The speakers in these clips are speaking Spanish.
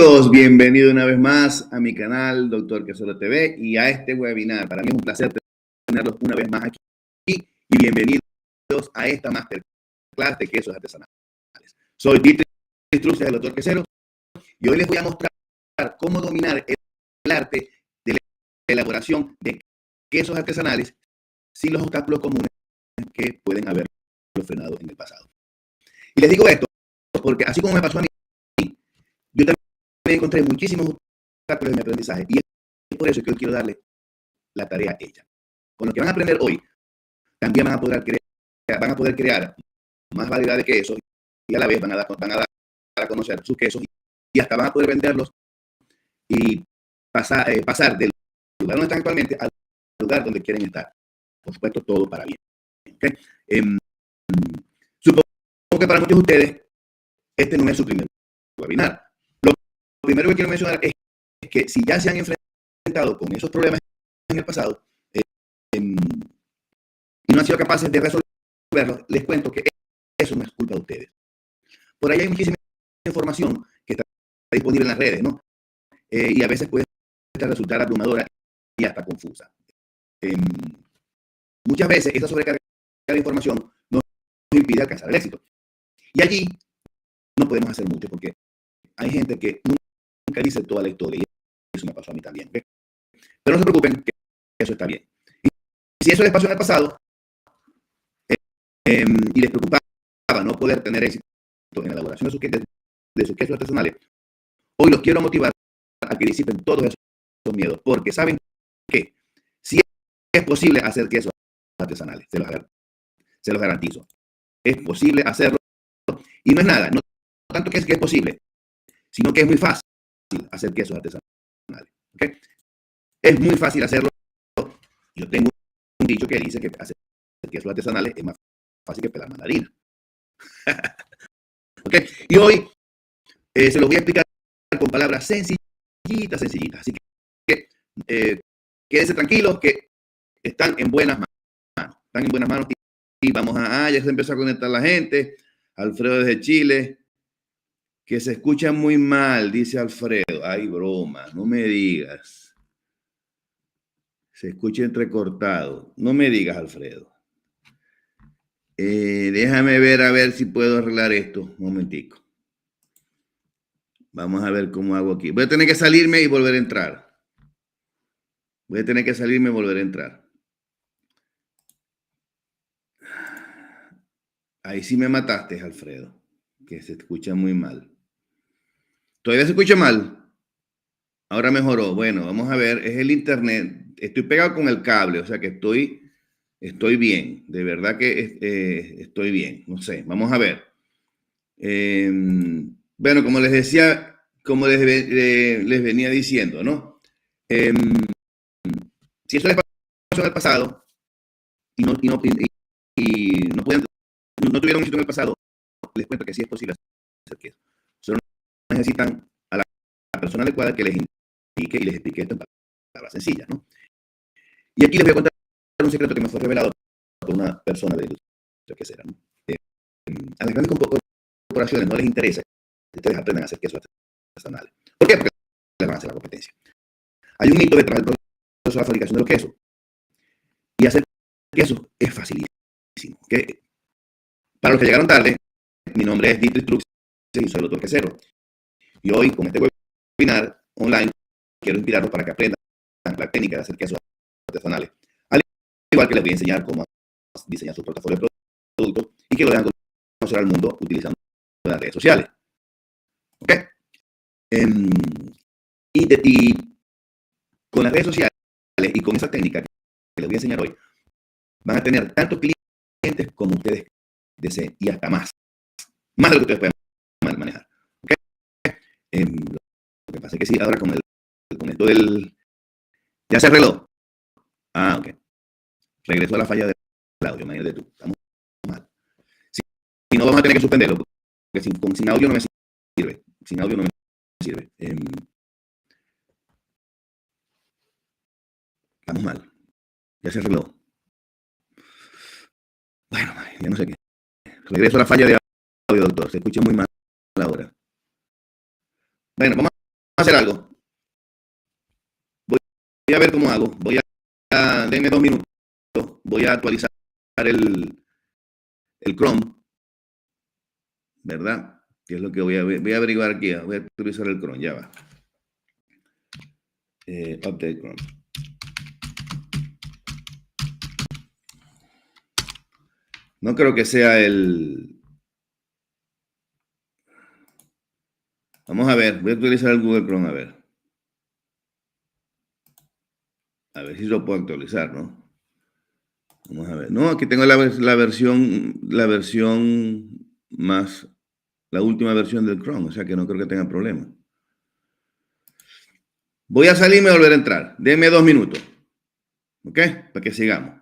Amigos, bienvenido una vez más a mi canal Doctor Quesero TV y a este webinar. Para mí es un placer tenerlos una vez más aquí y bienvenidos a esta masterclass de quesos artesanales. Soy Dietrich Strux, el Doctor Quesero, y hoy les voy a mostrar cómo dominar el arte de la elaboración de quesos artesanales sin los obstáculos comunes que pueden haberlo frenado en el pasado. Y les digo esto porque así como me pasó a mí, yo también me encontré muchísimos obstáculos en mi aprendizaje y es por eso que hoy quiero darles la tarea hecha. Con lo que van a aprender hoy, también van a poder crear más variedad de quesos y a la vez van a dar a conocer sus quesos y hasta van a poder venderlos y pasar del lugar donde están actualmente al lugar donde quieren estar. Por supuesto, todo para bien. ¿Okay? Supongo que para muchos de ustedes este no es su primer webinar. Lo primero que quiero mencionar es que si ya se han enfrentado con esos problemas en el pasado y no han sido capaces de resolverlos, les cuento que eso no es culpa de ustedes. Por ahí hay muchísima información que está disponible en las redes, ¿no? Y a veces puede resultar abrumadora y hasta confusa. Muchas veces esa sobrecarga de información nos impide alcanzar el éxito. Y allí no podemos hacer mucho porque hay gente que nunca dice toda la historia y eso me pasó a mí también. ¿Okay? Pero no se preocupen, que eso está bien. Y si eso les pasó en el pasado y les preocupaba no poder tener éxito en la elaboración de sus quesos artesanales, hoy los quiero motivar a que disipen todos esos miedos, porque saben que sí es posible hacer quesos artesanales, se los garantizo. Es posible hacerlo y no es nada, no tanto que es posible, sino que es muy fácil hacer quesos artesanales. ¿Okay? Es muy fácil hacerlo. Yo tengo un dicho que dice que hacer quesos artesanales es más fácil que pelar mandarina. ¿Okay? Y hoy se los voy a explicar con palabras sencillitas. Así que quédense tranquilos que están en buenas manos. Están en buenas manos y vamos ya se empezó a conectar la gente. Alfredo desde Chile. Que se escucha muy mal, dice Alfredo. Ay, broma, no me digas. Se escucha entrecortado. No me digas, Alfredo. Déjame ver a ver si puedo arreglar esto. Un momentico. Vamos a ver cómo hago aquí. Voy a tener que salirme y volver a entrar. Ahí sí me mataste, Alfredo. Que se escucha muy mal. ¿Todavía se escucha mal? Ahora mejoró. Bueno, vamos a ver. Es el internet. Estoy pegado con el cable, o sea que estoy bien. De verdad que estoy bien. No sé. Vamos a ver. Bueno, como les decía, como les venía diciendo, ¿no? Si eso les pasó en el pasado y no tuvieron éxito en el pasado, les cuento que sí es posible hacer queso. Solo necesitan a la persona adecuada que les indique y les explique esto en palabras sencillas, ¿no? Y aquí les voy a contar un secreto que me fue revelado por una persona de industria quesera, ¿no? A las grandes corporaciones no les interesa que ustedes aprendan a hacer quesos artesanales. ¿Por qué? Porque les van a hacer la competencia. Hay un mito detrás del proceso de la fabricación de los quesos. Y hacer queso es facilísimo. ¿Okay? Para los que llegaron tarde, mi nombre es Dietrich Strux y soy el Doctor Quesero. Y hoy, con este webinar online, quiero inspirarlos para que aprendan la técnica de hacer quesos artesanales. Al igual que les voy a enseñar cómo diseñar su portafolio de productos y que lo dejan conocer al mundo utilizando las redes sociales. ¿Ok? Y con las redes sociales y con esa técnica que les voy a enseñar hoy, van a tener tantos clientes como ustedes deseen y hasta más. Más de lo que ustedes puedan manejar. ¿Okay? Lo que pasa es que sí, ahora con esto del... Ya se arregló. Ok. Regresó a la falla del audio, imagínate tú. Estamos mal. Si no, vamos a tener que suspenderlo, porque sin audio no me sirve. Sin audio no me sirve. Estamos mal. Ya se arregló. Bueno, ya no sé qué. Regreso a la falla de audio, doctor. Se escucha muy mal ahora. Bueno, vamos hacer algo. Voy a ver cómo hago. Denme 2 minutos. Voy a actualizar el Chrome, ¿verdad? Que es lo que voy a averiguar aquí. Voy a actualizar el Chrome, ya va. Update Chrome. No creo que sea el... Vamos a ver, voy a actualizar el Google Chrome, a ver. A ver si lo puedo actualizar, ¿no? Vamos a ver. No, aquí tengo la versión más, la última versión del Chrome, o sea que no creo que tenga problema. Voy a salirme y volver a entrar. Denme 2 minutos. ¿Ok? Para que sigamos.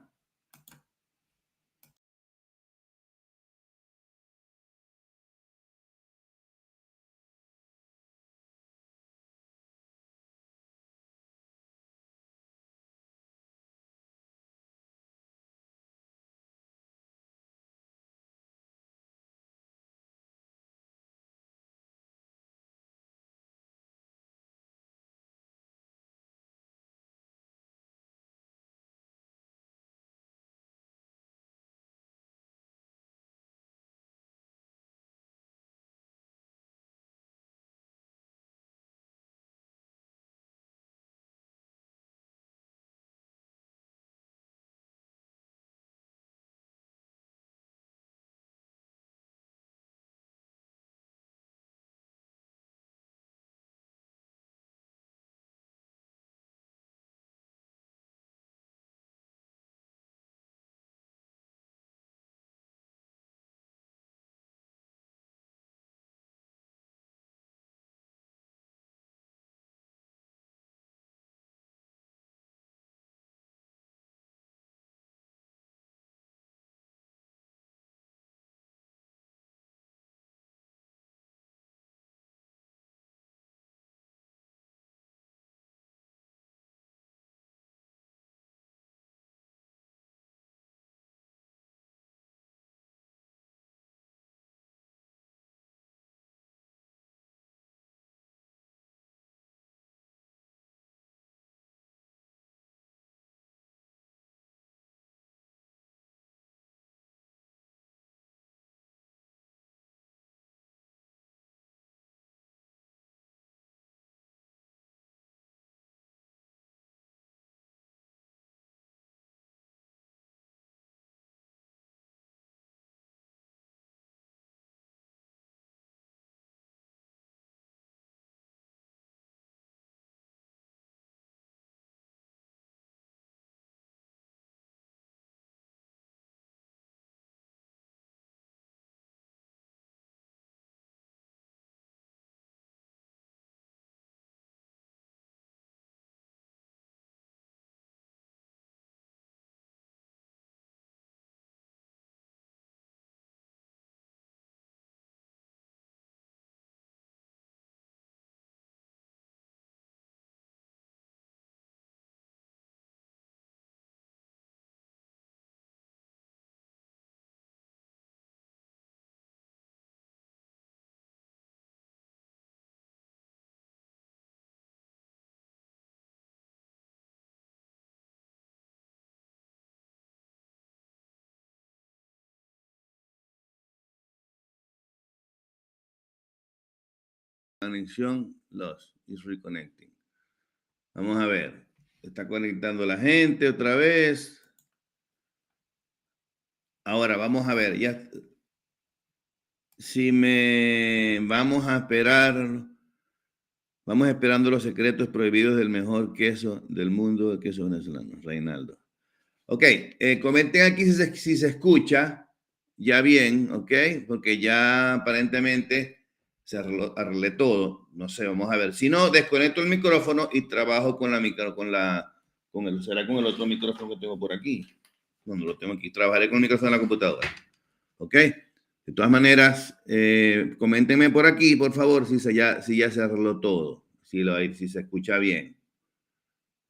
Conexión lost is reconnecting. Vamos a ver. Está conectando la gente otra vez. Ahora vamos a ver. Ya. Vamos a esperar. Vamos esperando los secretos prohibidos del mejor queso del mundo, de queso venezolano, Reinaldo. Ok, comenten aquí si se escucha ya bien, ok, porque ya aparentemente se arreglé todo. No sé, vamos a ver. Si no, desconecto el micrófono y trabajo con será con el otro micrófono que tengo por aquí. No lo tengo aquí. Trabajaré con el micrófono de la computadora. Ok. De todas maneras, coméntenme por aquí, por favor, si ya se arregló todo, si se escucha bien.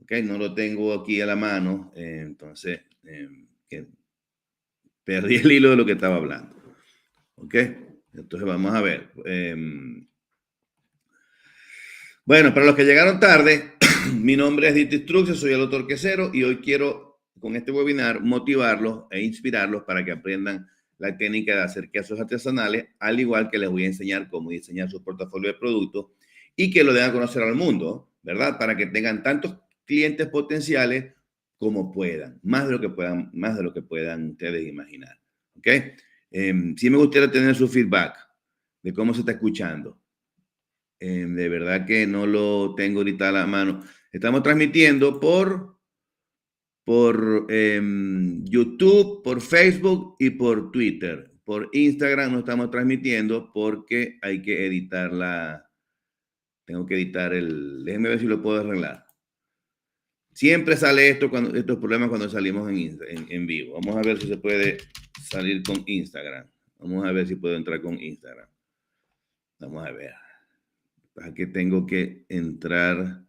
Ok, no lo tengo aquí a la mano, entonces perdí el hilo de lo que estaba hablando. Ok, entonces vamos a ver. Bueno, para los que llegaron tarde, mi nombre es Dietrich Strux, soy el doctor Quesero y hoy quiero con este webinar motivarlos e inspirarlos para que aprendan la técnica de hacer quesos artesanales, al igual que les voy a enseñar cómo diseñar su portafolio de productos y que lo den a conocer al mundo, ¿verdad? Para que tengan tantos clientes potenciales como puedan, más de lo que puedan ustedes imaginar, ¿ok? Sí me gustaría tener su feedback de cómo se está escuchando. De verdad que no lo tengo ahorita a la mano. Estamos transmitiendo por YouTube, por Facebook y por Twitter. Por Instagram no estamos transmitiendo porque hay que editar tengo que editar déjenme ver si lo puedo arreglar. Siempre sale estos problemas cuando salimos en vivo. Vamos a ver si se puede salir con Instagram. Vamos a ver si puedo entrar con Instagram. Vamos a ver. Aquí tengo que entrar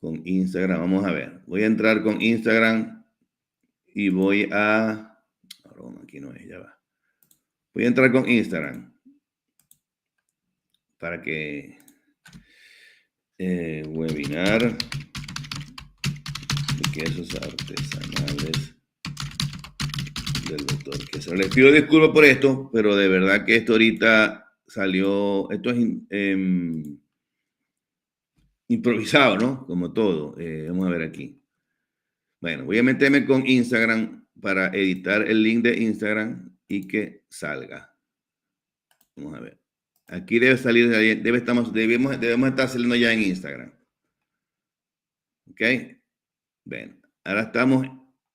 con Instagram. Vamos a ver. Voy a entrar con Instagram y voy a... Aquí no es, ya va. Voy a entrar con Instagram para que webinar de quesos artesanales del doctor Quesero. Les pido disculpas por esto, pero de verdad que esto ahorita salió, esto es improvisado, ¿no? Como todo. Vamos a ver aquí. Bueno, voy a meterme con Instagram para editar el link de Instagram y que salga. Vamos a ver. Aquí debe salir, debemos estar saliendo ya en Instagram. ¿Ok? Bueno, ahora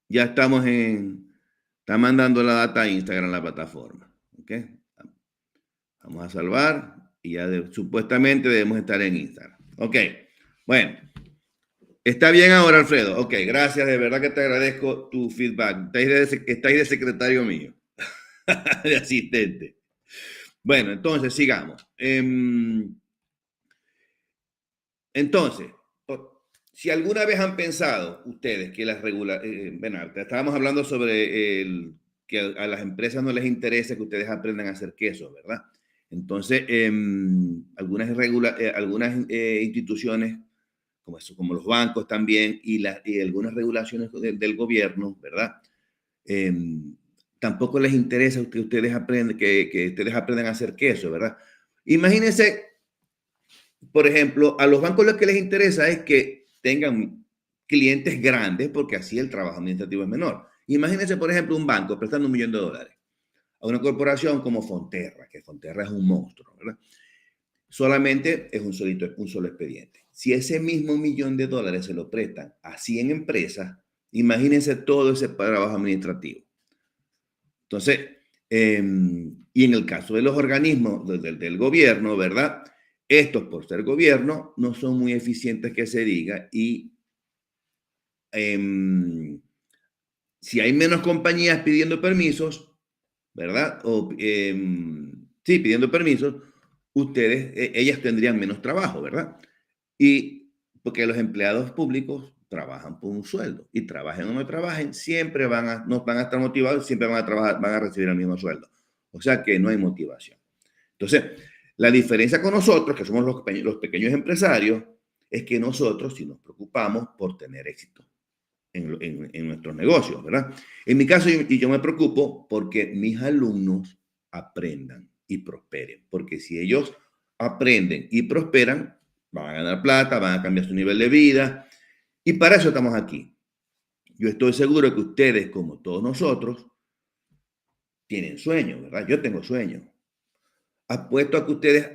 ya estamos está mandando la data a Instagram, la plataforma. ¿Ok? Vamos a salvar y ya supuestamente debemos estar en Instagram. Ok, bueno. Está bien ahora, Alfredo. Ok, gracias. De verdad que te agradezco tu feedback. Estáis de secretario mío, de asistente. Bueno, entonces sigamos. Entonces, si alguna vez han pensado ustedes que bueno, estábamos hablando sobre que a las empresas no les interesa que ustedes aprendan a hacer queso, ¿verdad? Entonces, algunas instituciones como los bancos también y algunas regulaciones del gobierno, ¿verdad? Tampoco les interesa que ustedes aprendan a hacer queso, ¿verdad? Imagínense, por ejemplo, a los bancos lo que les interesa es que tengan clientes grandes porque así el trabajo administrativo es menor. Imagínense, por ejemplo, un banco prestando $1 millón a una corporación como Fonterra, que Fonterra es un monstruo, ¿verdad? Solamente es un solo expediente. Si ese mismo $1 millón se lo prestan a 100 empresas, imagínense todo ese trabajo administrativo. Entonces, y en el caso de los organismos del gobierno, ¿verdad? Estos, por ser gobierno, no son muy eficientes que se diga y si hay menos compañías pidiendo permisos, ¿verdad? Sí, pidiendo permisos, ellas tendrían menos trabajo, ¿verdad? Y porque los empleados públicos trabajan por un sueldo y trabajen o no trabajen, siempre no van a estar motivados, siempre van a recibir el mismo sueldo. O sea que no hay motivación. Entonces, la diferencia con nosotros, que somos los pequeños empresarios, es que nosotros sí nos preocupamos por tener éxito en nuestros negocios, ¿verdad? En mi caso, yo me preocupo porque mis alumnos aprendan y prosperen, porque si ellos aprenden y prosperan, van a ganar plata, van a cambiar su nivel de vida, y para eso estamos aquí. Yo estoy seguro que ustedes, como todos nosotros, tienen sueños, ¿verdad? Yo tengo sueños. Apuesto a que ustedes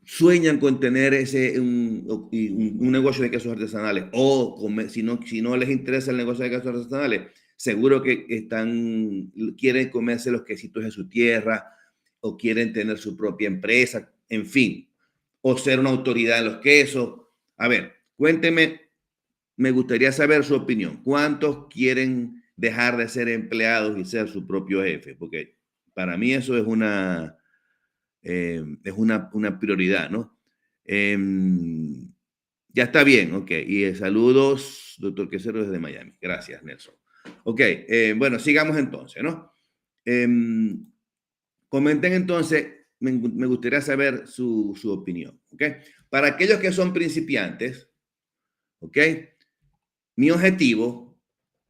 sueñan con tener un negocio de quesos artesanales o si no les interesa el negocio de quesos artesanales, seguro que quieren comerse los quesitos de su tierra o quieren tener su propia empresa, en fin, o ser una autoridad en los quesos. A ver, cuénteme, me gustaría saber su opinión. ¿Cuántos quieren dejar de ser empleados y ser su propio jefe? Porque para mí eso es una prioridad, ¿no? Ya está bien, ok. Y saludos, doctor Quesero desde Miami. Gracias, Nelson. Ok, bueno, sigamos entonces, ¿no? Comenten entonces me gustaría saber su opinión. ¿Okay? Para aquellos que son principiantes, ¿okay? Mi objetivo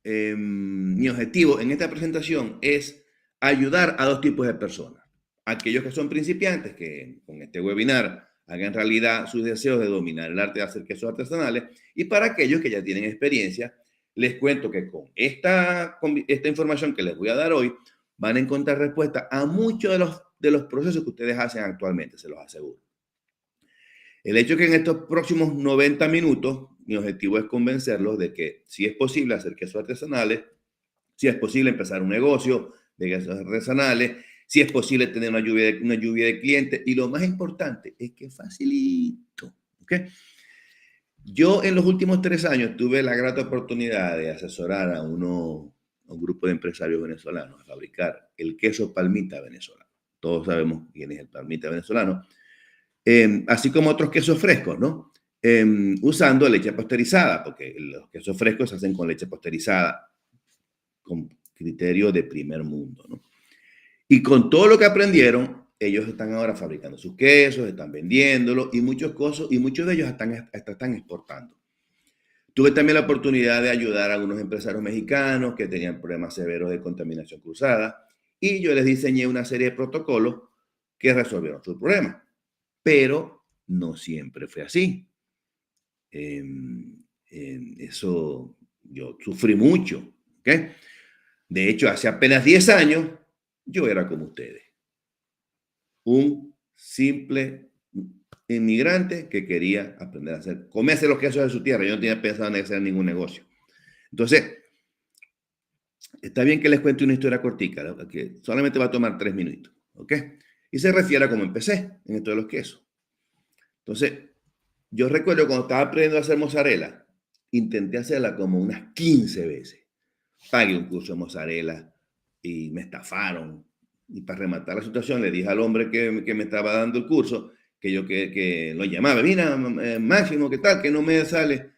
en esta presentación es ayudar a dos tipos de personas. Aquellos que son principiantes, que con este webinar hagan realidad sus deseos de dominar el arte de hacer quesos artesanales, y para aquellos que ya tienen experiencia, les cuento que con esta información que les voy a dar hoy, van a encontrar respuesta a muchos de los procesos que ustedes hacen actualmente, se los aseguro. El hecho que en estos próximos 90 minutos, mi objetivo es convencerlos de que sí es posible hacer quesos artesanales, sí es posible empezar un negocio de quesos artesanales, sí es posible tener una lluvia de clientes, y lo más importante es que es facilito. ¿Okay? Yo en los últimos 3 años tuve la grata oportunidad de asesorar a un grupo de empresarios venezolanos a fabricar el queso palmita venezolano. Todos sabemos quién es el palmita venezolano. Así como otros quesos frescos, ¿no? Usando leche pasteurizada, porque los quesos frescos se hacen con leche pasteurizada, con criterio de primer mundo, ¿no? Y con todo lo que aprendieron, ellos están ahora fabricando sus quesos, están vendiéndolos y muchos de ellos están exportando. Tuve también la oportunidad de ayudar a algunos empresarios mexicanos que tenían problemas severos de contaminación cruzada y yo les diseñé una serie de protocolos que resolvieron sus problemas. Pero no siempre fue así. Eso yo sufrí mucho. ¿Okay? De hecho, hace apenas 10 años, yo era como ustedes. Un simple inmigrante que quería aprender a comerse los quesos de su tierra. Yo no tenía pensado en hacer ningún negocio. Entonces, está bien que les cuente una historia cortica, ¿no? Que solamente va a tomar 3 minutos. ¿Ok? Y se refiere a cómo empecé en esto de los quesos. Entonces, yo recuerdo cuando estaba aprendiendo a hacer mozzarella, intenté hacerla como unas 15 veces. Pagué un curso de mozzarella y me estafaron. Y para rematar la situación, le dije al hombre que me estaba dando el curso que lo llamaba. Mira, Máximo, ¿qué tal? Que no me sale.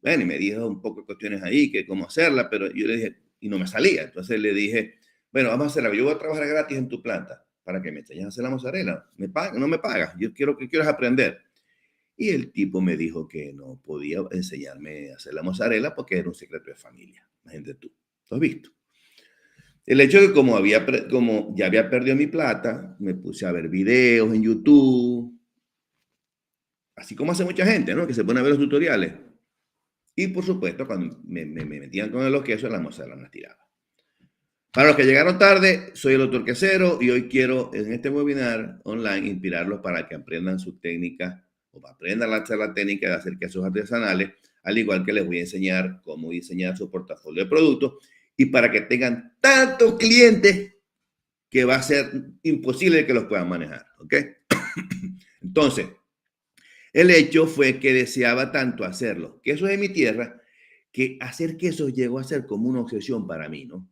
Bueno, y me dijo un poco de cuestiones ahí, que cómo hacerla, pero yo le dije, y no me salía. Entonces le dije, bueno, vamos a hacerla. Yo voy a trabajar gratis en tu planta para que me enseñes a hacer la mozzarella. No me pagas. Yo quiero aprender. Y el tipo me dijo que no podía enseñarme a hacer la mozzarella porque era un secreto de familia. Imagínate tú. ¿Lo has visto? El hecho de que como ya había perdido mi plata, me puse a ver videos en YouTube, así como hace mucha gente, ¿no? Que se pone a ver los tutoriales. Y por supuesto, cuando me metían con los quesos, la mozzarella me las tiraba. Para los que llegaron tarde, soy el doctor Quesero y hoy quiero en este webinar online inspirarlos para que aprendan sus técnicas o aprendan a hacer la técnica de hacer quesos artesanales, al igual que les voy a enseñar cómo diseñar su portafolio de productos y para que tengan tantos clientes que va a ser imposible que los puedan manejar, ¿ok? Entonces, el hecho fue que deseaba tanto hacerlo, quesos de mi tierra, que hacer quesos llegó a ser como una obsesión para mí, ¿no?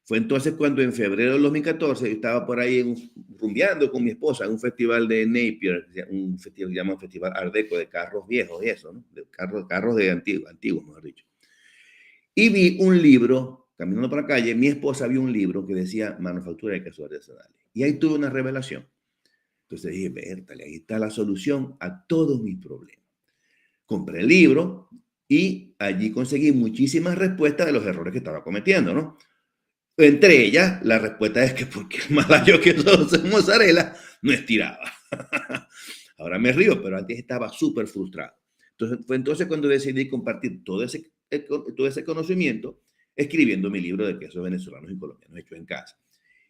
Fue entonces cuando en febrero del 2014 estaba por ahí rumbeando con mi esposa en un festival de Napier, un festival que se llama Festival Art Deco de carros viejos y eso, ¿no? De carros de antiguos, mejor dicho. Y vi un libro, caminando por la calle, mi esposa vio un libro que decía Manufactura de quesos artesanales. Y ahí tuve una revelación. Entonces dije, Bertale, ahí está la solución a todos mis problemas. Compré el libro y allí conseguí muchísimas respuestas de los errores que estaba cometiendo, ¿no? Entre ellas, la respuesta es que porque el malayo que nosotros mozzarella no estiraba. Ahora me río, pero antes estaba súper frustrado. Entonces, fue entonces cuando decidí compartir todo ese conocimiento escribiendo mi libro de quesos venezolanos y colombianos hechos en casa.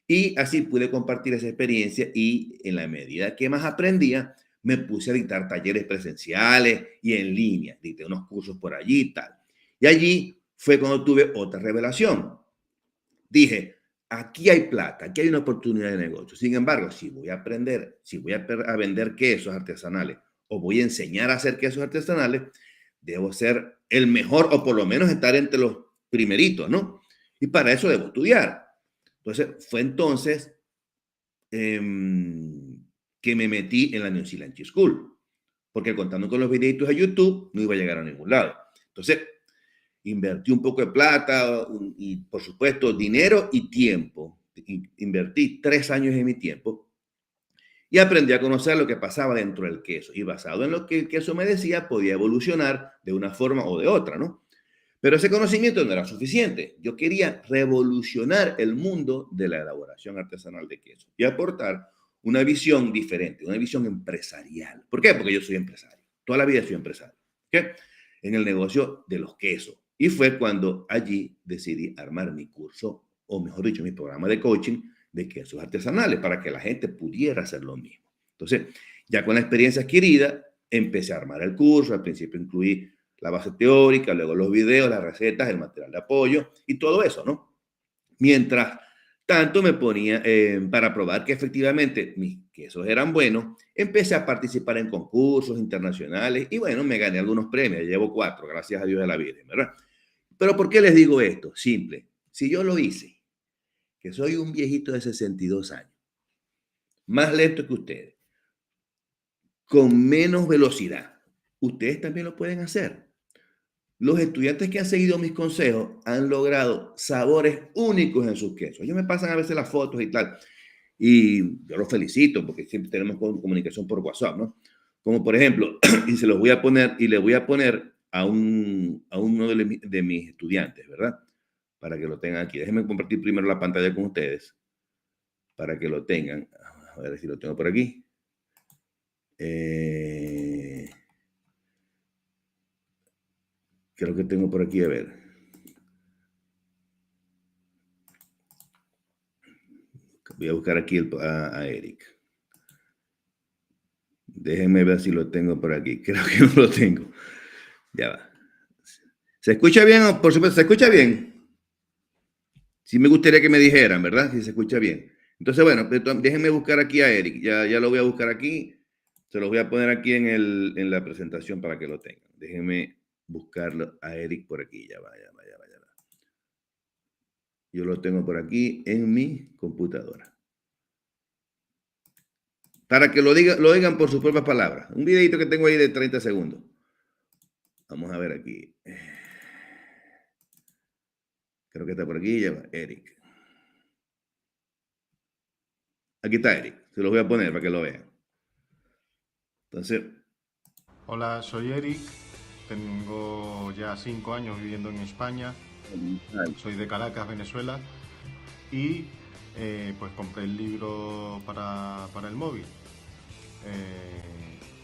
Y así pude compartir esa experiencia y en la medida que más aprendía, me puse a dictar talleres presenciales y en línea. Dicté unos cursos por allí y tal. Y allí fue cuando tuve otra revelación. Dije, aquí hay plata, aquí hay una oportunidad de negocio. Sin embargo, si voy a aprender, si voy a vender quesos artesanales o voy a enseñar a hacer quesos artesanales, debo ser el mejor o por lo menos estar entre los primeritos, ¿no? Y para eso debo estudiar. Entonces, fue entonces que me metí en la New Zealand Cheese School, porque contando con los videitos de YouTube no iba a llegar a ningún lado. Entonces, invertí un poco de plata y, por supuesto, dinero y tiempo. Invertí 3 años de mi tiempo y aprendí a conocer lo que pasaba dentro del queso. Y basado en lo que el queso me decía, podía evolucionar de una forma o de otra, ¿no? Pero ese conocimiento no era suficiente. Yo quería revolucionar el mundo de la elaboración artesanal de queso y aportar una visión diferente, una visión empresarial. ¿Por qué? Porque yo soy empresario. Toda la vida soy empresario. ¿Qué? En el negocio de los quesos. Y fue cuando allí decidí armar mi curso, o mejor dicho, mi programa de coaching de quesos artesanales para que la gente pudiera hacer lo mismo. Entonces, ya con la experiencia adquirida, empecé a armar el curso. Al principio incluí la base teórica, luego los videos, las recetas, el material de apoyo y todo eso, ¿no? Mientras tanto me ponía, para probar que efectivamente mis quesos eran buenos, empecé a participar en concursos internacionales y bueno, me gané algunos premios, llevo 4, gracias a Dios de la Virgen, ¿verdad? Pero ¿por qué les digo esto? Simple, si yo lo hice, que soy un viejito de 62 años, más lento que ustedes, con menos velocidad, ustedes también lo pueden hacer. Los estudiantes que han seguido mis consejos han logrado sabores únicos en sus quesos. Ellos me pasan a veces las fotos y tal, y yo los felicito porque siempre tenemos comunicación por WhatsApp, ¿no? Como por ejemplo, y se los voy a poner, y le voy a poner a uno de mis estudiantes, ¿verdad? Para que lo tengan aquí. Déjenme compartir primero la pantalla con ustedes, para que lo tengan. A ver si lo tengo por aquí. Creo que tengo por aquí, a ver. Voy a buscar aquí a Eric. Déjenme ver si lo tengo por aquí. Creo que no lo tengo. Ya va. ¿Se escucha bien? Por supuesto, ¿se escucha bien? Sí me gustaría que me dijeran, ¿verdad? Si se escucha bien. Entonces, bueno, déjenme buscar aquí a Eric. Ya lo voy a buscar aquí. Se los voy a poner aquí en la presentación para que lo tengan. Déjenme buscarlo a Eric por aquí. Ya va. Yo lo tengo por aquí en mi computadora. Para que lo oigan por sus propias palabras. Un videito que tengo ahí de 30 segundos. Vamos a ver aquí. Creo que está por aquí, ya va, Eric. Aquí está Eric. Se los voy a poner para que lo vean. Entonces. Hola, soy Eric. Tengo ya 5 años viviendo en España. Soy de Caracas, Venezuela. Y pues compré el libro para el móvil.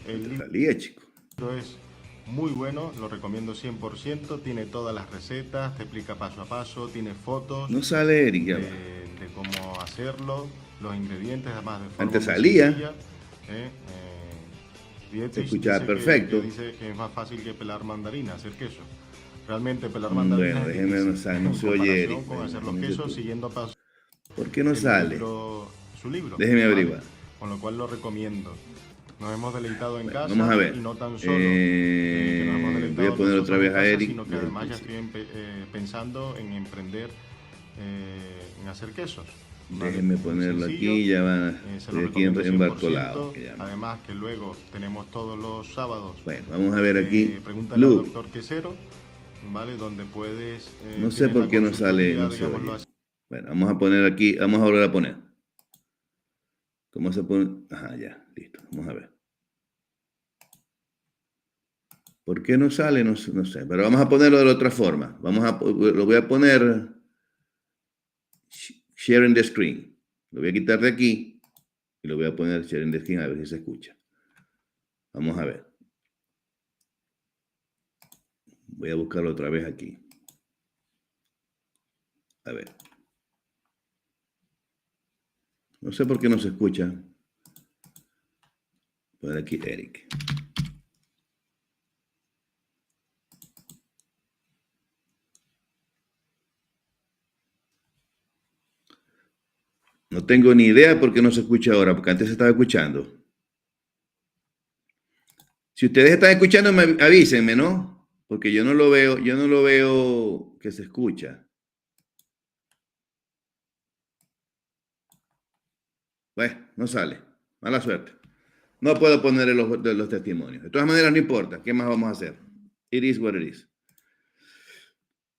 El Salía, chico. libro es muy bueno, lo recomiendo 100%. Tiene todas las recetas, te explica paso a paso, tiene fotos No sale Eric, ya va. de cómo hacerlo, los ingredientes, además de forma Antes muy salía. sencilla. Se escuchaba perfecto. Dice que es más fácil que pelar mandarina, hacer queso. Realmente pelar mandarina Bueno, déjenme, no se oye Eric. con hacer los quesos siguiendo paso ¿Por qué no sale? su libro. Déjenme averiguar. Con lo cual lo recomiendo. Nos hemos deleitado en Bueno, casa vamos a ver. y no tan solo que nos hemos deleitado Voy a poner otra vez en casa, a Eric. sino que además ya estoy pensando en emprender en hacer quesos. Déjenme ponerlo sencillo, aquí, ya van. Estoy aquí en Bartolao. Además que luego tenemos todos los sábados. Bueno, vamos a ver aquí. Pregúntale al doctor Quesero, ¿vale? Donde puedes. No sé por qué no sale. No se oye. Bueno, vamos a poner aquí, vamos a volver a poner. ¿Cómo se pone? Ajá, ya, listo. Vamos a ver. ¿Por qué no sale? No sé, pero vamos a ponerlo de la otra forma. Lo voy a poner sharing the screen. Lo voy a quitar de aquí y lo voy a poner sharing the screen a ver si se escucha. Vamos a ver. Voy a buscarlo otra vez aquí. A ver. No sé por qué no se escucha. Poner aquí Eric. No tengo ni idea por qué no se escucha ahora, porque antes se estaba escuchando. Si ustedes están escuchando, avísenme, ¿no? Porque yo no lo veo que se escucha. Bueno, no sale. Mala suerte. No puedo poner los testimonios. De todas maneras, no importa. ¿Qué más vamos a hacer? It is what it is.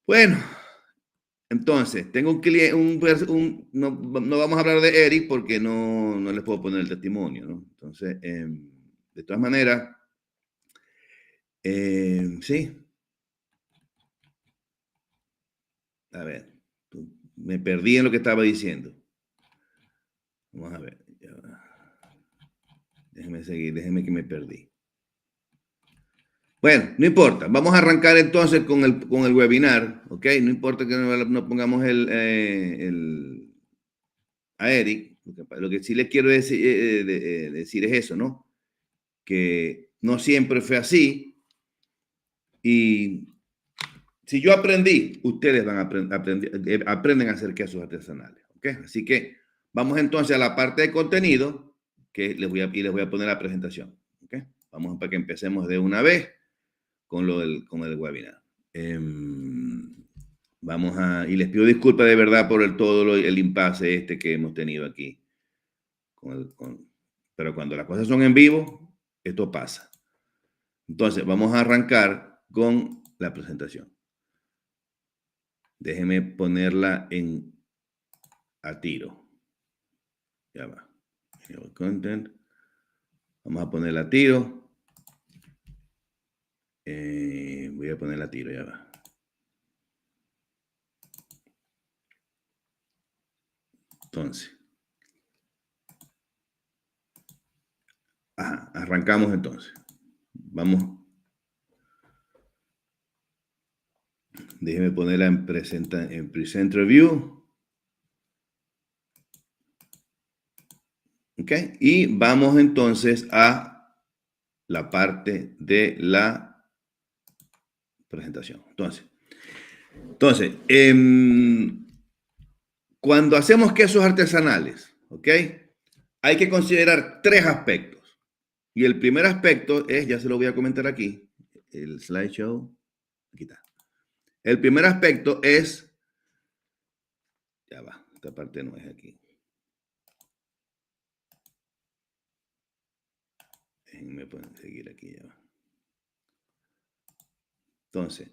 Bueno, Entonces, tengo un cliente, no, no vamos a hablar de Eric porque no, no les puedo poner el testimonio, ¿no? Entonces, de todas maneras, sí. A ver, me perdí en lo que estaba diciendo. Vamos a ver. Déjeme seguir, déjeme que me perdí. Bueno, no importa. Vamos a arrancar entonces con el webinar, ¿ok? No importa que no pongamos a Eric. Lo que sí les quiero decir es eso, ¿no? Que no siempre fue así. Y si yo aprendí, ustedes van a aprenden a hacer quesos artesanales, ¿ok? Así que vamos entonces a la parte de contenido que les voy a poner la presentación, ¿ok? Vamos para que empecemos de una vez con el webinar. Y les pido disculpas de verdad por el impasse que hemos tenido aquí. Pero cuando las cosas son en vivo, esto pasa. Entonces, vamos a arrancar con la presentación. Déjeme ponerla a tiro. Ya va. Content. Vamos a ponerla a tiro. Voy a ponerla a tiro, ya va. Entonces. Arrancamos entonces. Vamos. Déjeme ponerla en Present Review. ¿Ok? Y vamos entonces a la parte de la presentación. Entonces, cuando hacemos quesos artesanales, ¿ok? Hay que considerar 3 aspectos. Y el primer aspecto es, ya se lo voy a comentar aquí, el slideshow. Aquí está. El primer aspecto es, ya va, esta parte no es aquí. Déjenme seguir aquí, ya va. Entonces,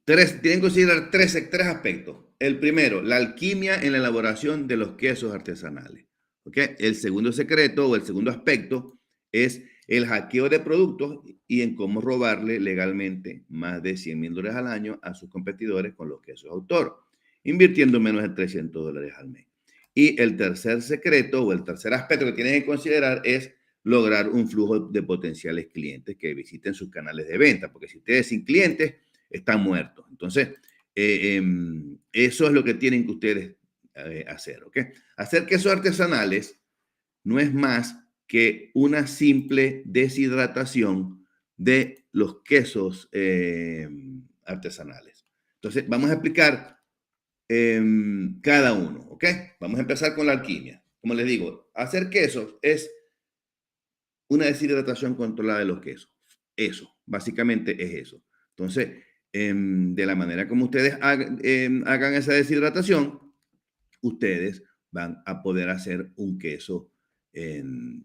tienen que considerar tres aspectos. El primero, la alquimia en la elaboración de los quesos artesanales. ¿Okay? El segundo secreto o el segundo aspecto es el hackeo de productos y en cómo robarle legalmente más de $100,000 al año a sus competidores con los quesos autor, invirtiendo menos de $300 al mes. Y el tercer secreto o el tercer aspecto que tienen que considerar es lograr un flujo de potenciales clientes que visiten sus canales de venta, porque si ustedes sin clientes están muertos. Entonces, eso es lo que tienen que ustedes hacer, ¿ok? Hacer quesos artesanales no es más que una simple deshidratación de los quesos artesanales. Entonces, vamos a explicar cada uno, ¿ok? Vamos a empezar con la alquimia. Como les digo, hacer quesos es una deshidratación controlada de los quesos. Eso, básicamente es eso. Entonces, de la manera como ustedes hagan esa deshidratación, ustedes van a poder hacer un queso de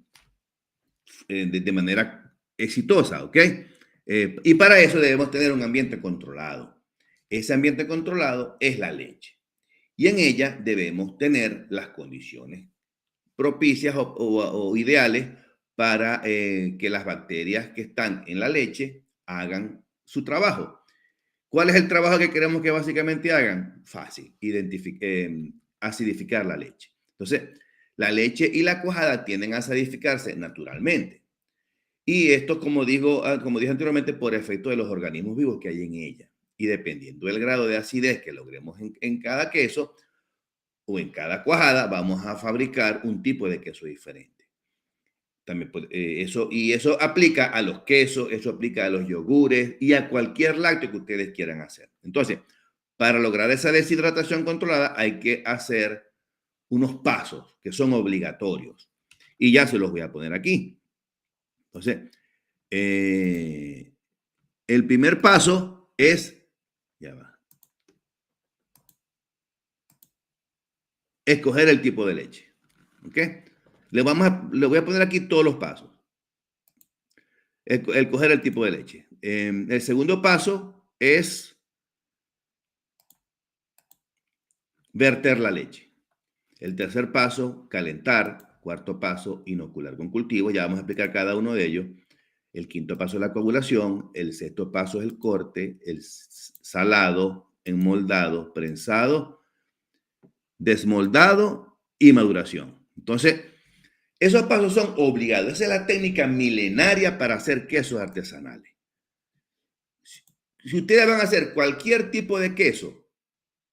manera exitosa, ¿ok? Y para eso debemos tener un ambiente controlado. Ese ambiente controlado es la leche. Y en ella debemos tener las condiciones propicias o ideales para que las bacterias que están en la leche hagan su trabajo. ¿Cuál es el trabajo que queremos que básicamente hagan? Fácil, acidificar la leche. Entonces, la leche y la cuajada tienden a acidificarse naturalmente. Y esto, como dije anteriormente, por efecto de los organismos vivos que hay en ella. Y dependiendo del grado de acidez que logremos en cada queso o en cada cuajada, vamos a fabricar un tipo de queso diferente. También eso aplica a los quesos, eso aplica a los yogures y a cualquier lácteo que ustedes quieran hacer. Entonces, para lograr esa deshidratación controlada hay que hacer unos pasos que son obligatorios. Y ya se los voy a poner aquí. Entonces, el primer paso es, ya va, escoger el tipo de leche. ¿Ok? Le voy a poner aquí todos los pasos. El coger el tipo de leche. El segundo paso es verter la leche. El tercer paso, calentar. Cuarto paso, inocular con cultivo. Ya vamos a explicar cada uno de ellos. El quinto paso es la coagulación. El sexto paso es el corte, el salado, enmoldado, prensado, desmoldado y maduración. Entonces, esos pasos son obligados. Esa es la técnica milenaria para hacer quesos artesanales. Si ustedes van a hacer cualquier tipo de queso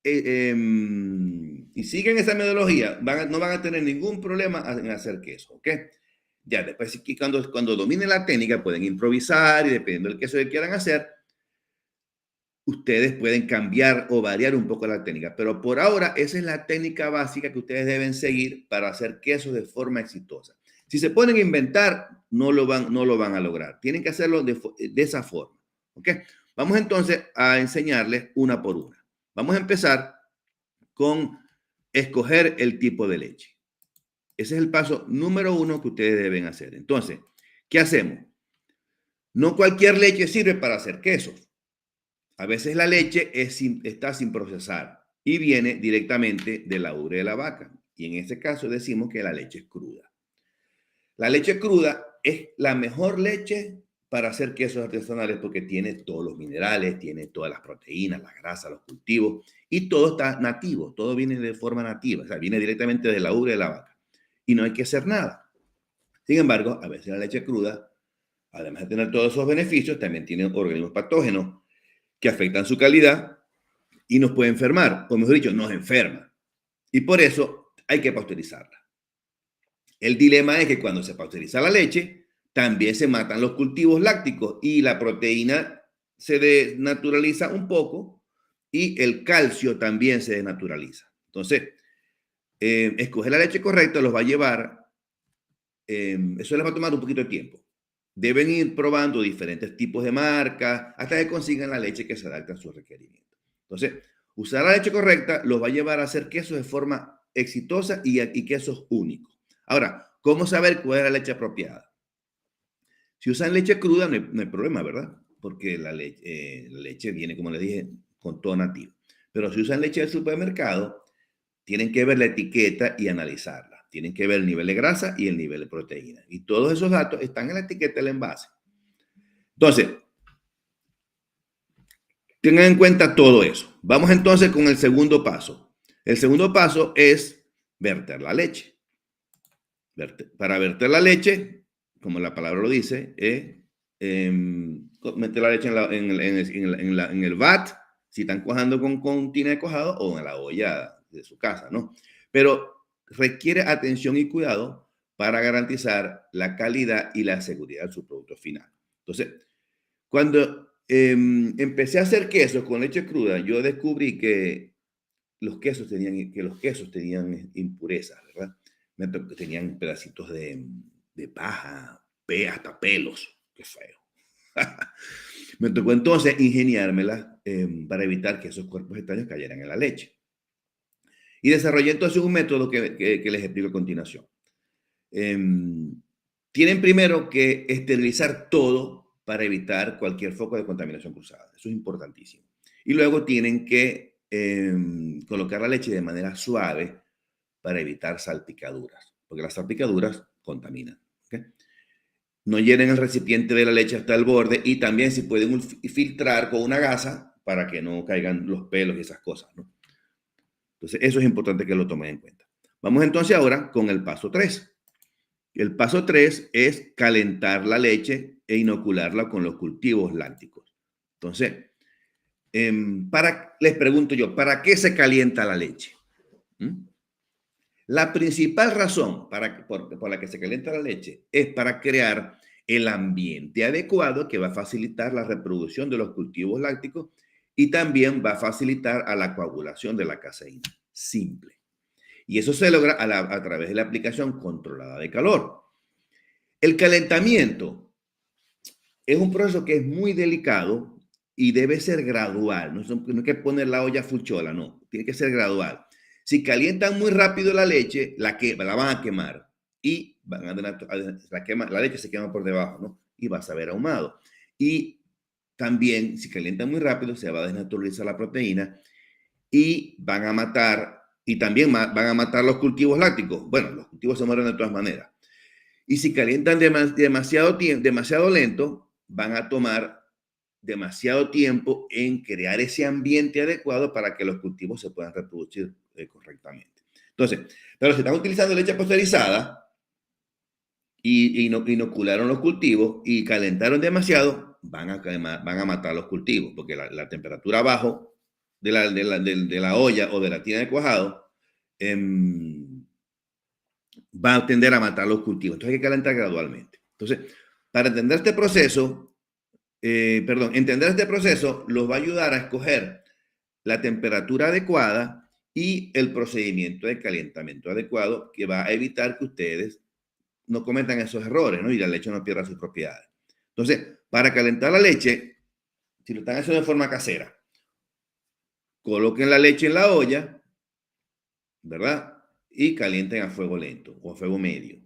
y siguen esa metodología, no van a tener ningún problema en hacer queso, ¿ok? Ya después, cuando dominen la técnica, pueden improvisar y dependiendo del queso que quieran hacer, ustedes pueden cambiar o variar un poco la técnica. Pero por ahora, esa es la técnica básica que ustedes deben seguir para hacer quesos de forma exitosa. Si se ponen a inventar, no lo van a lograr. Tienen que hacerlo de esa forma, ¿ok? Vamos entonces a enseñarles una por una. Vamos a empezar con escoger el tipo de leche. Ese es el paso número 1 que ustedes deben hacer. Entonces, ¿qué hacemos? No cualquier leche sirve para hacer quesos. A veces la leche está sin procesar y viene directamente de la ubre de la vaca. Y en este caso decimos que la leche es cruda. La leche cruda es la mejor leche para hacer quesos artesanales porque tiene todos los minerales, tiene todas las proteínas, las grasas, los cultivos y todo está nativo, todo viene de forma nativa, o sea, viene directamente de la ubre de la vaca y no hay que hacer nada. Sin embargo, a veces la leche cruda, además de tener todos esos beneficios, también tiene organismos patógenos que afectan su calidad y nos puede enfermar, o mejor dicho, nos enferma. Y por eso hay que pasteurizarla. El dilema es que cuando se pasteuriza la leche, también se matan los cultivos lácticos y la proteína se desnaturaliza un poco y el calcio también se desnaturaliza. Entonces, escoger la leche correcta los va a llevar, eso les va a tomar un poquito de tiempo. Deben ir probando diferentes tipos de marcas hasta que consigan la leche que se adapte a sus requerimientos. Entonces, usar la leche correcta los va a llevar a hacer quesos de forma exitosa y quesos únicos. Ahora, ¿cómo saber cuál es la leche apropiada? Si usan leche cruda, no hay problema, ¿verdad? Porque la leche viene, como les dije, con todo nativo. Pero si usan leche del supermercado, tienen que ver la etiqueta y analizarla. Tienen que ver el nivel de grasa y el nivel de proteína. Y todos esos datos están en la etiqueta del envase. Entonces, tengan en cuenta todo eso. Vamos entonces con el segundo paso. El segundo paso es verter la leche. Para verter la leche, como la palabra lo dice, meter la leche en el vat, si están cuajando con tina de cuajado, o en la olla de su casa, ¿no? Pero requiere atención y cuidado para garantizar la calidad y la seguridad de su producto final. Entonces, cuando empecé a hacer quesos con leche cruda, yo descubrí que los quesos tenían impurezas, ¿verdad? Tenían pedacitos de paja, hasta pelos. Qué feo. Me tocó entonces ingeniármela para evitar que esos cuerpos extraños cayeran en la leche. Y desarrollé entonces un método que les explico a continuación. Tienen primero que esterilizar todo para evitar cualquier foco de contaminación cruzada. Eso es importantísimo. Y luego tienen que colocar la leche de manera suave para evitar salpicaduras, porque las salpicaduras contaminan. ¿Okay? No llenen el recipiente de la leche hasta el borde y también si pueden filtrar con una gasa para que no caigan los pelos y esas cosas, ¿no? Entonces, eso es importante que lo tomen en cuenta. Vamos entonces ahora con el paso 3. El paso 3 es calentar la leche e inocularla con los cultivos lácticos. Entonces, les pregunto yo, ¿para qué se calienta la leche? La principal razón por la que se calienta la leche es para crear el ambiente adecuado que va a facilitar la reproducción de los cultivos lácticos y también va a facilitar a la coagulación de la caseína. Simple. Y eso se logra a través de la aplicación controlada de calor. El calentamiento es un proceso que es muy delicado y debe ser gradual. No hay que poner la olla fuchola, no. Tiene que ser gradual. Si calientan muy rápido la leche, la van a quemar y la leche se quema por debajo, ¿no? Y va a saber ahumado. Y también, si calientan muy rápido, se va a desnaturalizar la proteína y van a matar Y también van a matar los lácticos. Bueno, los cultivos se mueren de todas maneras. Y si calientan demasiado lento, van a tomar demasiado tiempo en crear ese ambiente adecuado para que los cultivos se puedan reproducir correctamente. Entonces, pero si están utilizando leche pasteurizada y inocularon los cultivos y calentaron demasiado, van a matar los cultivos, porque la temperatura abajo de la olla o de la tina de cuajado va a tender a matar los cultivos. Entonces hay que calentar gradualmente. Entonces, para entender este proceso, los va a ayudar a escoger la temperatura adecuada y el procedimiento de calentamiento adecuado que va a evitar que ustedes no cometan esos errores, ¿no? Y la leche no pierda sus propiedades. Entonces, para calentar la leche, si lo están haciendo de forma casera, coloquen la leche en la olla, ¿verdad? Y calienten a fuego lento o a fuego medio.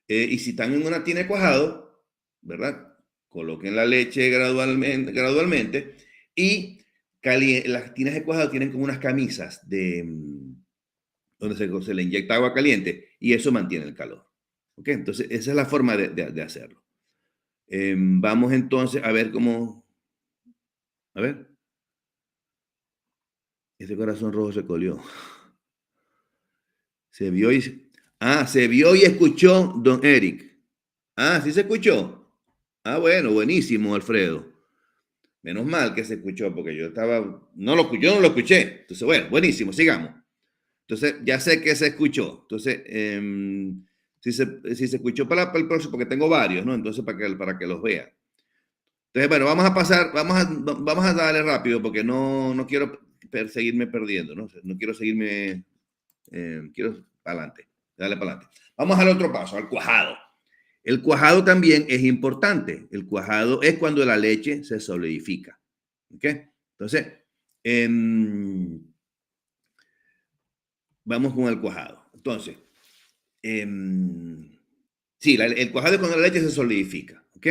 Y si están en una tina de cuajado, ¿verdad? Coloquen la leche gradualmente y las tinas de cuajado tienen como unas camisas donde se le inyecta agua caliente y eso mantiene el calor. ¿Ok? Entonces, esa es la forma de hacerlo. Vamos entonces a ver cómo... A ver. Ese corazón rojo se colió. Se vio y escuchó, don Eric. Sí se escuchó. Bueno, buenísimo, Alfredo. Menos mal que se escuchó, porque yo no lo escuché. Entonces, bueno, buenísimo, sigamos. Entonces, ya sé que se escuchó. Entonces, si se escuchó para el próximo, porque tengo varios, ¿no? Entonces, para que los vean. Entonces, bueno, vamos a darle rápido, porque no quiero seguirme perdiendo, ¿no? No quiero seguirme, quiero para adelante, darle para adelante. Vamos al otro paso, al cuajado. El cuajado también es importante. El cuajado es cuando la leche se solidifica. ¿Ok? Entonces, vamos con el cuajado. Entonces, sí, el cuajado es cuando la leche se solidifica. ¿Ok?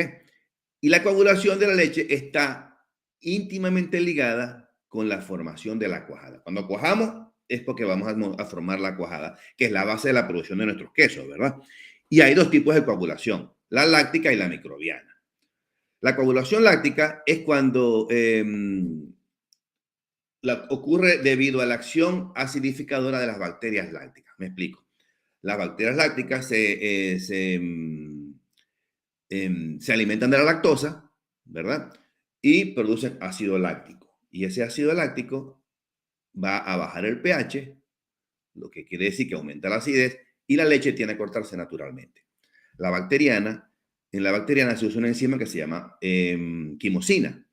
Y la coagulación de la leche está íntimamente ligada con la formación de la cuajada. Cuando cuajamos es porque vamos a formar la cuajada, que es la base de la producción de nuestros quesos, ¿verdad? Y hay dos tipos de coagulación, la láctica y la microbiana. La coagulación láctica es cuando ocurre debido a la acción acidificadora de las bacterias lácticas. Me explico. Las bacterias lácticas se alimentan de la lactosa, ¿verdad? Y producen ácido láctico. Y ese ácido láctico va a bajar el pH, lo que quiere decir que aumenta la acidez, y la leche tiene que cortarse naturalmente. En la bacteriana se usa una enzima que se llama quimosina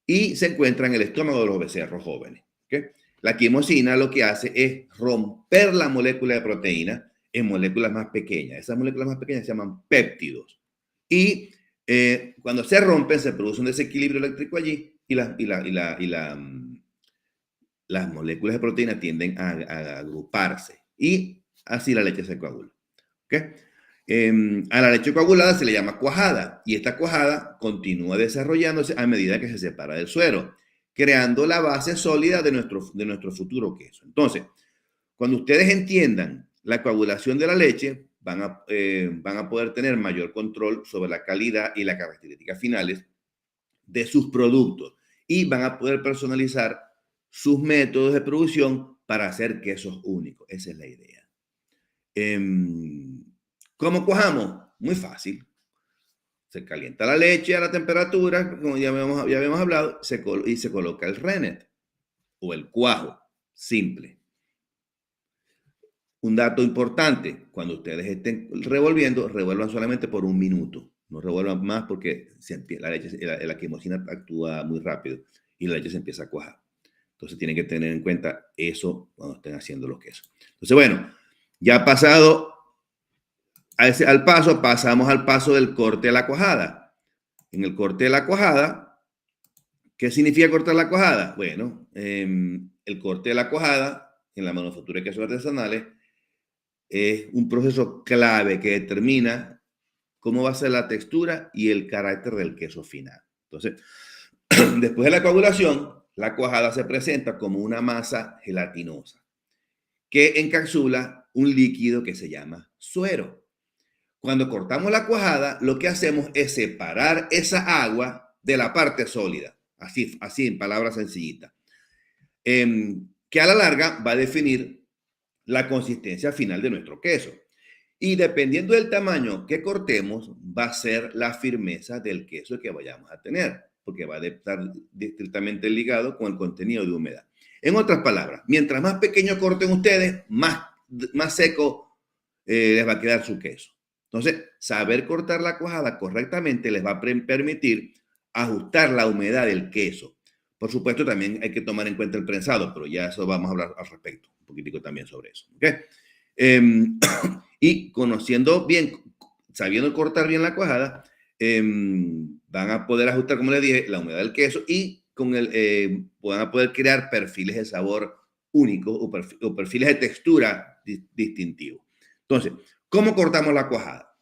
y se encuentra en el estómago de los becerros jóvenes. ¿Okay? La quimosina lo que hace es romper la molécula de proteína en moléculas más pequeñas. Esas moléculas más pequeñas se llaman péptidos. Y cuando se rompen, se produce un desequilibrio eléctrico allí y las moléculas de proteína tienden a agruparse y así la leche se coagula. ¿Okay? A la leche coagulada se le llama cuajada y esta cuajada continúa desarrollándose a medida que se separa del suero, creando la base sólida de nuestro futuro queso. Entonces, cuando ustedes entiendan la coagulación de la leche, van a poder tener mayor control sobre la calidad y las características finales de sus productos y van a poder personalizar sus métodos de producción para hacer quesos únicos. Esa es la idea. ¿Cómo cuajamos? Muy fácil. Se calienta la leche a la temperatura, como ya habíamos hablado, y se coloca el rennet o el cuajo, simple. Un dato importante, cuando ustedes estén revolviendo, revuelvan solamente por 1 minuto. No revuelvan más porque la quimosina actúa muy rápido y la leche se empieza a cuajar. Entonces tienen que tener en cuenta eso cuando estén haciendo los quesos. Entonces, bueno, ya pasado pasamos al paso del corte de la cuajada. En el corte de la cuajada, ¿qué significa cortar la cuajada? Bueno, el corte de la cuajada en la manufactura de quesos artesanales es un proceso clave que determina cómo va a ser la textura y el carácter del queso final. Entonces, después de la coagulación, la cuajada se presenta como una masa gelatinosa. que encapsula un líquido que se llama suero. Cuando cortamos la cuajada, lo que hacemos es separar esa agua de la parte sólida, así en palabras sencillitas, que a la larga va a definir la consistencia final de nuestro queso. Y dependiendo del tamaño que cortemos, va a ser la firmeza del queso que vayamos a tener, porque va a estar estrictamente ligado con el contenido de humedad. En otras palabras, mientras más pequeño corten ustedes, más seco les va a quedar su queso. Entonces, saber cortar la cuajada correctamente les va a permitir ajustar la humedad del queso. Por supuesto, también hay que tomar en cuenta el prensado, pero ya eso vamos a hablar al respecto, un poquitico también sobre eso. ¿Okay? Y conociendo bien, sabiendo cortar bien la cuajada, van a poder ajustar, como les dije, la humedad del queso y van a poder crear perfiles de sabor únicos o perfiles de textura distintivos. Entonces, ¿cómo cortamos la cuajada?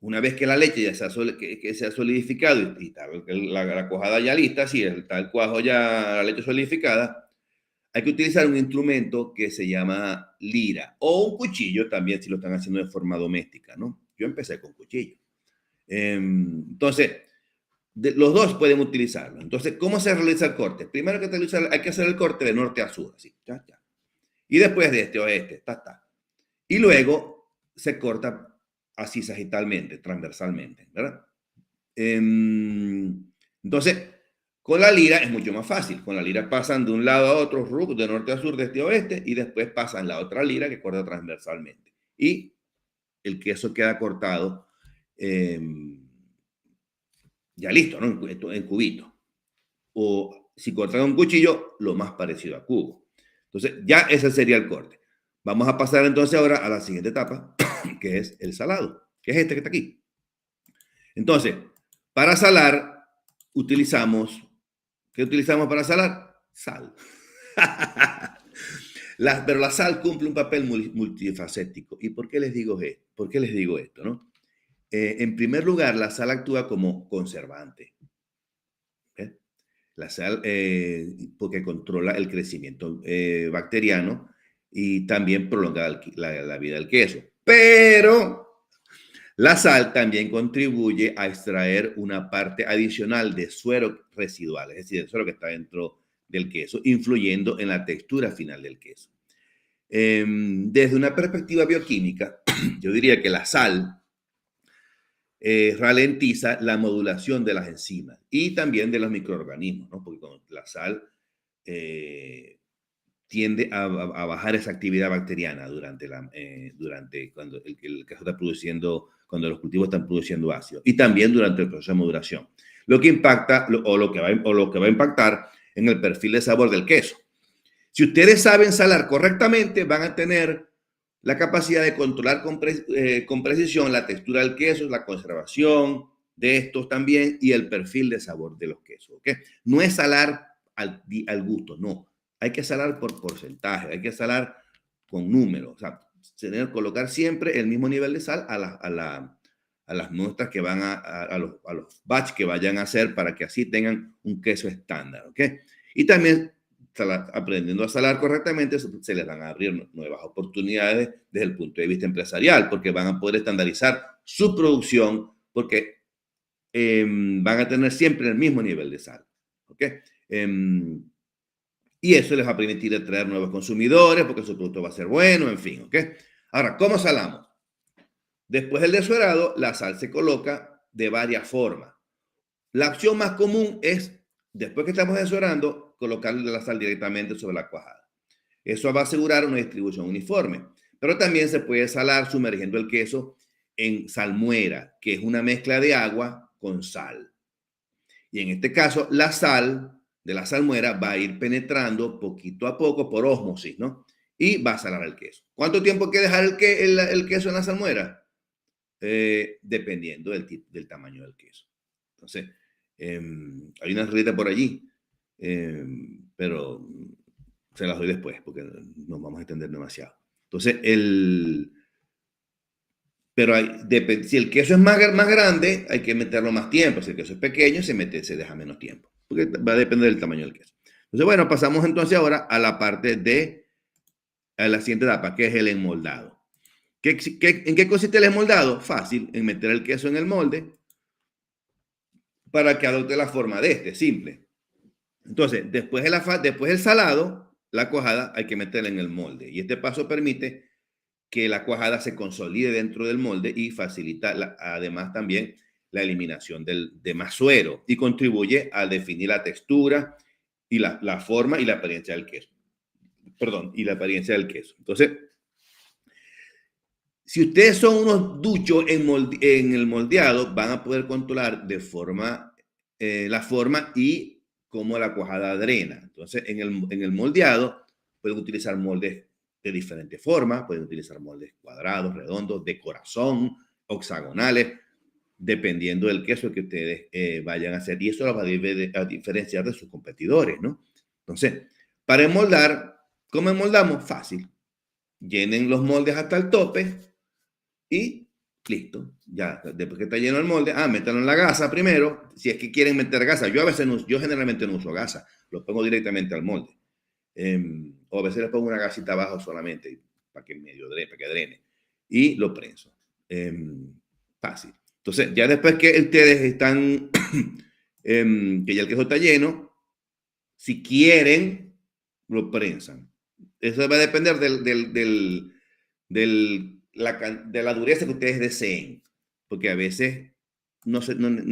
Una vez que la leche ya se ha solidificado y está la cuajada ya lista, si está el cuajo ya, la leche solidificada, hay que utilizar un instrumento que se llama lira o un cuchillo también si lo están haciendo de forma doméstica, ¿no? Yo empecé con cuchillo. Entonces, los dos pueden utilizarlo. Entonces, ¿cómo se realiza el corte? Primero hay que hacer el corte de norte a sur, así, ya, ya. Y después de este a oeste, ta. Y luego se corta así sagitalmente, transversalmente, ¿verdad? Entonces, con la lira es mucho más fácil. Con la lira pasan de un lado a otro, de norte a sur, de este a oeste, y después pasan la otra lira que corta transversalmente. Y el queso queda cortado ya listo, ¿no? En cubito. O si cortan un cuchillo, lo más parecido a cubo. Entonces, ya ese sería el corte. Vamos a pasar entonces ahora a la siguiente etapa, que es el salado, que es este que está aquí. Entonces, para salar, ¿qué utilizamos para salar? Sal. Pero la sal cumple un papel multifacético. ¿Y por qué les digo esto? ¿No? En primer lugar, la sal actúa como conservante. La sal, porque controla el crecimiento bacteriano y también prolonga la vida del queso. Pero la sal también contribuye a extraer una parte adicional de suero residual, es decir, el suero que está dentro del queso, influyendo en la textura final del queso. Desde una perspectiva bioquímica, yo diría que la sal ralentiza la modulación de las enzimas y también de los microorganismos, ¿no? Porque con la sal tiende a bajar esa actividad bacteriana durante cuando el queso está produciendo, cuando los cultivos están produciendo ácido, y también durante el proceso de maduración, lo que impacta lo que va a impactar en el perfil de sabor del queso. Si ustedes saben salar correctamente, van a tener la capacidad de controlar con precisión la textura del queso, la conservación de estos también y el perfil de sabor de los quesos. ¿Okay? No es salar al gusto, no. Hay que salar por porcentaje, hay que salar con números. O sea, colocar siempre el mismo nivel de sal a las muestras que van a los batch que vayan a hacer para que así tengan un queso estándar. ¿Okay? Y también aprendiendo a salar correctamente, se les van a abrir nuevas oportunidades desde el punto de vista empresarial, porque van a poder estandarizar su producción, porque van a tener siempre el mismo nivel de sal. ¿Okay? Y eso les va a permitir atraer nuevos consumidores, porque su producto va a ser bueno, en fin. ¿Okay? Ahora, ¿cómo salamos? Después del desuerado, la sal se coloca de varias formas. La opción más común es, después que estamos desuerando, colocarle la sal directamente sobre la cuajada. Eso va a asegurar una distribución uniforme. Pero también se puede salar sumergiendo el queso en salmuera, que es una mezcla de agua con sal. Y en este caso, la sal de la salmuera va a ir penetrando poquito a poco por ósmosis, ¿no? Y va a salar el queso. ¿Cuánto tiempo hay que dejar el queso en la salmuera? Dependiendo del tamaño del queso. Entonces, hay una receta por allí, pero se las doy después porque nos vamos a extender demasiado. Entonces, si el queso es más grande, hay que meterlo más tiempo. Si el queso es pequeño, se deja menos tiempo, porque va a depender del tamaño del queso. Entonces, bueno, pasamos entonces ahora a la parte de a la siguiente etapa, que es el enmoldado. ¿En qué consiste el enmoldado? Fácil, en meter el queso en el molde para que adopte la forma de este, simple. Entonces, después del salado, la cuajada hay que meterla en el molde. Y este paso permite que la cuajada se consolide dentro del molde y facilita además también la eliminación de más suero y contribuye a definir la textura y la forma y la apariencia del queso. Perdón, y la apariencia del queso. Entonces, si ustedes son unos duchos en el moldeado, van a poder controlar de forma la forma y cómo la cuajada drena. Entonces, en el moldeado pueden utilizar moldes de diferentes formas, pueden utilizar moldes cuadrados, redondos, de corazón, hexagonales, dependiendo del queso que ustedes vayan a hacer. Y eso lo va a diferenciar de sus competidores, ¿no? Entonces, para enmoldar, ¿cómo enmoldamos? Fácil. Llenen los moldes hasta el tope y listo. Ya, después que está lleno el molde, métanlo en la gasa primero, si es que quieren meter gasa. Yo generalmente no uso gasa, lo pongo directamente al molde. O a veces le pongo una gasita abajo solamente para que drene. Y lo prenso. Fácil. Entonces, ya después que ustedes están, que ya el queso está lleno, si quieren, lo prensan. Eso va a depender de la dureza que ustedes deseen. Porque a veces no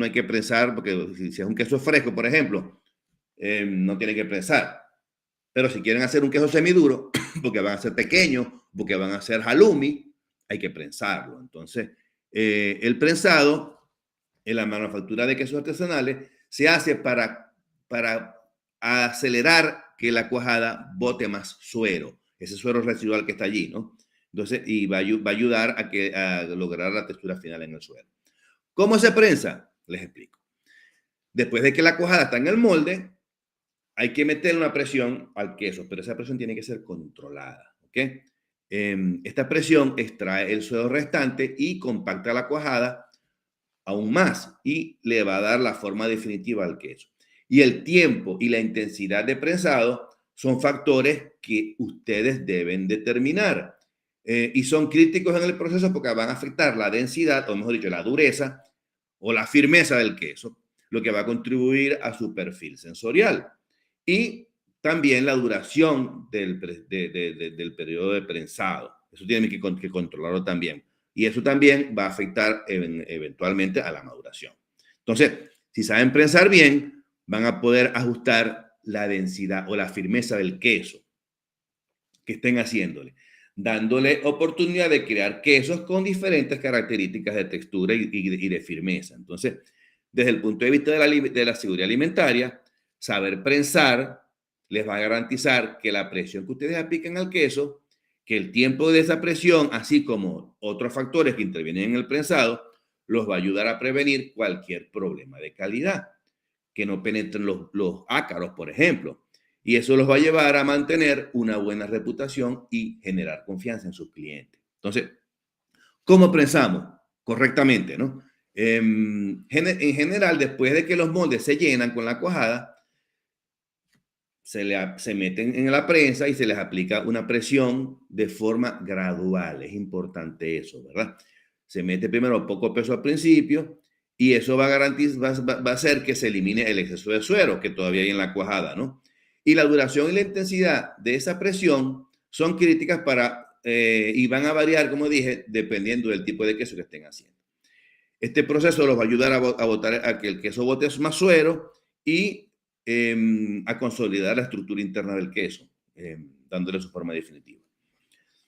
hay que prensar, porque si es un queso fresco, por ejemplo, no tienen que prensar. Pero si quieren hacer un queso semiduro, porque van a ser pequeños, porque van a ser halloumi, hay que prensarlo. Entonces, el prensado en la manufactura de quesos artesanales se hace para acelerar que la cuajada bote más suero, ese suero residual que está allí, ¿no? Entonces, y va a ayudar a lograr la textura final en el suero. ¿Cómo se prensa? Les explico. Después de que la cuajada está en el molde, hay que meter una presión al queso, pero esa presión tiene que ser controlada, ¿ok? Esta presión extrae el suero restante y compacta la cuajada aún más y le va a dar la forma definitiva al queso. Y el tiempo y la intensidad de prensado son factores que ustedes deben determinar y son críticos en el proceso porque van a afectar la densidad, o mejor dicho, la dureza o la firmeza del queso, lo que va a contribuir a su perfil sensorial. Y también la duración del periodo de prensado. Eso tienen que controlarlo también. Y eso también va a afectar eventualmente a la maduración. Entonces, si saben prensar bien, van a poder ajustar la densidad o la firmeza del queso que estén haciéndole, dándole oportunidad de crear quesos con diferentes características de textura y de firmeza. Entonces, desde el punto de vista de la seguridad alimentaria, saber prensar les va a garantizar que la presión que ustedes apliquen al queso, que el tiempo de esa presión, así como otros factores que intervienen en el prensado, los va a ayudar a prevenir cualquier problema de calidad, que no penetren los ácaros, por ejemplo. Y eso los va a llevar a mantener una buena reputación y generar confianza en sus clientes. Entonces, ¿cómo prensamos? Correctamente, ¿no? En general, después de que los moldes se llenan con la cuajada, se meten en la prensa y se les aplica una presión de forma gradual. Es importante eso, ¿verdad? Se mete primero poco peso al principio y eso va a garantizar, va a hacer que se elimine el exceso de suero que todavía hay en la cuajada, ¿no? Y la duración y la intensidad de esa presión son críticas y van a variar, como dije, dependiendo del tipo de queso que estén haciendo. Este proceso los va a ayudar a que el queso bote más suero y a consolidar la estructura interna del queso, dándole su forma definitiva.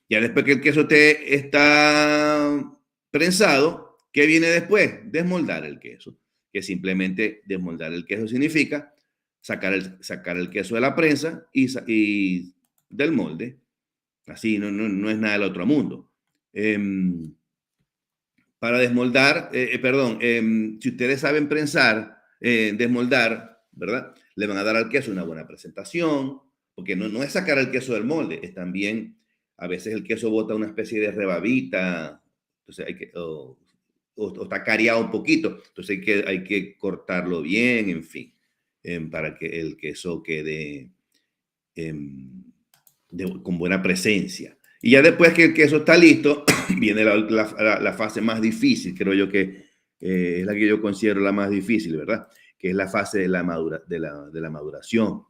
Ya después que el queso está prensado, ¿qué viene después? Desmoldar el queso, que simplemente desmoldar el queso significa sacar el queso de la prensa y del molde. Así, no es nada del otro mundo. Para desmoldar, si ustedes saben prensar, desmoldar, ¿verdad? Le van a dar al queso una buena presentación, porque no es sacar el queso del molde, es también, a veces el queso bota una especie de rebabita, entonces o está cariado un poquito, entonces hay que cortarlo bien, en fin, para que el queso quede, con buena presencia. Y ya después que el queso está listo, viene la fase más difícil, creo yo que es la que yo considero la más difícil, ¿verdad? Que es la fase de la maduración.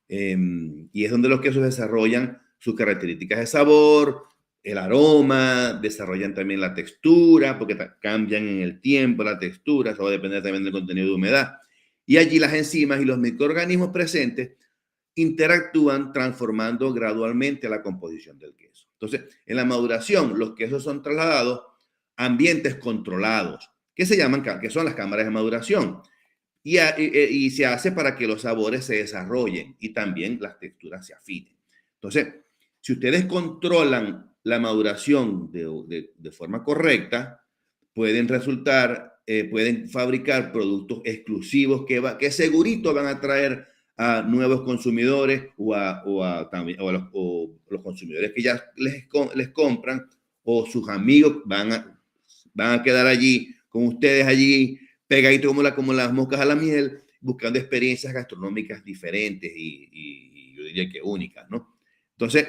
Y es donde los quesos desarrollan sus características de sabor, el aroma, desarrollan también la textura, porque cambian en el tiempo la textura, eso va a depender también del contenido de humedad. Y allí las enzimas y los microorganismos presentes interactúan transformando gradualmente la composición del queso. Entonces, en la maduración, los quesos son trasladados a ambientes controlados, que son las cámaras de maduración. Y se hace para que los sabores se desarrollen y también las texturas se afinen. Entonces, si ustedes controlan la maduración de forma correcta, pueden fabricar productos exclusivos que segurito van a traer a nuevos consumidores o los consumidores que ya les compran, o sus amigos van a quedar allí con ustedes allí pegaditos como las moscas a la miel, buscando experiencias gastronómicas diferentes y yo diría que únicas, ¿no? Entonces,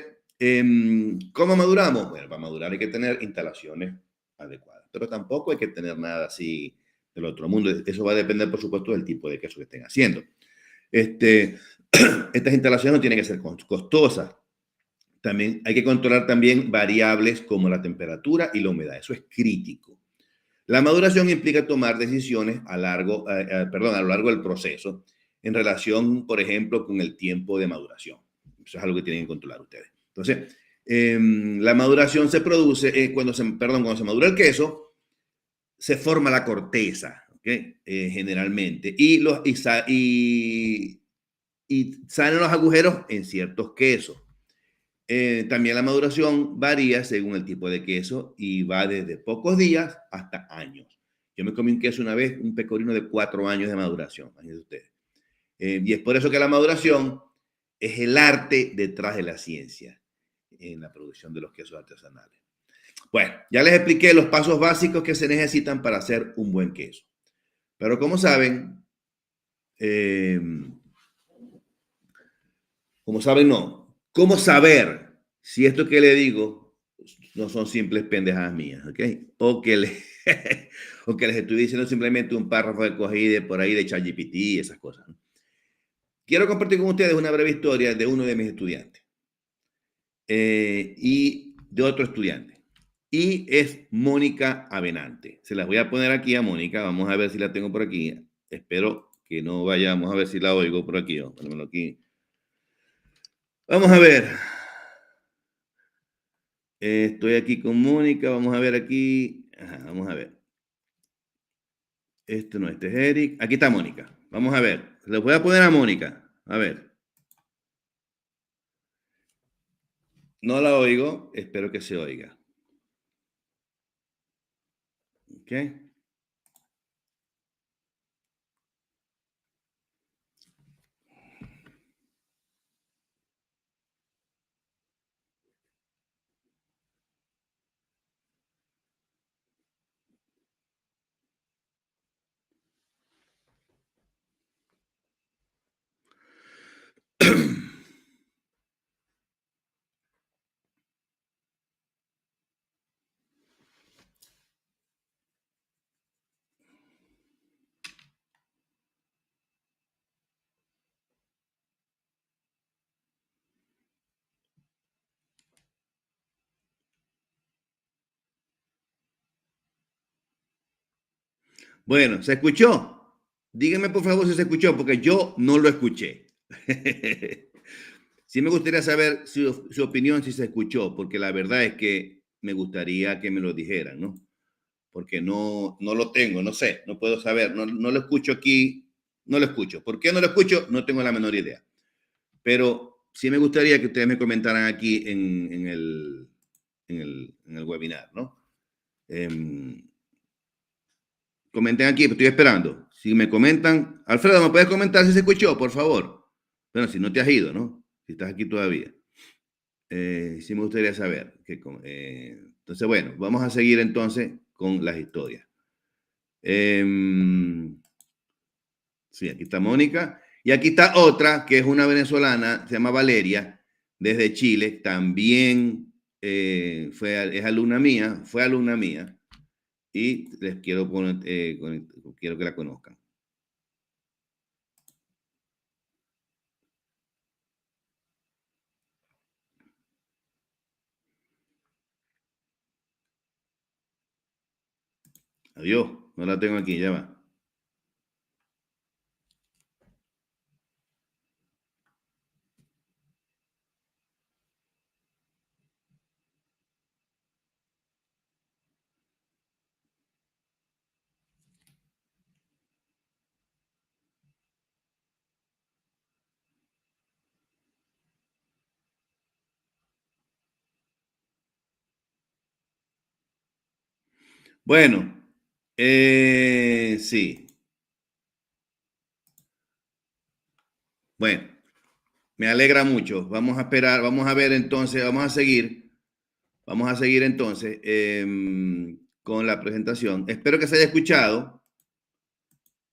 ¿cómo maduramos? Bueno, para madurar hay que tener instalaciones adecuadas, pero tampoco hay que tener nada así del otro mundo. Eso va a depender, por supuesto, del tipo de queso que estén haciendo. Estas instalaciones no tienen que ser costosas. También hay que controlar también variables como la temperatura y la humedad. Eso es crítico. La maduración implica tomar decisiones a lo largo del proceso en relación, por ejemplo, con el tiempo de maduración. Eso es algo que tienen que controlar ustedes. Entonces, la maduración se produce cuando se madura el queso, se forma la corteza, ¿okay? Generalmente, y salen los agujeros en ciertos quesos. También la maduración varía según el tipo de queso y va desde pocos días hasta años. Yo me comí un queso una vez, un pecorino de 4 años de maduración, imagínense ustedes. Y es por eso que la maduración es el arte detrás de la ciencia en la producción de los quesos artesanales. Bueno, ya les expliqué los pasos básicos que se necesitan para hacer un buen queso. Pero como saben, no. ¿Cómo saber si esto que le digo no son simples pendejadas mías, ¿ok? O que les estoy diciendo simplemente un párrafo de cogida por ahí de ChatGPT y esas cosas, ¿no? Quiero compartir con ustedes una breve historia de uno de mis estudiantes y de otro estudiante. Y es Mónica Avenante. Se las voy a poner aquí a Mónica. Vamos a ver si la tengo por aquí. Espero que no vayamos a ver si la oigo por aquí. Ponémoslo aquí. Vamos a ver. Estoy aquí con Mónica. Vamos a ver aquí. Ajá, vamos a ver. Este es Eric. Aquí está Mónica. Vamos a ver. Les voy a poner a Mónica. A ver. No la oigo. Espero que se oiga. Ok. Bueno, ¿se escuchó? Díganme por favor si se escuchó, porque yo no lo escuché. Sí me gustaría saber su opinión si se escuchó, porque la verdad es que me gustaría que me lo dijeran, ¿no? Porque no lo tengo, no sé, no puedo saber, no lo escucho aquí, no lo escucho. ¿Por qué no lo escucho? No tengo la menor idea. Pero sí me gustaría que ustedes me comentaran aquí en el webinar, ¿no? Comenten aquí, estoy esperando. Si me comentan, Alfredo, ¿me puedes comentar si se escuchó, por favor? Bueno, si no te has ido, ¿no? Si estás aquí todavía. Sí me gustaría saber. Entonces, bueno, vamos a seguir entonces con las historias. Sí, aquí está Mónica. Y aquí está otra, que es una venezolana, se llama Valeria. desde Chile, también fue alumna mía, y les quiero poner, quiero que la conozcan. Adiós, no la tengo aquí, ya va. Bueno, sí. Bueno, me alegra mucho. Vamos a esperar, vamos a ver entonces, vamos a seguir entonces con la presentación. Espero que se haya escuchado.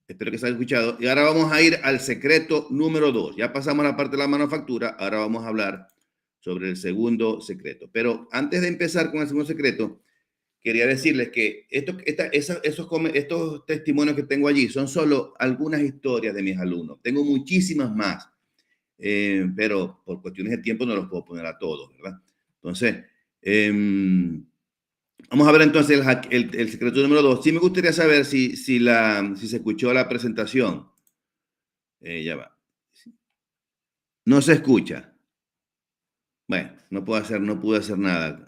Espero que se haya escuchado. Y ahora vamos a ir al secreto número 2. Ya pasamos la parte de la manufactura. Ahora vamos a hablar sobre el segundo secreto. Pero antes de empezar con el segundo secreto, quería decirles que estos testimonios que tengo allí son solo algunas historias de mis alumnos. Tengo muchísimas más, pero por cuestiones de tiempo no los puedo poner a todos, ¿verdad? Entonces, vamos a ver entonces el secreto número 2. Sí me gustaría saber si se escuchó la presentación. Ya va. No se escucha. Bueno, no pude hacer nada.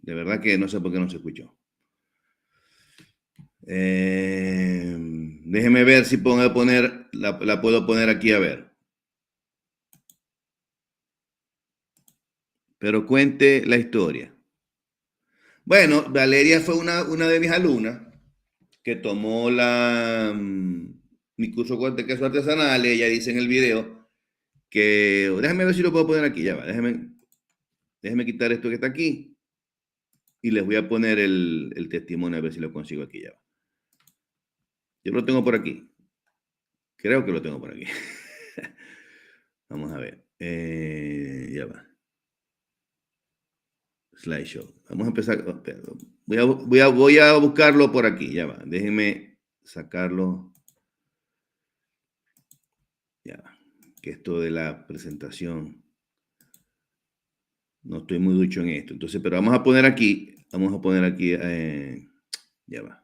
De verdad que no sé por qué no se escuchó. Déjeme ver si puedo poner, la puedo poner aquí a ver. Pero cuente la historia. Bueno, Valeria fue una de mis alumnas que tomó mi curso de queso artesanal. Ella dice en el video que, déjame ver si lo puedo poner aquí, ya va, déjeme quitar esto que está aquí y les voy a poner el testimonio a ver si lo consigo aquí, ya va. Yo lo tengo por aquí. Creo que lo tengo por aquí. Vamos a ver. Ya va. Slideshow. Vamos a empezar. Voy a buscarlo por aquí. Ya va. Déjenme sacarlo. Ya va. Que esto de la presentación. No estoy muy ducho en esto. Entonces, pero vamos a poner aquí. Vamos a poner aquí. Ya va.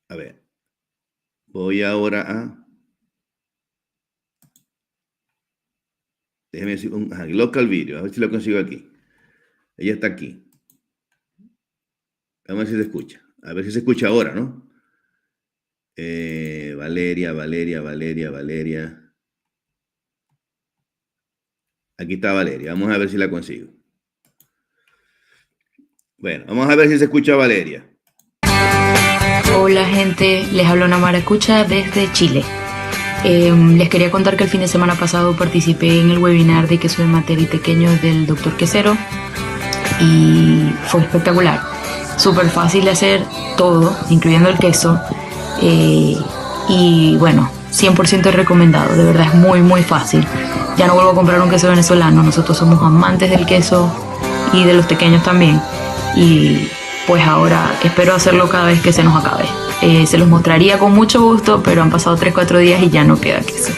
A ver. Voy ahora a. Déjeme decir local video. A ver si lo consigo aquí. Ella está aquí. Vamos a ver si se escucha. A ver si se escucha ahora, ¿no? Valeria. Aquí está Valeria. Vamos a ver si la consigo. Bueno, vamos a ver si se escucha Valeria. Hola gente, les hablo Ana Maracucha desde Chile. Les quería contar que el fin de semana pasado participé en el webinar de queso de mate y pequeño del Dr. Quesero y fue espectacular. Súper fácil de hacer todo, incluyendo el queso. Y bueno, 100% recomendado, de verdad es muy fácil. Ya no vuelvo a comprar un queso venezolano, nosotros somos amantes del queso y de los pequeños también. Y pues ahora espero hacerlo cada vez que se nos acabe. Se los mostraría con mucho gusto, pero han pasado 3-4 días y ya no queda queso.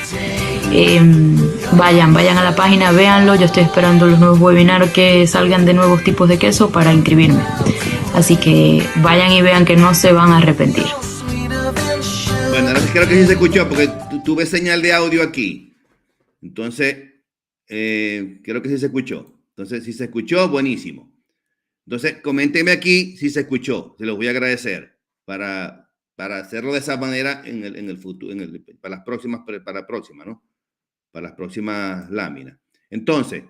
Vayan a la página, véanlo. Yo estoy esperando los nuevos webinars que salgan de nuevos tipos de queso para inscribirme. Así que vayan y vean que no se van a arrepentir. Bueno, ahora sí creo que sí se escuchó porque tuve señal de audio aquí. Entonces, creo que sí se escuchó. Entonces, si se escuchó, buenísimo. Entonces, coménteme aquí si se escuchó. Se los voy a agradecer para hacerlo de esa manera en el futuro, para la próxima, ¿no? Para las próximas láminas. Entonces,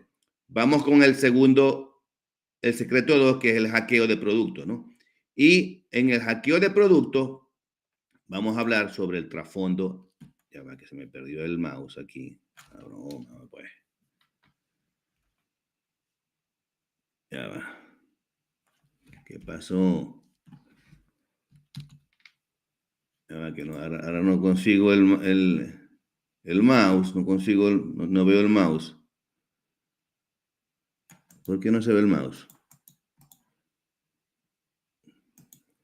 vamos con el secreto 2, que es el hackeo de productos, ¿no? Y en el hackeo de productos, vamos a hablar sobre el trasfondo. Ya va, que se me perdió el mouse aquí. No, pues. Ya va. ¿Qué pasó? Ya va, que no, ahora no consigo el el mouse, no consigo, no veo el mouse. ¿Por qué no se ve el mouse?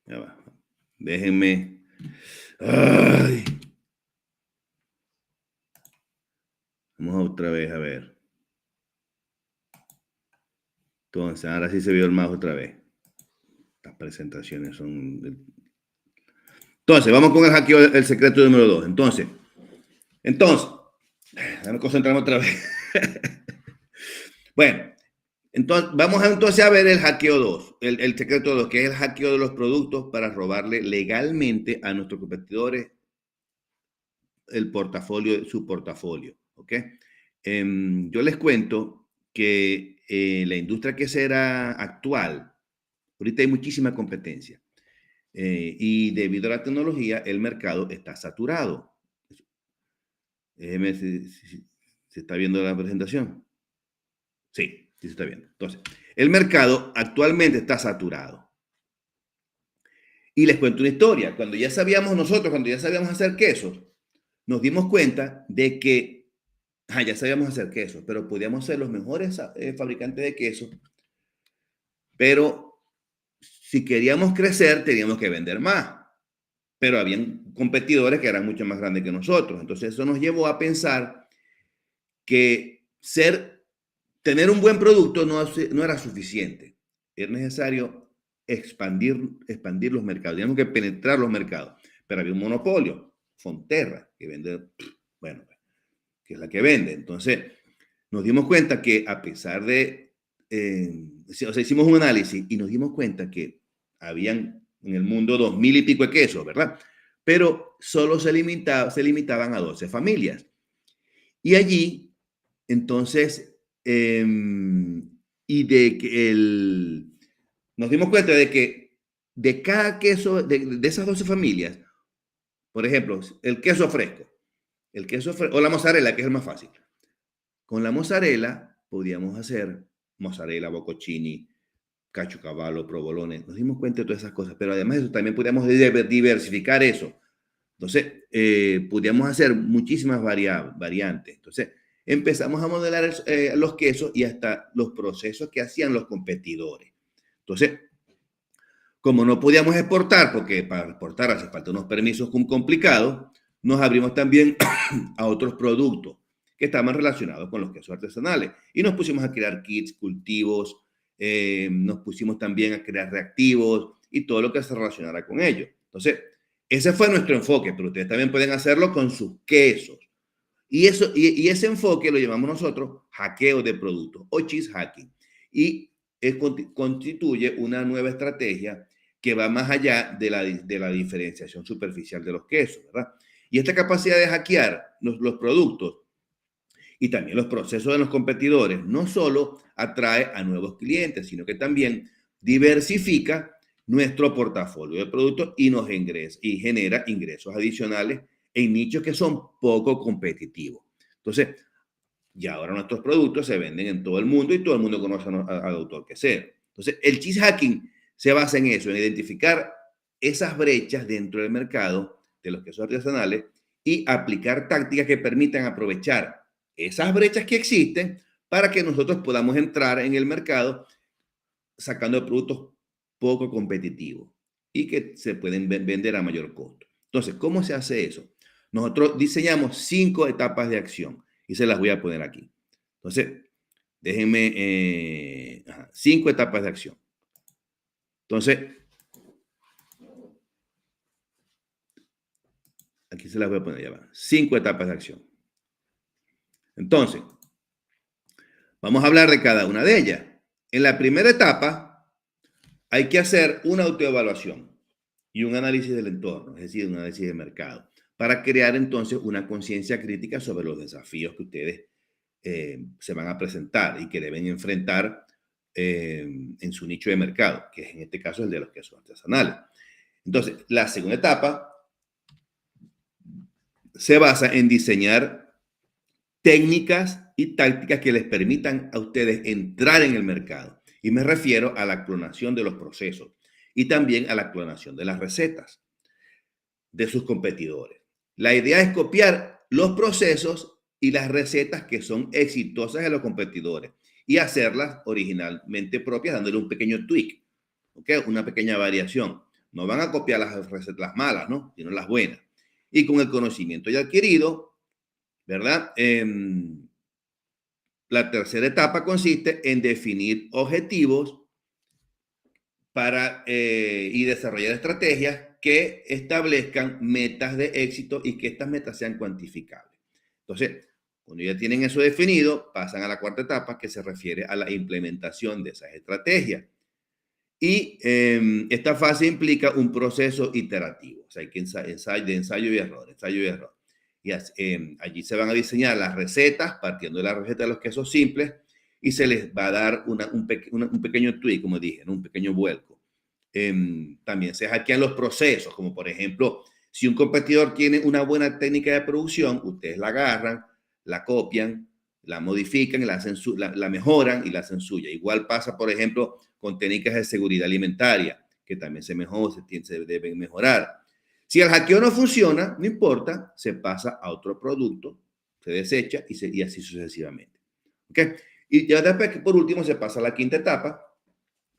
Ya va. Déjenme. ¡Ay! Vamos otra vez a ver. Entonces, ahora sí se vio el mouse otra vez. Las presentaciones son... Entonces, vamos con el hackeo, el secreto número 2. Entonces, déjame concentrarme otra vez. Bueno, entonces, vamos a ver el hackeo 2, el secreto 2, que es el hackeo de los productos para robarle legalmente a nuestros competidores el portafolio, su portafolio, ¿ok? Yo les cuento que la industria quesera actual, ahorita hay muchísima competencia y debido a la tecnología, el mercado está saturado. Déjeme si se está viendo la presentación. Sí, sí se está viendo. Entonces, el mercado actualmente está saturado. Y les cuento una historia. Cuando ya sabíamos hacer quesos, nos dimos cuenta de que ya sabíamos hacer quesos, pero podíamos ser los mejores fabricantes de quesos. Pero si queríamos crecer, teníamos que vender más. Pero habían competidores que eran mucho más grandes que nosotros. Entonces, eso nos llevó a pensar que tener un buen producto no era suficiente. Era necesario expandir los mercados. Teníamos que penetrar los mercados. Pero había un monopolio, Fonterra, que vende, bueno, que es la que vende. Entonces, nos dimos cuenta que a pesar de, hicimos un análisis y nos dimos cuenta que habían en el mundo 2,000 y pico de quesos, ¿verdad? Pero solo se limitaban a 12 familias. Y allí, entonces, nos dimos cuenta de que de cada queso, de esas 12 familias, por ejemplo, el queso fresco, o la mozzarella, que es el más fácil. Con la mozzarella podíamos hacer mozzarella, bocconcini, caciocavallo, provolone. Nos dimos cuenta de todas esas cosas, pero además de eso también podíamos diversificar eso. Entonces, podíamos hacer muchísimas variantes. Entonces, empezamos a modelar los quesos y hasta los procesos que hacían los competidores. Entonces, como no podíamos exportar, porque para exportar hace falta unos permisos complicados, nos abrimos también a otros productos que estaban relacionados con los quesos artesanales. Y nos pusimos a crear kits, cultivos, nos pusimos también a crear reactivos y todo lo que se relacionara con ello. Entonces, ese fue nuestro enfoque, pero ustedes también pueden hacerlo con sus quesos. Y ese enfoque lo llamamos nosotros hackeo de productos o cheese hacking. Y constituye una nueva estrategia que va más allá de la diferenciación superficial de los quesos, ¿verdad? Y esta capacidad de hackear los productos y también los procesos de los competidores no solo atrae a nuevos clientes, sino que también diversifica nuestro portafolio de productos y genera ingresos adicionales en nichos que son poco competitivos. Entonces, ya ahora nuestros productos se venden en todo el mundo y todo el mundo conoce al Doctor Quesero. Entonces, el cheese hacking se basa en eso, en identificar esas brechas dentro del mercado de los quesos artesanales y aplicar tácticas que permitan aprovechar esas brechas que existen para que nosotros podamos entrar en el mercado sacando productos poco competitivos y que se pueden vender a mayor costo. Entonces, ¿cómo se hace eso? Nosotros diseñamos 5 etapas de acción y se las voy a poner aquí. Entonces, déjenme 5 etapas de acción. Entonces, aquí se las voy a poner, ya va. 5 etapas de acción. Entonces, vamos a hablar de cada una de ellas. En la primera etapa, hay que hacer una autoevaluación y un análisis del entorno, es decir, un análisis de mercado, para crear entonces una conciencia crítica sobre los desafíos que ustedes se van a presentar y que deben enfrentar en su nicho de mercado, que es en este caso el de los quesos artesanales. Entonces, la segunda etapa se basa en diseñar técnicas y tácticas que les permitan a ustedes entrar en el mercado. Y me refiero a la clonación de los procesos y también a la clonación de las recetas de sus competidores. La idea es copiar los procesos y las recetas que son exitosas de los competidores y hacerlas originalmente propias, dándole un pequeño tweak, ¿okay? Una pequeña variación. No van a copiar las recetas las malas, ¿no? Sino las buenas. Y con el conocimiento ya adquirido, ¿verdad? La tercera etapa consiste en definir objetivos y desarrollar estrategias que establezcan metas de éxito y que estas metas sean cuantificables. Entonces, cuando ya tienen eso definido, pasan a la cuarta etapa, que se refiere a la implementación de esas estrategias. Y esta fase implica un proceso iterativo, o sea, hay que ensayo y error, ensayo y error. Y allí se van a diseñar las recetas, partiendo de la receta de los quesos simples, y se les va a dar un pequeño tweak, como dije, ¿no? Un pequeño vuelco. También se hackean los procesos, como por ejemplo, si un competidor tiene una buena técnica de producción, ustedes la agarran, la copian, la modifican, la mejoran y la hacen suya. Igual pasa, por ejemplo, con técnicas de seguridad alimentaria, que también se deben mejorar. Si el hackeo no funciona, no importa, se pasa a otro producto, se desecha y así sucesivamente. ¿Okay? Y ya después, por último, se pasa a la quinta etapa,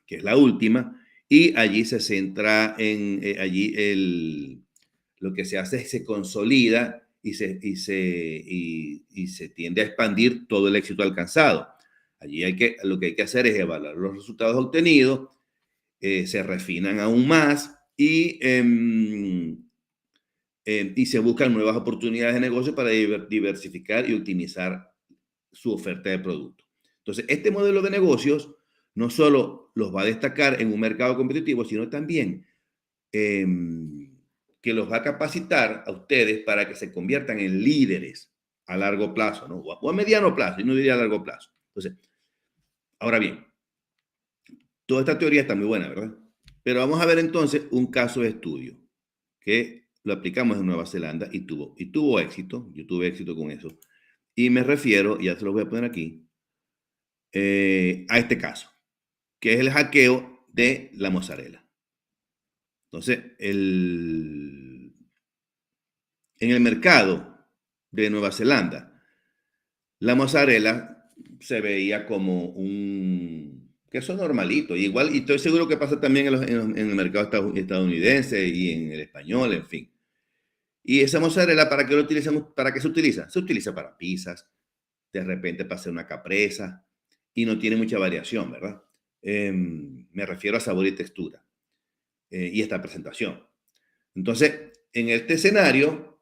que es la última, y allí se centra lo que se hace es se consolida y se tiende a expandir todo el éxito alcanzado. Allí lo que hay que hacer es evaluar los resultados obtenidos, se refinan aún más y se buscan nuevas oportunidades de negocio para diversificar y optimizar su oferta de producto. Entonces, este modelo de negocios no solo los va a destacar en un mercado competitivo, sino también que los va a capacitar a ustedes para que se conviertan en líderes a largo plazo, ¿no? O a mediano plazo, y no diría a largo plazo. Entonces, ahora bien, toda esta teoría está muy buena, ¿verdad? Pero vamos a ver entonces un caso de estudio que lo aplicamos en Nueva Zelanda y tuvo éxito. Yo tuve éxito con eso. Y me refiero, ya se lo voy a poner aquí, a este caso, que es el hackeo de la mozzarella. Entonces, en el mercado de Nueva Zelanda, la mozzarella se veía como un queso normalito. Y estoy seguro que pasa también en el mercado estadounidense y en el español, en fin. Y esa mozzarella, ¿para qué se utiliza? Se utiliza para pizzas, de repente para hacer una capresa, y no tiene mucha variación, ¿verdad? Me refiero a sabor y textura y esta presentación. Entonces, en este escenario,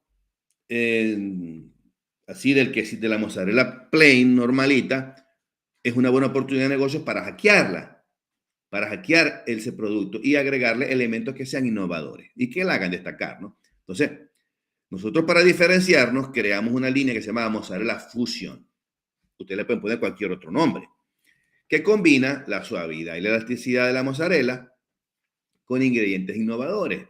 así de la mozzarella plain, normalita, es una buena oportunidad de negocio para hackearla, para hackear ese producto y agregarle elementos que sean innovadores y que la hagan destacar, ¿no? Entonces, nosotros para diferenciarnos creamos una línea que se llama Mozzarella Fusion. Ustedes le pueden poner cualquier otro nombre, que combina la suavidad y la elasticidad de la mozzarella con ingredientes innovadores.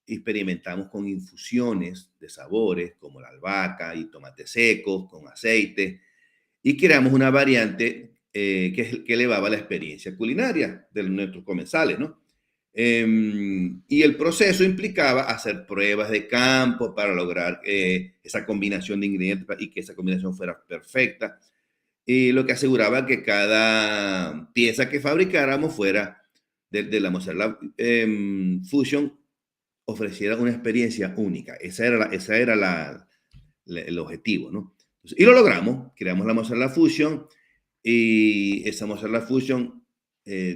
Experimentamos con infusiones de sabores como la albahaca y tomates secos con aceite y creamos una variante que elevaba la experiencia culinaria de nuestros comensales, ¿no? Y el proceso implicaba hacer pruebas de campo para lograr esa combinación de ingredientes y que esa combinación fuera perfecta. Y lo que aseguraba que cada pieza que fabricáramos fuera de la mozzarella Fusion ofreciera una experiencia única. Ese era el objetivo, ¿no? Entonces, y lo logramos. Creamos la mozzarella Fusion y esa mozzarella Fusion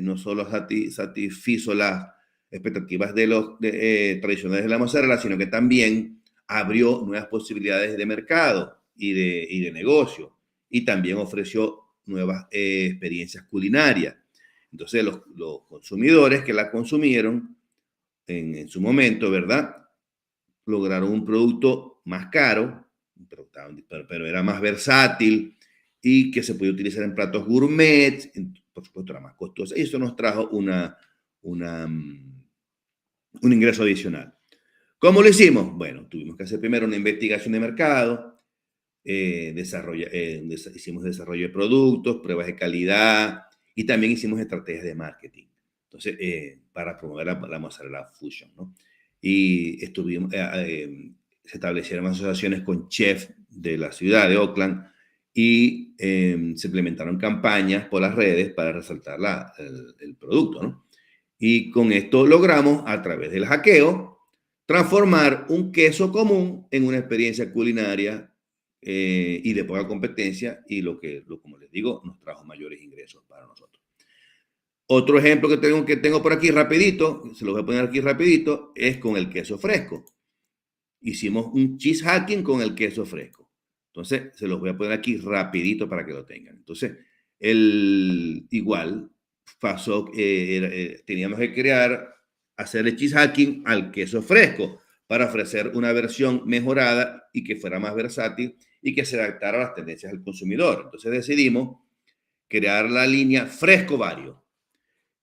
no solo satisfizo las expectativas de los tradicionales de la mozzarella, sino que también abrió nuevas posibilidades de mercado y de negocio. Y también ofreció nuevas experiencias culinarias. Entonces, los consumidores que la consumieron en su momento, ¿verdad? Lograron un producto más caro, pero era más versátil y que se podía utilizar en platos gourmet, por supuesto era más costosa. Y eso nos trajo un ingreso adicional. ¿Cómo lo hicimos? Bueno, tuvimos que hacer primero una investigación de mercado, hicimos desarrollo de productos, pruebas de calidad y también hicimos estrategias de marketing. Entonces, para promover la mozzarella Fusion, ¿no? Y se establecieron asociaciones con chefs de la ciudad de Oakland y se implementaron campañas por las redes para resaltar el producto, ¿no? Y con esto logramos, a través del hackeo, transformar un queso común en una experiencia culinaria y de poca competencia, y como les digo, nos trajo mayores ingresos para nosotros. Otro ejemplo que tengo por aquí rapidito, se lo voy a poner aquí rapidito, es con el queso fresco. Hicimos un cheese hacking con el queso fresco. Entonces, se los voy a poner aquí rapidito para que lo tengan. Entonces, igual pasó, teníamos que hacer el cheese hacking al queso fresco para ofrecer una versión mejorada y que fuera más versátil y que se adaptara a las tendencias del consumidor. Entonces decidimos crear la línea Fresco Vario,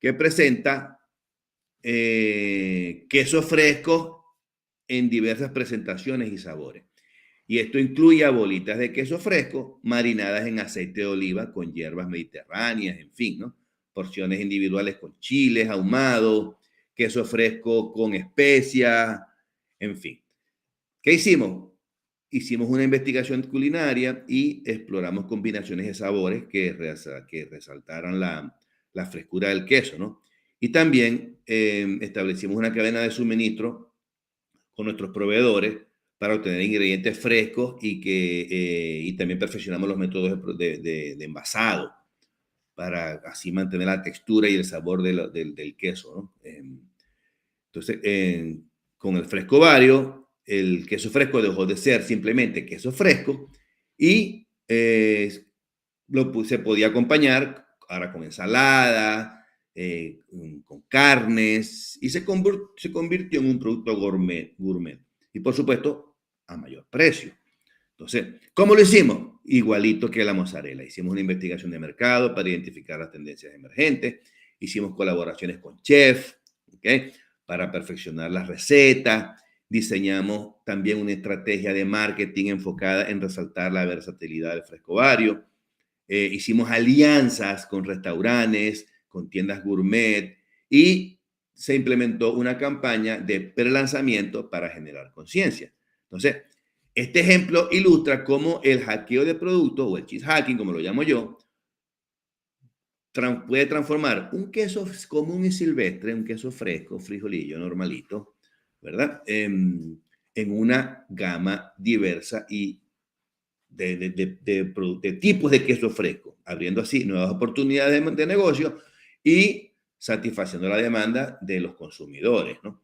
que presenta quesos frescos en diversas presentaciones y sabores. Y esto incluye bolitas de queso fresco marinadas en aceite de oliva con hierbas mediterráneas, en fin, ¿no? Porciones individuales con chiles ahumados, queso fresco con especias, en fin. ¿Qué hicimos? Hicimos una investigación culinaria y exploramos combinaciones de sabores que resaltaran la frescura del queso, ¿no? Y también establecimos una cadena de suministro con nuestros proveedores para obtener ingredientes frescos y también perfeccionamos los métodos de envasado para así mantener la textura y el sabor del queso, ¿no? Entonces, con el Fresco Vario, el queso fresco dejó de ser simplemente queso fresco y se podía acompañar ahora con ensalada, con carnes, y se convirtió en un producto gourmet. Y por supuesto, a mayor precio. Entonces, ¿cómo lo hicimos? Igualito que la mozzarella. Hicimos una investigación de mercado para identificar las tendencias emergentes. Hicimos colaboraciones con chefs, ¿okay?, para perfeccionar las recetas. Diseñamos también una estrategia de marketing enfocada en resaltar la versatilidad del Fresco Vario. Hicimos alianzas con restaurantes, con tiendas gourmet y se implementó una campaña de prelanzamiento para generar conciencia. Entonces, este ejemplo ilustra cómo el hackeo de productos, o el cheese hacking, como lo llamo yo, puede transformar un queso común y silvestre, un queso fresco, frijolillo, normalito, ¿verdad? En una gama diversa y de tipos de queso fresco, abriendo así nuevas oportunidades de negocio y satisfaciendo la demanda de los consumidores, ¿no?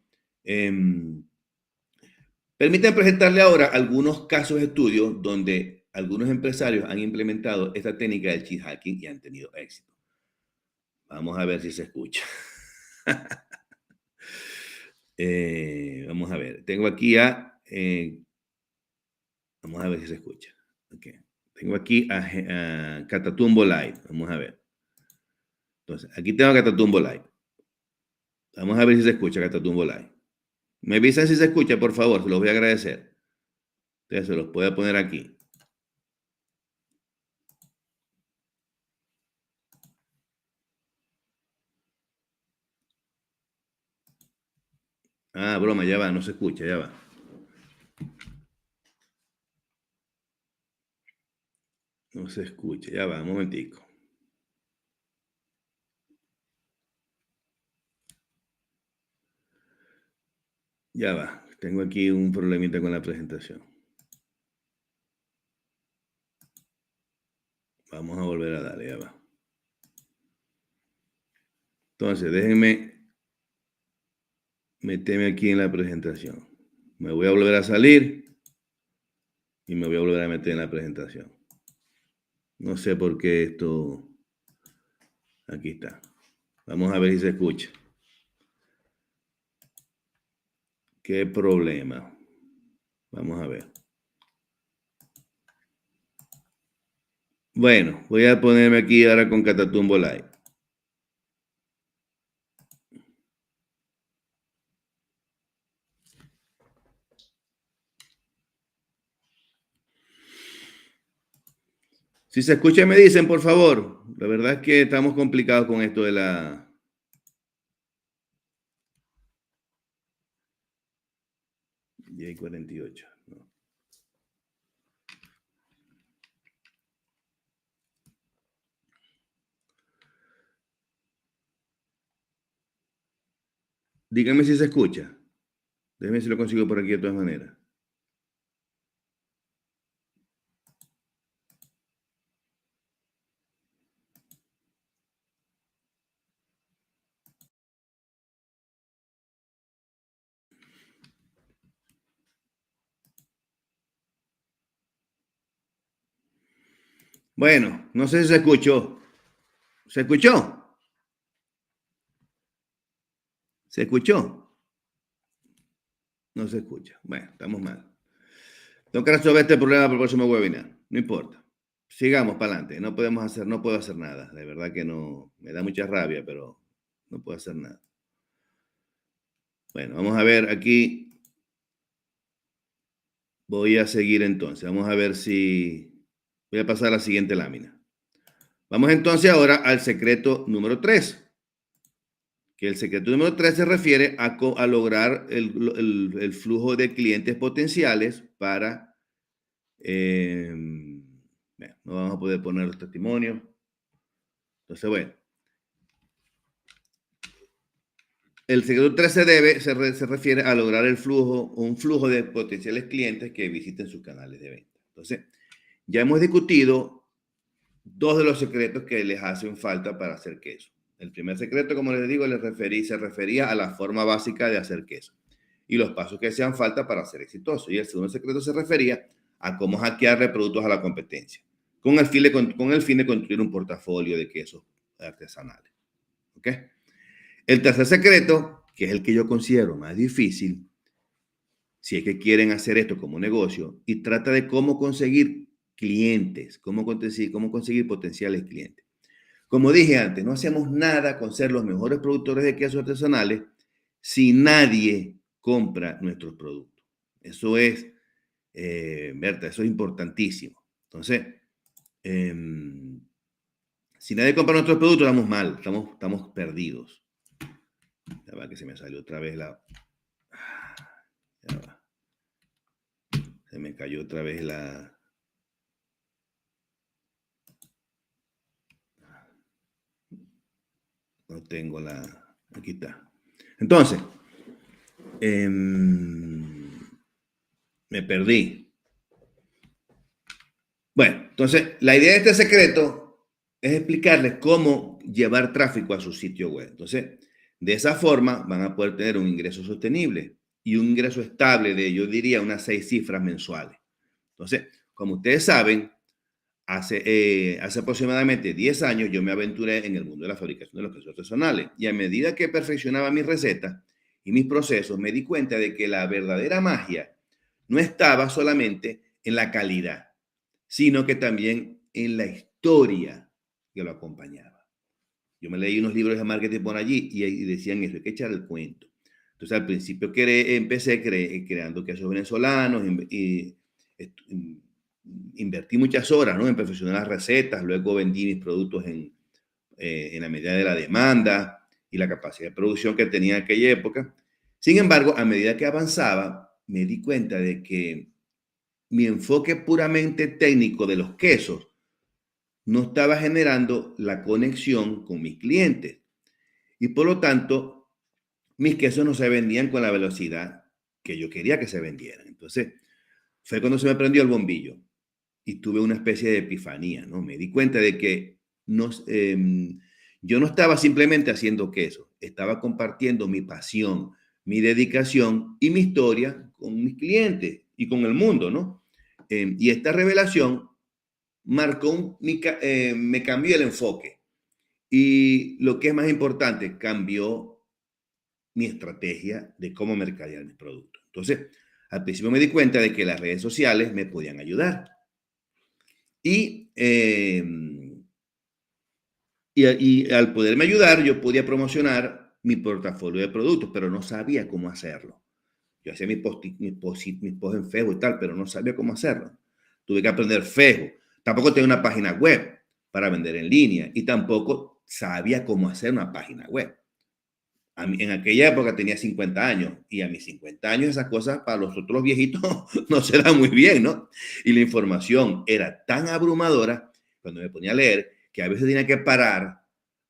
Permítanme presentarle ahora algunos casos de estudio donde algunos empresarios han implementado esta técnica del cheese hacking y han tenido éxito. Vamos a ver si se escucha. Vamos a ver. Tengo aquí vamos a ver si se escucha. Okay. Tengo aquí a Catatumbo Live. Vamos a ver. Entonces, aquí tengo a Catatumbo Live. Vamos a ver si se escucha Catatumbo Live. Me avisan si se escucha, por favor. Se los voy a agradecer. Entonces, se los puedo poner aquí. Ah, broma, ya va. No se escucha, ya va. No se escucha, ya va. Un momentico. Ya va. Tengo aquí un problemita con la presentación. Vamos a volver a darle, ya va. Entonces, déjenme meterme aquí en la presentación. Me voy a volver a salir y me voy a volver a meter en la presentación. No sé por qué esto... Aquí está. Vamos a ver si se escucha. ¿Qué problema? Vamos a ver. Bueno, voy a ponerme aquí ahora con Catatumbo Live. Si se escucha, me dicen, por favor. La verdad es que estamos complicados con esto de la... 10:48. No. Díganme si se escucha. Déjenme si lo consigo por aquí de todas maneras. Bueno, no sé si se escuchó. ¿Se escuchó? ¿Se escuchó? No se escucha. Bueno, estamos mal. Tengo que resolver este problema para el próximo webinar. No importa. Sigamos para adelante. No puedo hacer nada. De verdad que no. Me da mucha rabia, pero no puedo hacer nada. Bueno, vamos a ver aquí. Voy a seguir entonces. Vamos a ver si... Voy a pasar a la siguiente lámina. Vamos entonces ahora al secreto número 3. Que el secreto número 3 se refiere a lograr el flujo de clientes potenciales para... no vamos a poder poner los testimonios. Entonces, bueno. El secreto 3 se refiere a lograr un flujo de potenciales clientes que visiten sus canales de venta. Entonces, ya hemos discutido 2 de los secretos que les hacen falta para hacer queso. El primer secreto, como les digo, se refería a la forma básica de hacer queso y los pasos que hacían falta para ser exitoso. Y el segundo secreto se refería a cómo hackearle productos a la competencia, con el fin de construir un portafolio de quesos artesanales. ¿Ok? El tercer secreto, que es el que yo considero más difícil, si es que quieren hacer esto como negocio, y trata de cómo conseguir clientes, cómo conseguir potenciales clientes. Como dije antes, no hacemos nada con ser los mejores productores de quesos artesanales si nadie compra nuestros productos. Eso es, Berta, eso es importantísimo. Entonces, si nadie compra nuestros productos, estamos mal, estamos perdidos. Ya va que se me salió otra vez la... Ya va. Se me cayó otra vez la... No tengo la... Aquí está. Entonces, me perdí. Bueno, entonces, la idea de este secreto es explicarles cómo llevar tráfico a su sitio web. Entonces, de esa forma van a poder tener un ingreso sostenible y un ingreso estable de, yo diría, unas 6 cifras mensuales. Entonces, como ustedes saben, hace aproximadamente 10 años yo me aventuré en el mundo de la fabricación de los quesos artesanales y a medida que perfeccionaba mis recetas y mis procesos, me di cuenta de que la verdadera magia no estaba solamente en la calidad, sino que también en la historia que lo acompañaba. Yo me leí unos libros de marketing por allí y decían eso, hay que echar el cuento. Entonces, al principio empecé creando quesos venezolanos y invertí muchas horas, ¿no?, en perfeccionar las recetas. Luego vendí mis productos en la medida de la demanda y la capacidad de producción que tenía en aquella época. Sin embargo, a medida que avanzaba, me di cuenta de que mi enfoque puramente técnico de los quesos no estaba generando la conexión con mis clientes. Y por lo tanto, mis quesos no se vendían con la velocidad que yo quería que se vendieran. Entonces, fue cuando se me prendió el bombillo y tuve una especie de epifanía, ¿no? Me di cuenta de que yo no estaba simplemente haciendo queso, estaba compartiendo mi pasión, mi dedicación y mi historia con mis clientes y con el mundo, ¿no? Y esta revelación me cambió el enfoque. Y lo que es más importante, cambió mi estrategia de cómo mercadear mis productos. Entonces, al principio me di cuenta de que las redes sociales me podían ayudar. Y al poderme ayudar, yo podía promocionar mi portafolio de productos, pero no sabía cómo hacerlo. Yo hacía mis posts en Facebook y tal, pero no sabía cómo hacerlo. Tuve que aprender Facebook. Tampoco tenía una página web para vender en línea y tampoco sabía cómo hacer una página web. en aquella época tenía 50 años y a mis 50 años esas cosas para los otros viejitos no se dan muy bien, ¿no? Y la información era tan abrumadora cuando me ponía a leer que a veces tenía que parar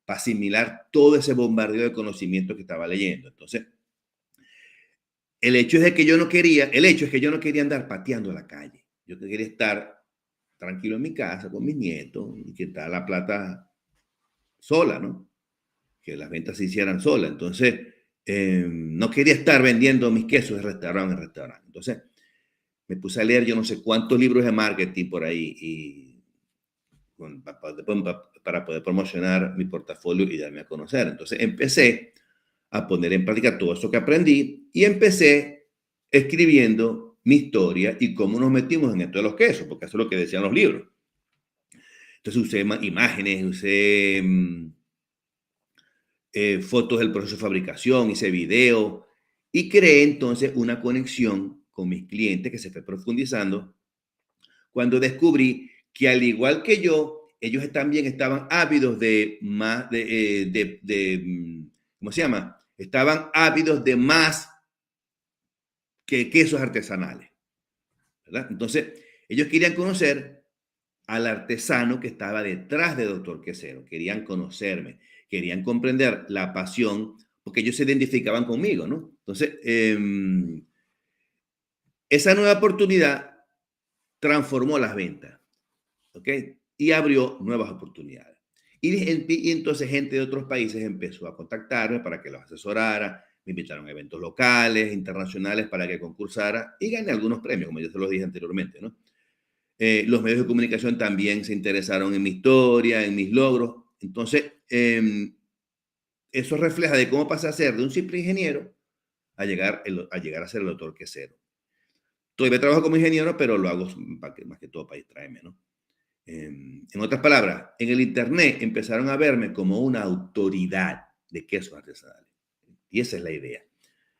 para asimilar todo ese bombardeo de conocimiento que estaba leyendo. Entonces, el hecho es que yo no quería andar pateando la calle. Yo quería estar tranquilo en mi casa con mis nietos y que está la plata sola, ¿no? Que las ventas se hicieran solas. Entonces, no quería estar vendiendo mis quesos de restaurante en restaurante. Entonces, me puse a leer yo no sé cuántos libros de marketing por ahí y para poder promocionar mi portafolio y darme a conocer. Entonces, empecé a poner en práctica todo eso que aprendí y empecé escribiendo mi historia y cómo nos metimos en esto de los quesos, porque eso es lo que decían los libros. Entonces, usé imágenes, usé fotos del proceso de fabricación, hice video y creé entonces una conexión con mis clientes que se fue profundizando cuando descubrí que al igual que yo, ellos también estaban ávidos de más, ¿cómo se llama? Estaban ávidos de más que quesos artesanales, ¿verdad? Entonces, ellos querían conocer al artesano que estaba detrás de Doctor Quesero, querían conocerme, querían comprender la pasión, porque ellos se identificaban conmigo, ¿no? Entonces, esa nueva oportunidad transformó las ventas, ¿ok? Y abrió nuevas oportunidades. Y entonces gente de otros países empezó a contactarme para que los asesorara, me invitaron a eventos locales, internacionales para que concursara y gané algunos premios, como yo se los dije anteriormente, ¿no? Los medios de comunicación también se interesaron en mi historia, en mis logros. Entonces, eso refleja de cómo pasé a ser de un simple ingeniero a llegar a ser el doctor Quesero. Todavía trabajo como ingeniero, pero lo hago más que todo para distraerme, ¿no? En otras palabras, en el internet empezaron a verme como una autoridad de quesos artesanales. Y esa es la idea.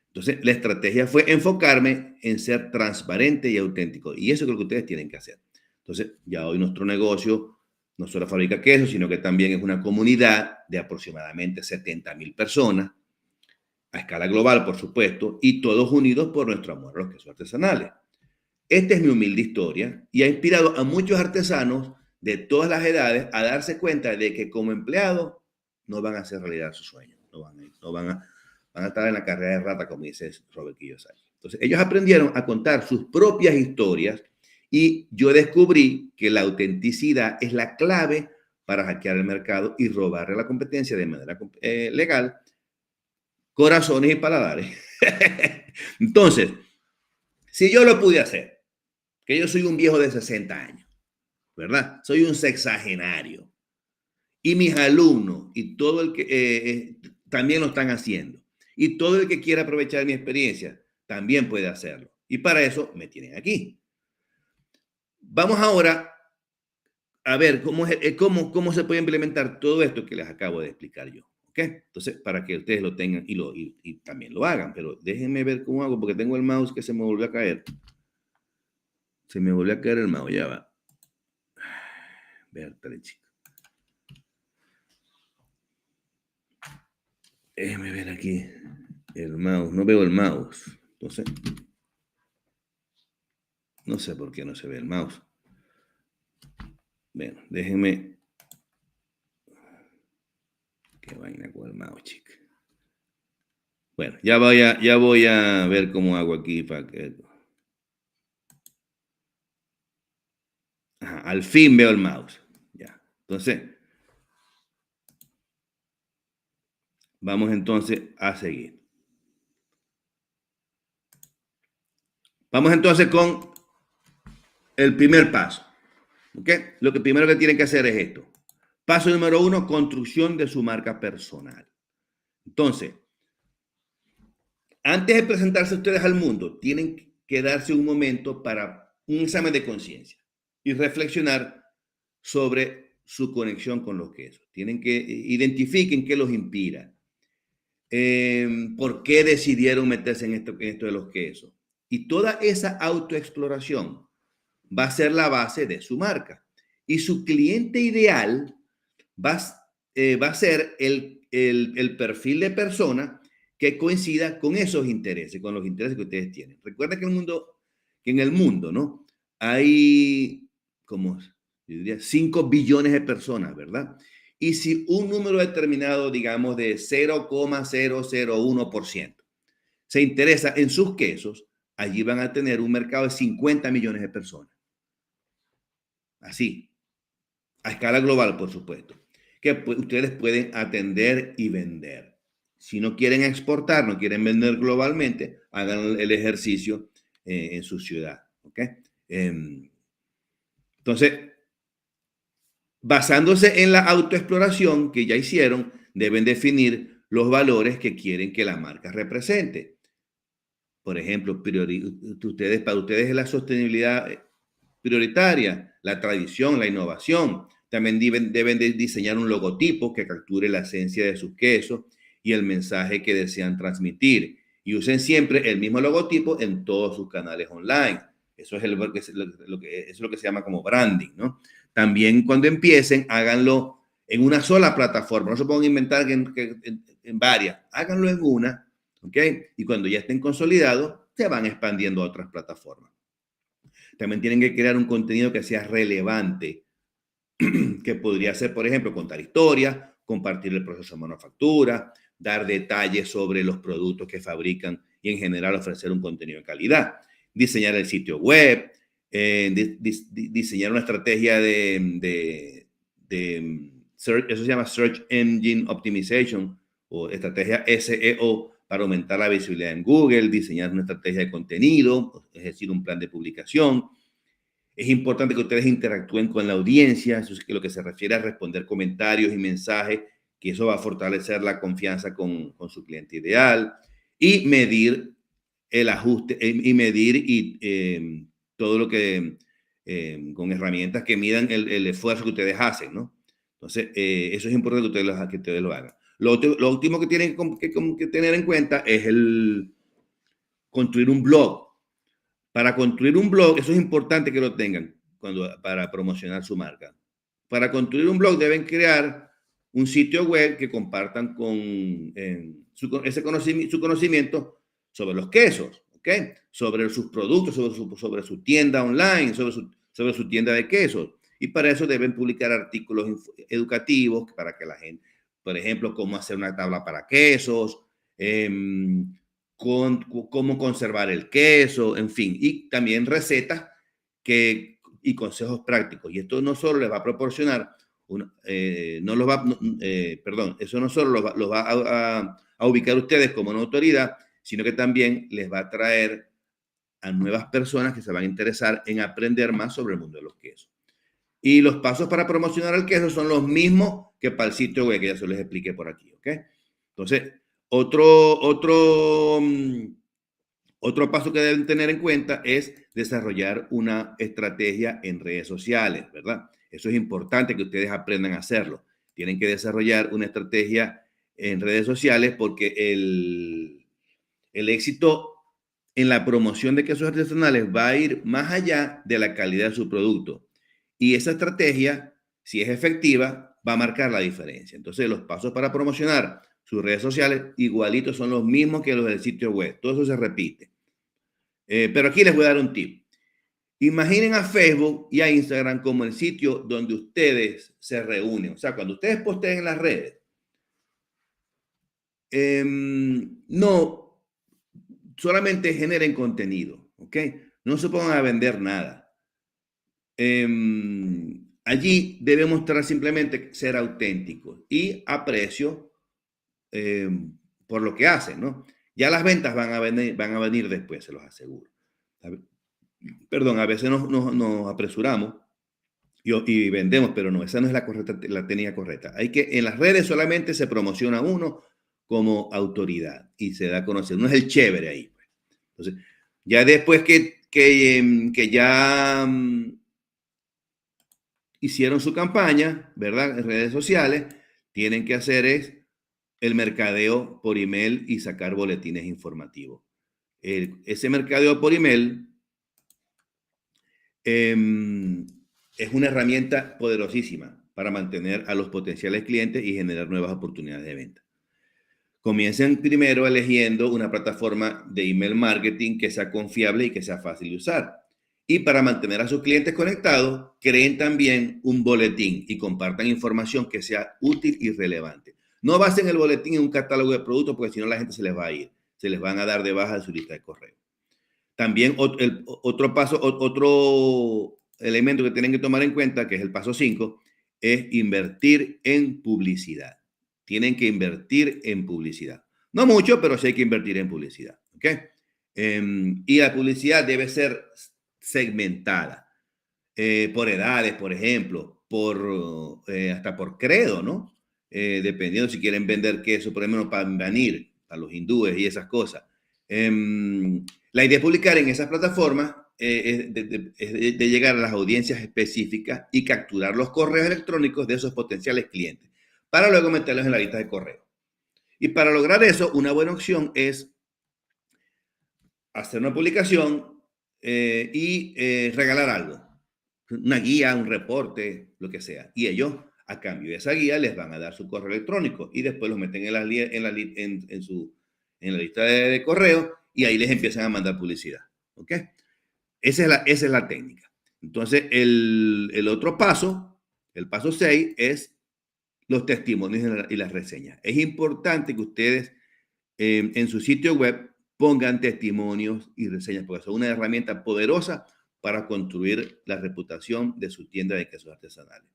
Entonces, la estrategia fue enfocarme en ser transparente y auténtico. Y eso es lo que ustedes tienen que hacer. Entonces, ya hoy nuestro negocio no solo fabrica quesos, sino que también es una comunidad de aproximadamente 70,000 personas, a escala global, por supuesto, y todos unidos por nuestro amor a los quesos artesanales. Esta es mi humilde historia y ha inspirado a muchos artesanos de todas las edades a darse cuenta de que como empleados no van a hacer realidad sus sueños, van a estar en la carrera de rata, como dice Robert Kiyosaki. Entonces, ellos aprendieron a contar sus propias historias y yo descubrí que la autenticidad es la clave para hackear el mercado y robarle a la competencia de manera legal corazones y paladares. Entonces, si yo lo pude hacer, que yo soy un viejo de 60 años, ¿verdad? Soy un sexagenario. Y mis alumnos y todo el que también lo están haciendo. Y todo el que quiera aprovechar mi experiencia también puede hacerlo. Y para eso me tienen aquí. Vamos ahora a ver cómo se puede implementar todo esto que les acabo de explicar yo. ¿Ok? Entonces, para que ustedes lo tengan y también lo hagan. Pero déjenme ver cómo hago, porque tengo el mouse que se me volvió a caer. Se me volvió a caer el mouse, ya va. Vértale, chico. Déjeme ver aquí el mouse. No veo el mouse. Entonces, no sé por qué no se ve el mouse. Bueno, déjenme. Qué vaina con el mouse, chico. Bueno, ya voy a ver cómo hago aquí para que... Ajá, al fin veo el mouse. Ya. Entonces, vamos entonces a seguir. Vamos entonces con el primer paso. ¿Ok? Lo que primero que tienen que hacer es esto. Paso número 1, construcción de su marca personal. Entonces, antes de presentarse ustedes al mundo, tienen que darse un momento para un examen de conciencia y reflexionar sobre su conexión con los quesos. Tienen que identifiquen qué los inspira, por qué decidieron meterse en esto de los quesos. Y toda esa autoexploración va a ser la base de su marca. Y su cliente ideal va a ser el perfil de persona que coincida con esos intereses, con los intereses que ustedes tienen. Recuerda que en el mundo, ¿no? Hay como, yo diría, 5 billones de personas, ¿verdad? Y si un número determinado, digamos, de 0,001% se interesa en sus quesos, allí van a tener un mercado de 50 millones de personas. Así, a escala global, por supuesto, que ustedes pueden atender y vender. Si no quieren exportar, no quieren vender globalmente, hagan el ejercicio en su ciudad. ¿Ok? Entonces, basándose en la autoexploración que ya hicieron, deben definir los valores que quieren que la marca represente. Por ejemplo, para ustedes es la sostenibilidad prioritaria, la tradición, la innovación. También deben de diseñar un logotipo que capture la esencia de sus quesos y el mensaje que desean transmitir. Y usen siempre el mismo logotipo en todos sus canales online. Eso es lo que se llama como branding, ¿no? También cuando empiecen, háganlo en una sola plataforma. No se pongan a inventar en varias. Háganlo en una, ¿ok? Y cuando ya estén consolidados, se van expandiendo a otras plataformas. También tienen que crear un contenido que sea relevante, que podría ser, por ejemplo, contar historias, compartir el proceso de manufactura, dar detalles sobre los productos que fabrican y en general ofrecer un contenido de calidad, diseñar el sitio web, diseñar una estrategia de search, eso se llama Search Engine Optimization o estrategia SEO para aumentar la visibilidad en Google, diseñar una estrategia de contenido, es decir, un plan de publicación. Es importante que ustedes interactúen con la audiencia, eso es lo que se refiere a responder comentarios y mensajes, que eso va a fortalecer la confianza con su cliente ideal y medir el ajuste y medir todo lo que con herramientas que midan el esfuerzo que ustedes hacen, ¿no? Entonces, eso es importante que ustedes lo hagan. Lo último que tienen que tener en cuenta es construir un blog. Para construir un blog, eso es importante que lo tengan para promocionar su marca. Para construir un blog deben crear un sitio web que compartan con su conocimiento sobre los quesos, ¿ok? Sobre sus productos, sobre su tienda online, sobre su tienda de quesos. Y para eso deben publicar artículos educativos para que la gente, por ejemplo, cómo hacer una tabla para quesos, cómo conservar el queso, en fin, y también recetas y consejos prácticos. Y esto no solo les va a proporcionar, eso no solo los va a ubicar ustedes como una autoridad, sino que también les va a traer a nuevas personas que se van a interesar en aprender más sobre el mundo de los quesos. Y los pasos para promocionar el queso son los mismos que para el sitio web, que ya se les expliqué por aquí, ¿ok? Entonces, otro paso que deben tener en cuenta es desarrollar una estrategia en redes sociales, ¿verdad? Eso es importante que ustedes aprendan a hacerlo. Tienen que desarrollar una estrategia en redes sociales porque el éxito en la promoción de quesos artesanales va a ir más allá de la calidad de su producto. Y esa estrategia, si es efectiva, va a marcar la diferencia. Entonces, los pasos para promocionar sus redes sociales igualitos son los mismos que los del sitio web. Todo eso se repite. Pero aquí les voy a dar un tip. Imaginen a Facebook y a Instagram como el sitio donde ustedes se reúnen. O sea, cuando ustedes posteen en las redes, no solamente generen contenido, ¿ok? No se pongan a vender nada. Allí debe mostrar simplemente ser auténticos y aprecio por lo que hacen, ¿no? Ya las ventas van a venir después, se los aseguro. Perdón, a veces nos apresuramos y vendemos, pero no, esa no es la técnica correcta. En las redes solamente se promociona uno como autoridad y se da a conocer. Uno es el chévere ahí. Pues. Entonces, ya después que ya hicieron su campaña, ¿verdad? En redes sociales, tienen que hacer el mercadeo por email y sacar boletines informativos. Ese mercadeo por email es una herramienta poderosísima para mantener a los potenciales clientes y generar nuevas oportunidades de venta. Comiencen primero eligiendo una plataforma de email marketing que sea confiable y que sea fácil de usar. Y para mantener a sus clientes conectados, creen también un boletín y compartan información que sea útil y relevante. No basen el boletín en un catálogo de productos porque si no la gente se les va a ir. Se les van a dar de baja de su lista de correo. También otro elemento que tienen que tomar en cuenta, que es el paso 5, es invertir en publicidad. Tienen que invertir en publicidad. No mucho, pero sí hay que invertir en publicidad. ¿Ok? Y la publicidad debe ser segmentada por edades, por ejemplo, hasta por credo, ¿no? Dependiendo si quieren vender queso, por ejemplo, para venir a los hindúes y esas cosas. La idea de publicar en esas plataformas es de llegar a las audiencias específicas y capturar los correos electrónicos de esos potenciales clientes para luego meterlos en la lista de correo. Y para lograr eso, una buena opción es hacer una publicación y regalar algo, una guía, un reporte, lo que sea. Y ellos, a cambio de esa guía, les van a dar su correo electrónico y después los meten en la lista de correo y ahí les empiezan a mandar publicidad. ¿Ok? Esa es la técnica. Entonces, el otro paso, el paso 6, es los testimonios y las reseñas. Es importante que ustedes en su sitio web pongan testimonios y reseñas, porque son una herramienta poderosa para construir la reputación de su tienda de quesos artesanales.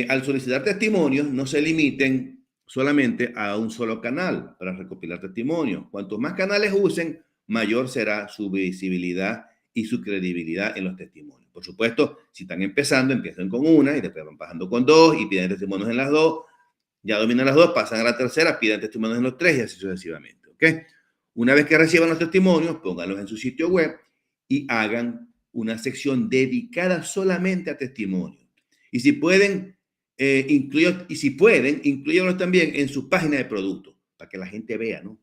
Al solicitar testimonios, no se limiten solamente a un solo canal para recopilar testimonios. Cuantos más canales usen, mayor será su visibilidad y su credibilidad en los testimonios. Por supuesto, si están empezando, empiezan con una y después van bajando con dos y piden testimonios en las dos. Ya dominan las dos, pasan a la tercera, piden testimonios en los tres y así sucesivamente. ¿Ok? Una vez que reciban los testimonios, pónganlos en su sitio web y hagan una sección dedicada solamente a testimonios. Y si pueden, incluyanlos también en su página de producto, para que la gente vea, ¿no?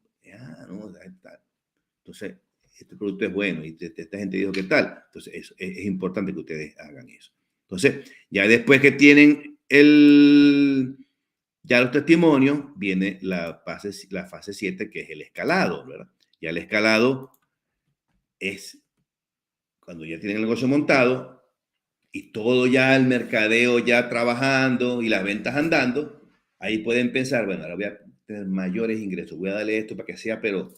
Entonces, este producto es bueno y esta gente dijo que tal. Entonces, es importante que ustedes hagan eso. Entonces, ya después que tienen ya los testimonios, viene la fase 7, que es el escalado, ¿verdad? Ya el escalado es cuando ya tienen el negocio montado y todo ya el mercadeo ya trabajando y las ventas andando, ahí pueden pensar, bueno, ahora voy a tener mayores ingresos, voy a darle esto para que sea, pero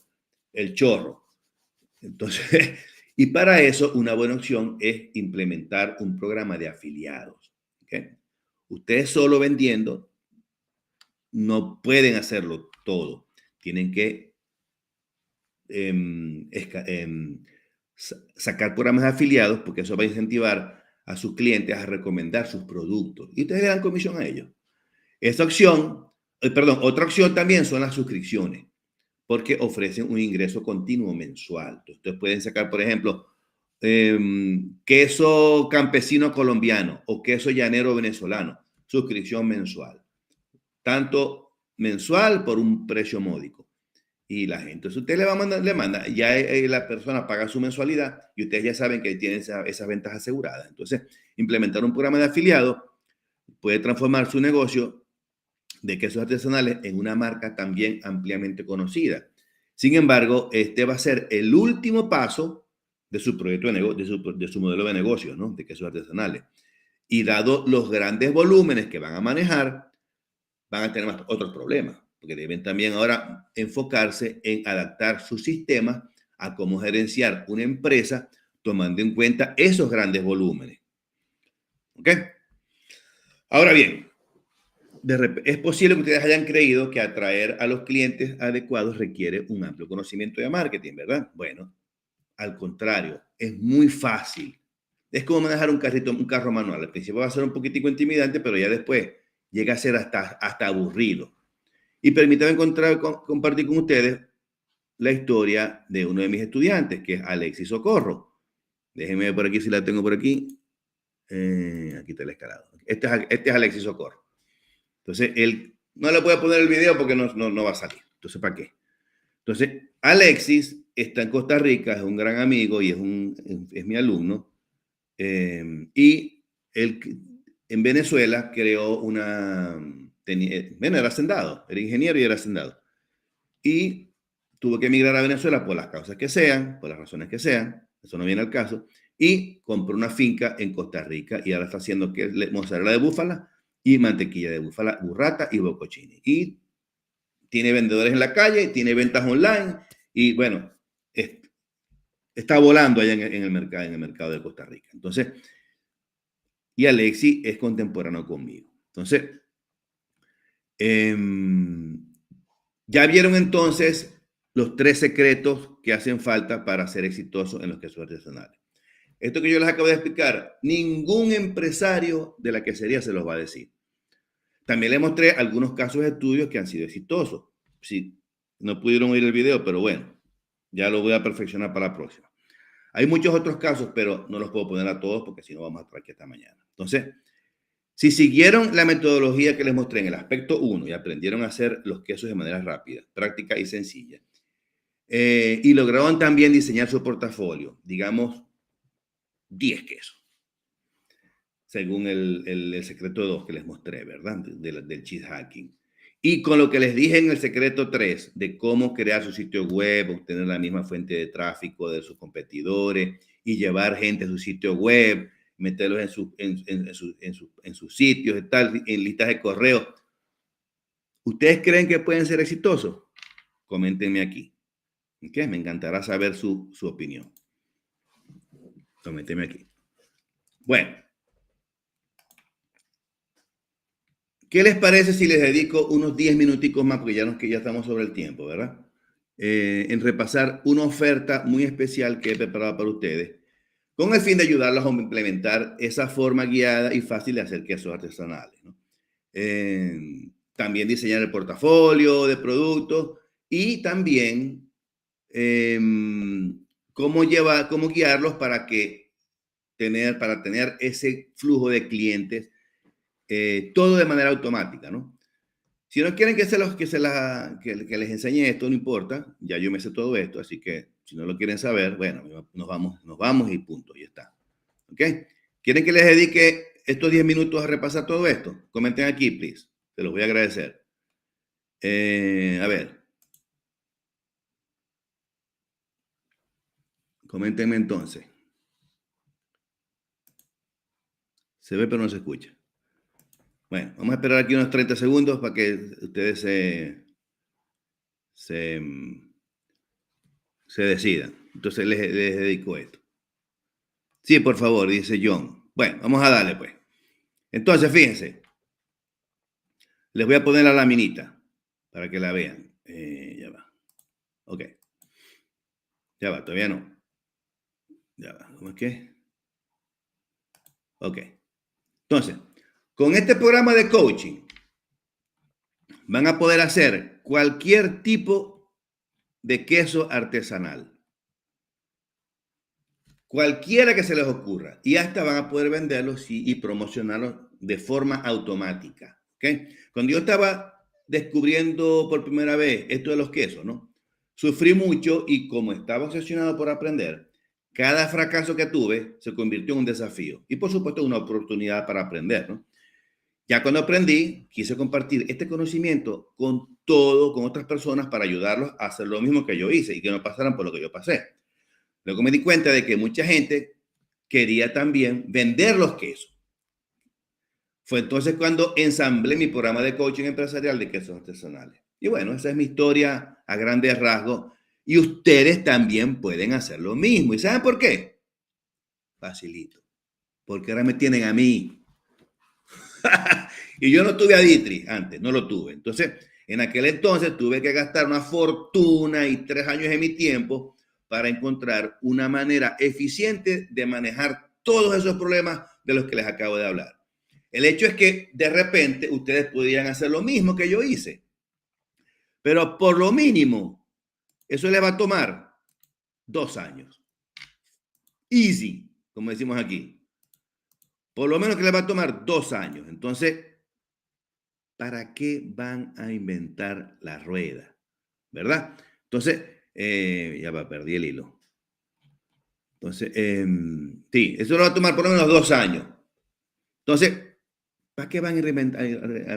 el chorro. Entonces, y para eso una buena opción es implementar un programa de afiliados. ¿Okay? Ustedes solo vendiendo no pueden hacerlo todo. Tienen que sacar programas de afiliados porque eso va a incentivar a sus clientes a recomendar sus productos y ustedes le dan comisión a ellos. Esta opción, otra opción también son las suscripciones porque ofrecen un ingreso continuo mensual. Ustedes pueden sacar, por ejemplo, queso campesino colombiano o queso llanero venezolano, suscripción mensual. Tanto mensual por un precio módico. Y la gente, entonces usted le manda, ya la persona paga su mensualidad y ustedes ya saben que tienen esas ventas aseguradas. Entonces, implementar un programa de afiliado puede transformar su negocio de quesos artesanales en una marca también ampliamente conocida. Sin embargo, este va a ser el último paso de su proyecto de negocio, de su modelo de negocio, ¿no? De quesos artesanales. Y dado los grandes volúmenes que van a manejar, van a tener otros problemas, porque deben también ahora enfocarse en adaptar sus sistemas a cómo gerenciar una empresa tomando en cuenta esos grandes volúmenes. ¿Ok? Ahora bien, es posible que ustedes hayan creído que atraer a los clientes adecuados requiere un amplio conocimiento de marketing, ¿verdad? Bueno, al contrario, es muy fácil. Es como manejar un carro manual. Al principio va a ser un poquitico intimidante, pero ya después llega a ser hasta aburrido. Y permítanme compartir con ustedes la historia de uno de mis estudiantes, que es Alexis Socorro. Déjenme ver por aquí si la tengo por aquí. Aquí está el escalado. Este es Alexis Socorro. Entonces, él no le puedo poner el video porque no va a salir. Entonces, ¿para qué? Entonces, Alexis está en Costa Rica, es un gran amigo y es mi alumno. Y él en Venezuela creó era hacendado, era ingeniero y era hacendado. y tuvo que emigrar a Venezuela por las causas que sean, por las razones que sean, eso no viene al caso, y compró una finca en Costa Rica y ahora está haciendo mozzarella de búfala y mantequilla de búfala, burrata y bocconcini. Y tiene vendedores en la calle, tiene ventas online y bueno, está volando allá en el mercado de Costa Rica. Entonces, y Alexi es contemporáneo conmigo. Entonces, ya vieron entonces los 3 secretos que hacen falta para ser exitosos en los quesos artesanales. Esto que yo les acabo de explicar, ningún empresario de la quesería se los va a decir. También les mostré algunos casos de estudios que han sido exitosos. Sí, no pudieron oír el video, pero bueno, ya lo voy a perfeccionar para la próxima. Hay muchos otros casos, pero no los puedo poner a todos porque si no vamos a estar aquí hasta mañana. Entonces, si siguieron la metodología que les mostré en el aspecto 1 y aprendieron a hacer los quesos de manera rápida, práctica y sencilla, y lograron también diseñar su portafolio, digamos, 10 quesos, según el secreto 2 que les mostré, ¿verdad? Del cheese hacking. Y con lo que les dije en el secreto 3 de cómo crear su sitio web, obtener la misma fuente de tráfico de sus competidores y llevar gente a su sitio web, meterlos en sus sitios y tal, en listas de correo. ¿Ustedes creen que pueden ser exitosos? Coméntenme aquí. ¿Okay? Me encantará saber su opinión. Coméntenme aquí. Bueno. ¿Qué les parece si les dedico unos 10 minuticos más, porque ya estamos sobre el tiempo, ¿verdad? En repasar una oferta muy especial que he preparado para ustedes, con el fin de ayudarlos a implementar esa forma guiada y fácil de hacer quesos artesanales, ¿no? También diseñar el portafolio de productos y también cómo guiarlos para tener ese flujo de clientes, todo de manera automática, ¿no? Si no quieren que les enseñe esto, no importa, ya yo me sé todo esto, así que si no lo quieren saber, bueno, nos vamos y punto, y está. ¿Ok? ¿Quieren que les dedique estos 10 minutos a repasar todo esto? Comenten aquí, please. Se los voy a agradecer. A ver. Coméntenme entonces. Se ve pero no se escucha. Bueno, vamos a esperar aquí unos 30 segundos para que ustedes se decidan. Entonces les dedico esto. Sí, por favor, dice John. Bueno, vamos a darle pues. Entonces, fíjense. Les voy a poner la laminita para que la vean. Ya va. Ok. Ya va, todavía no. Ya va. ¿Cómo es que? Ok. Entonces, con este programa de coaching van a poder hacer cualquier tipo de queso artesanal. Cualquiera que se les ocurra. Y hasta van a poder venderlos y promocionarlos de forma automática. ¿Okay? Cuando yo estaba descubriendo por primera vez esto de los quesos, ¿no? Sufrí mucho y como estaba obsesionado por aprender, cada fracaso que tuve se convirtió en un desafío. Y por supuesto una oportunidad para aprender, ¿no? Ya cuando aprendí, quise compartir este conocimiento con otras personas para ayudarlos a hacer lo mismo que yo hice y que no pasaran por lo que yo pasé. Luego me di cuenta de que mucha gente quería también vender los quesos. Fue entonces cuando ensamblé mi programa de coaching empresarial de quesos artesanales. Y bueno, esa es mi historia a grandes rasgos. Y ustedes también pueden hacer lo mismo. ¿Y saben por qué? Facilito. Porque ahora me tienen a mí. Y yo no tuve a Ditri antes, no lo tuve. Entonces, en aquel entonces tuve que gastar una fortuna y 3 años de mi tiempo para encontrar una manera eficiente de manejar todos esos problemas de los que les acabo de hablar. El hecho es que de repente ustedes podrían hacer lo mismo que yo hice. Pero por lo mínimo, eso les va a tomar 2 años. Easy, como decimos aquí. Por lo menos que les va a tomar 2 años. Entonces, ¿para qué van a inventar la rueda? ¿Verdad? Entonces, ya va, perdí el hilo. Entonces, sí, eso le va a tomar por lo menos 2 años. Entonces, ¿para qué van a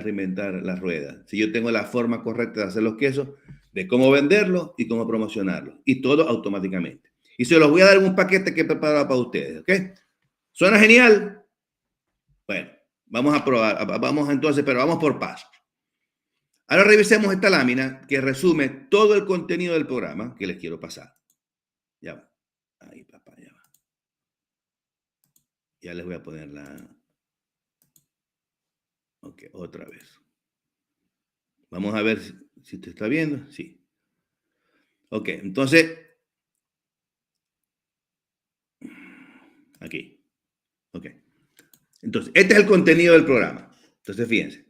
reinventar la rueda? Si yo tengo la forma correcta de hacer los quesos, de cómo venderlo y cómo promocionarlo. Y todo automáticamente. Y se los voy a dar en un paquete que he preparado para ustedes, ¿ok? ¿Suena genial? Bueno, vamos a probar. Vamos entonces, pero vamos por pasos. Ahora revisemos esta lámina que resume todo el contenido del programa que les quiero pasar. Ya va. Ahí, papá, ya va. Ya les voy a poner la... Ok, otra vez. Vamos a ver si te está viendo. Sí. Ok, entonces... Aquí. Ok. Entonces, este es el contenido del programa. Entonces, fíjense.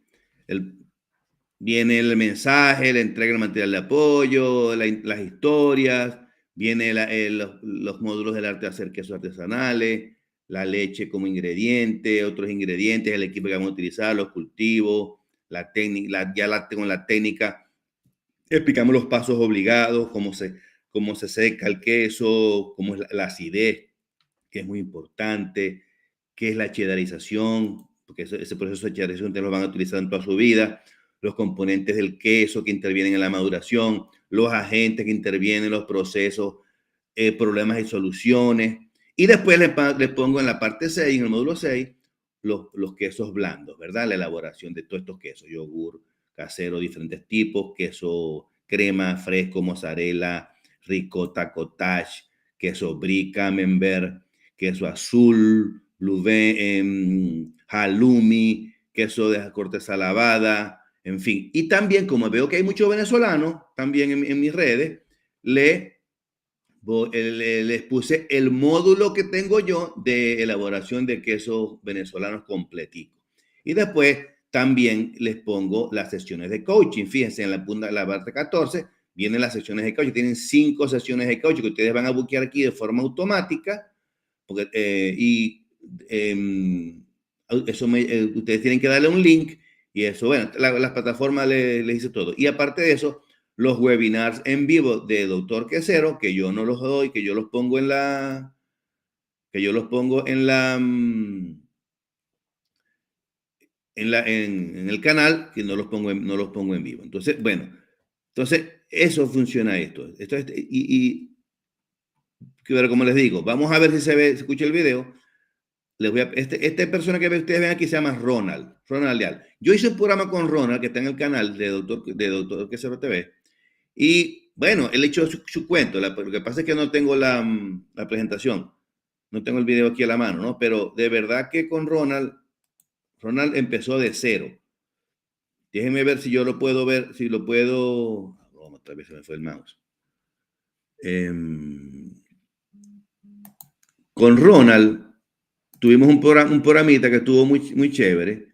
Viene el mensaje, la entrega del material de apoyo, las historias, viene los módulos del arte de hacer quesos artesanales, la leche como ingrediente, otros ingredientes, el equipo que vamos a utilizar, los cultivos, la técnica, con la técnica explicamos los pasos obligados, cómo se seca el queso, cómo es la acidez, que es muy importante, qué es la cheddarización, porque ese proceso de cheddarización ustedes lo van a utilizar en toda su vida, los componentes del queso que intervienen en la maduración, los agentes que intervienen en los procesos, problemas y soluciones. Y después les pongo en la parte 6, en el módulo 6, los quesos blandos, ¿verdad? La elaboración de todos estos quesos, yogur casero, diferentes tipos, queso crema, fresco, mozzarella, ricota, cottage, queso brie, camembert, queso azul, Louvain, halloumi, queso de corteza lavada, en fin. Y también, como veo que hay muchos venezolanos, también en mis redes, les puse el módulo que tengo yo de elaboración de quesos venezolanos completico. Y después también les pongo las sesiones de coaching. Fíjense, en la parte 14 vienen las sesiones de coaching. Tienen 5 sesiones de coaching que ustedes van a buquear aquí de forma automática. Porque, ustedes tienen que darle un link y eso, bueno, las plataformas les dice todo. Y aparte de eso, los webinars en vivo de Doctor Quesero, que yo no los doy, que yo los pongo en en el canal, que no los pongo en vivo. Entonces, bueno, eso funciona esto. Pero como les digo, vamos a ver si se escucha el video. Esta persona que ustedes ven aquí se llama Ronald Leal. Yo hice un programa con Ronald que está en el canal de Doctor Quesero TV. Y bueno, él echó su cuento. Lo que pasa es que no tengo la presentación. No tengo el video aquí a la mano, ¿no? Pero de verdad que con Ronald empezó de cero. Déjenme ver si yo lo puedo ver, si lo puedo... Oh, otra vez se me fue el mouse. Con Ronald tuvimos un programita que estuvo muy chévere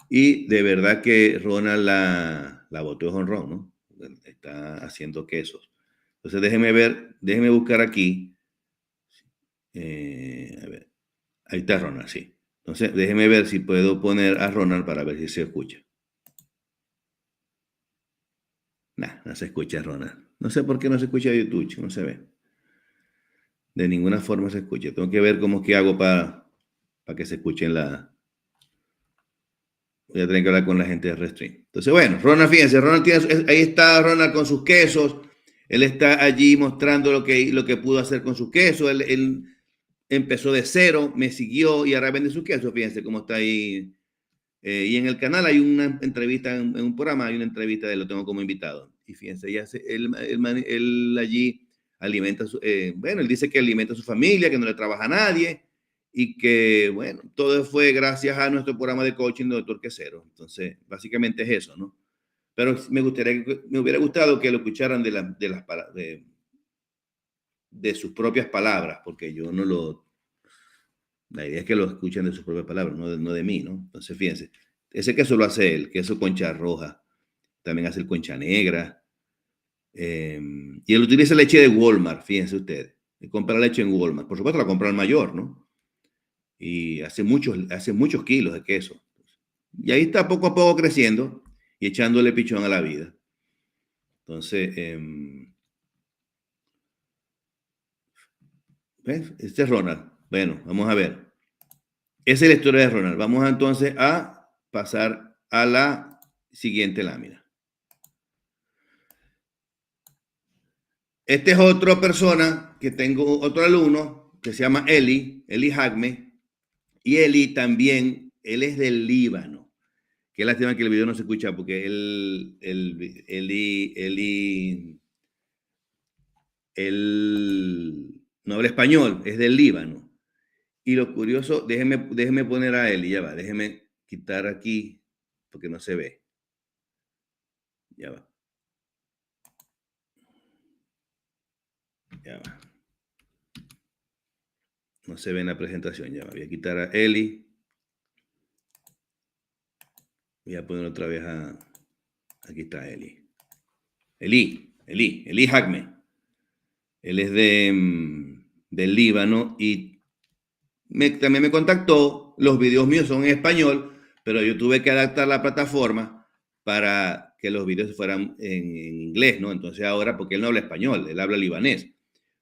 y de verdad que Ronald la botó de jonrón, ¿no? Está haciendo quesos. Entonces déjeme buscar aquí. A ver, ahí está Ronald, sí. Entonces déjeme ver si puedo poner a Ronald para ver si se escucha. No se escucha Ronald. No sé por qué no se escucha YouTube, no se ve. De ninguna forma se escucha. Tengo que ver cómo que hago para que se escuchen Voy a tener que hablar con la gente de Restream. Entonces, bueno, Ronald, fíjense, ahí está Ronald con sus quesos. Él está allí mostrando lo que pudo hacer con sus quesos. Él empezó de cero, me siguió y ahora vende sus quesos. Fíjense cómo está ahí. Y en el canal hay una entrevista, en un programa hay una entrevista de él, lo tengo como invitado. Y fíjense, él allí alimenta, bueno, él dice que alimenta a su familia, que no le trabaja a nadie y que, bueno, todo fue gracias a nuestro programa de coaching de Doctor Quesero. Entonces, básicamente es eso, ¿no? Pero me hubiera gustado que lo escucharan de sus propias palabras, porque yo no lo... La idea es que lo escuchen de sus propias palabras, no de mí, ¿no? Entonces, fíjense, ese queso lo hace él, queso concha roja, también hace el concha negra, y él utiliza leche de Walmart, fíjense ustedes, él compra leche en Walmart, por supuesto la compra al mayor, ¿no? Y hace muchos kilos de queso. Y ahí está poco a poco creciendo y echándole pichón a la vida. Entonces, ¿ves? Este es Ronald. Bueno, vamos a ver. Esa es la historia de Ronald. Vamos entonces a pasar a la siguiente lámina. Este es otra persona que tengo, otro alumno que se llama Eli Jagme, y Eli también, él es del Líbano. Qué lástima que el video no se escucha porque él no habla español, es del Líbano. Y lo curioso, déjeme poner a Eli, ya va, déjeme quitar aquí porque no se ve. Ya va. Ya va. No se ve en la presentación, ya va. Voy a quitar a Eli. Voy a poner otra vez a... Aquí está Eli. Eli Jagme. Él es del Líbano y también me contactó. Los videos míos son en español, pero yo tuve que adaptar la plataforma para que los videos fueran en inglés, ¿no? Entonces ahora, porque él no habla español, él habla libanés.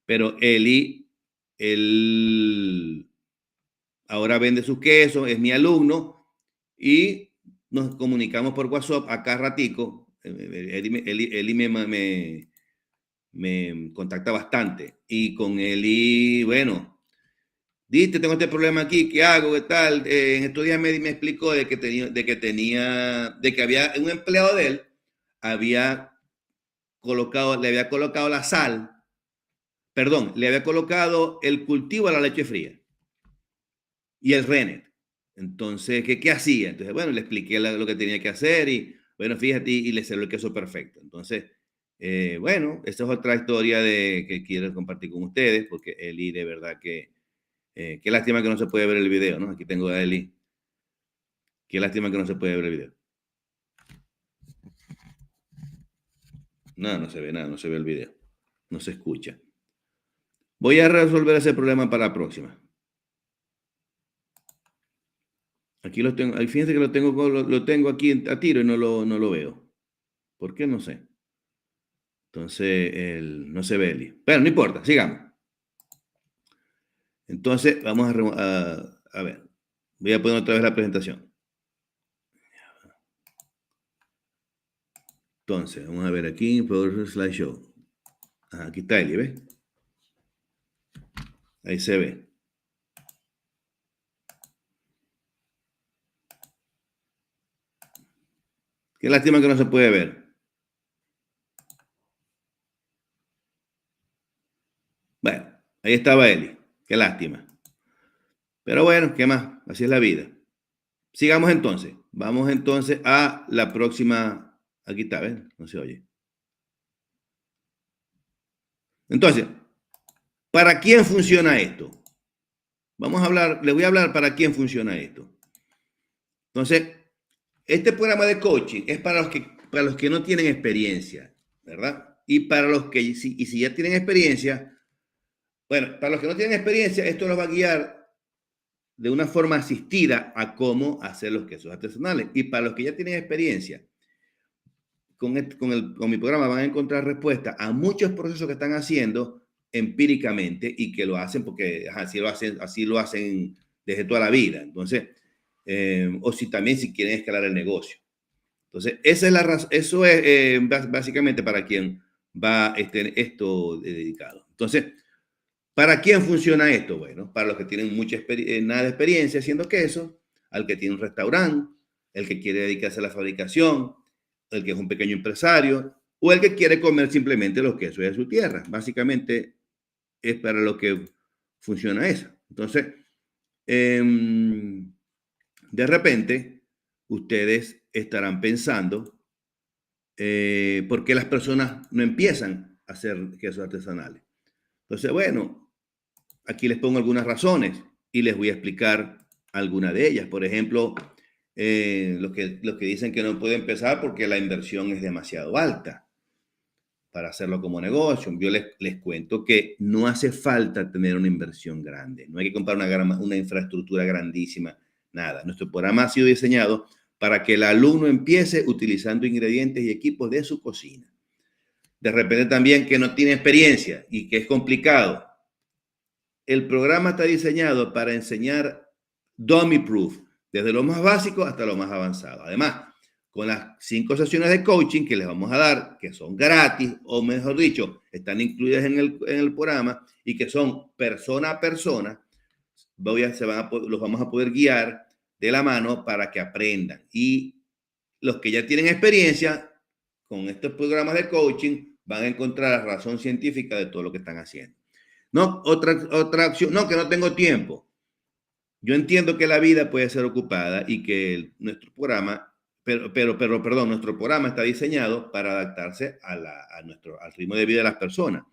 Pero él ahora vende sus quesos, es mi alumno y nos comunicamos por WhatsApp acá ratico. Eli me contacta bastante y con Eli, bueno, diste, tengo este problema aquí, ¿qué hago? ¿Qué tal? En estos días me explicó de que había un empleado de él, le había colocado la sal, perdón, le había colocado el cultivo a la leche fría y el Rennet. Entonces, ¿qué hacía? Entonces, bueno, le expliqué lo que tenía que hacer y, bueno, fíjate, y le salió el queso perfecto. Entonces, bueno, esa es otra historia que quiero compartir con ustedes, porque Eli, de verdad que, qué lástima que no se puede ver el video, ¿no? Aquí tengo a Eli. Qué lástima que no se puede ver el video. No se ve nada, no se ve el video. No se escucha. Voy a resolver ese problema para la próxima. Aquí lo tengo, fíjense que lo tengo aquí a tiro y no lo veo. ¿Por qué? No sé. Entonces, no se ve Eli. Pero no importa, sigamos. Entonces, vamos a ver. Voy a poner otra vez la presentación. Entonces, vamos a ver aquí, por slideshow. Aquí está Eli, ¿ves? Ahí se ve. Qué lástima que no se puede ver. Bueno, ahí estaba Eli. Qué lástima. Pero bueno, ¿qué más? Así es la vida. Sigamos entonces. Vamos entonces a la próxima. Aquí está, ¿ves? No se oye. Entonces, ¿para quién funciona esto? Les voy a hablar para quién funciona esto. Entonces, este programa de coaching es para los que no tienen experiencia, ¿verdad? Y para los que, si ya tienen experiencia, bueno, para los que no tienen experiencia, esto los va a guiar de una forma asistida a cómo hacer los quesos artesanales. Y para los que ya tienen experiencia, con mi programa van a encontrar respuesta a muchos procesos que están haciendo empíricamente y que lo hacen porque así lo hacen desde toda la vida. Entonces, o si quieren escalar el negocio. Entonces, esa es la razón. Eso es básicamente para quien va esto dedicado. Entonces, ¿para quién funciona esto? Bueno, para los que tienen nada de experiencia haciendo queso, al que tiene un restaurante, el que quiere dedicarse a la fabricación, el que es un pequeño empresario o el que quiere comer simplemente los quesos de su tierra. Básicamente es para lo que funciona eso. Entonces, de repente, ustedes estarán pensando por qué las personas no empiezan a hacer quesos artesanales. Entonces, bueno, aquí les pongo algunas razones y les voy a explicar alguna de ellas. Por ejemplo, los que dicen que no puede empezar porque la inversión es demasiado alta para hacerlo como negocio. Yo les cuento que no hace falta tener una inversión grande. No hay que comprar una infraestructura grandísima, nada. Nuestro programa ha sido diseñado para que el alumno empiece utilizando ingredientes y equipos de su cocina. De repente también que no tiene experiencia y que es complicado. El programa está diseñado para enseñar dummy proof, desde lo más básico hasta lo más avanzado. Además, con las 5 sesiones de coaching que les vamos a dar, que son gratis, o mejor dicho, están incluidas en el programa y que son persona a persona, los vamos a poder guiar de la mano para que aprendan. Y los que ya tienen experiencia con estos programas de coaching van a encontrar la razón científica de todo lo que están haciendo. No, otra opción, no, que no tengo tiempo. Yo entiendo que la vida puede ser ocupada y que nuestro programa, nuestro programa está diseñado para adaptarse al ritmo de vida de las personas.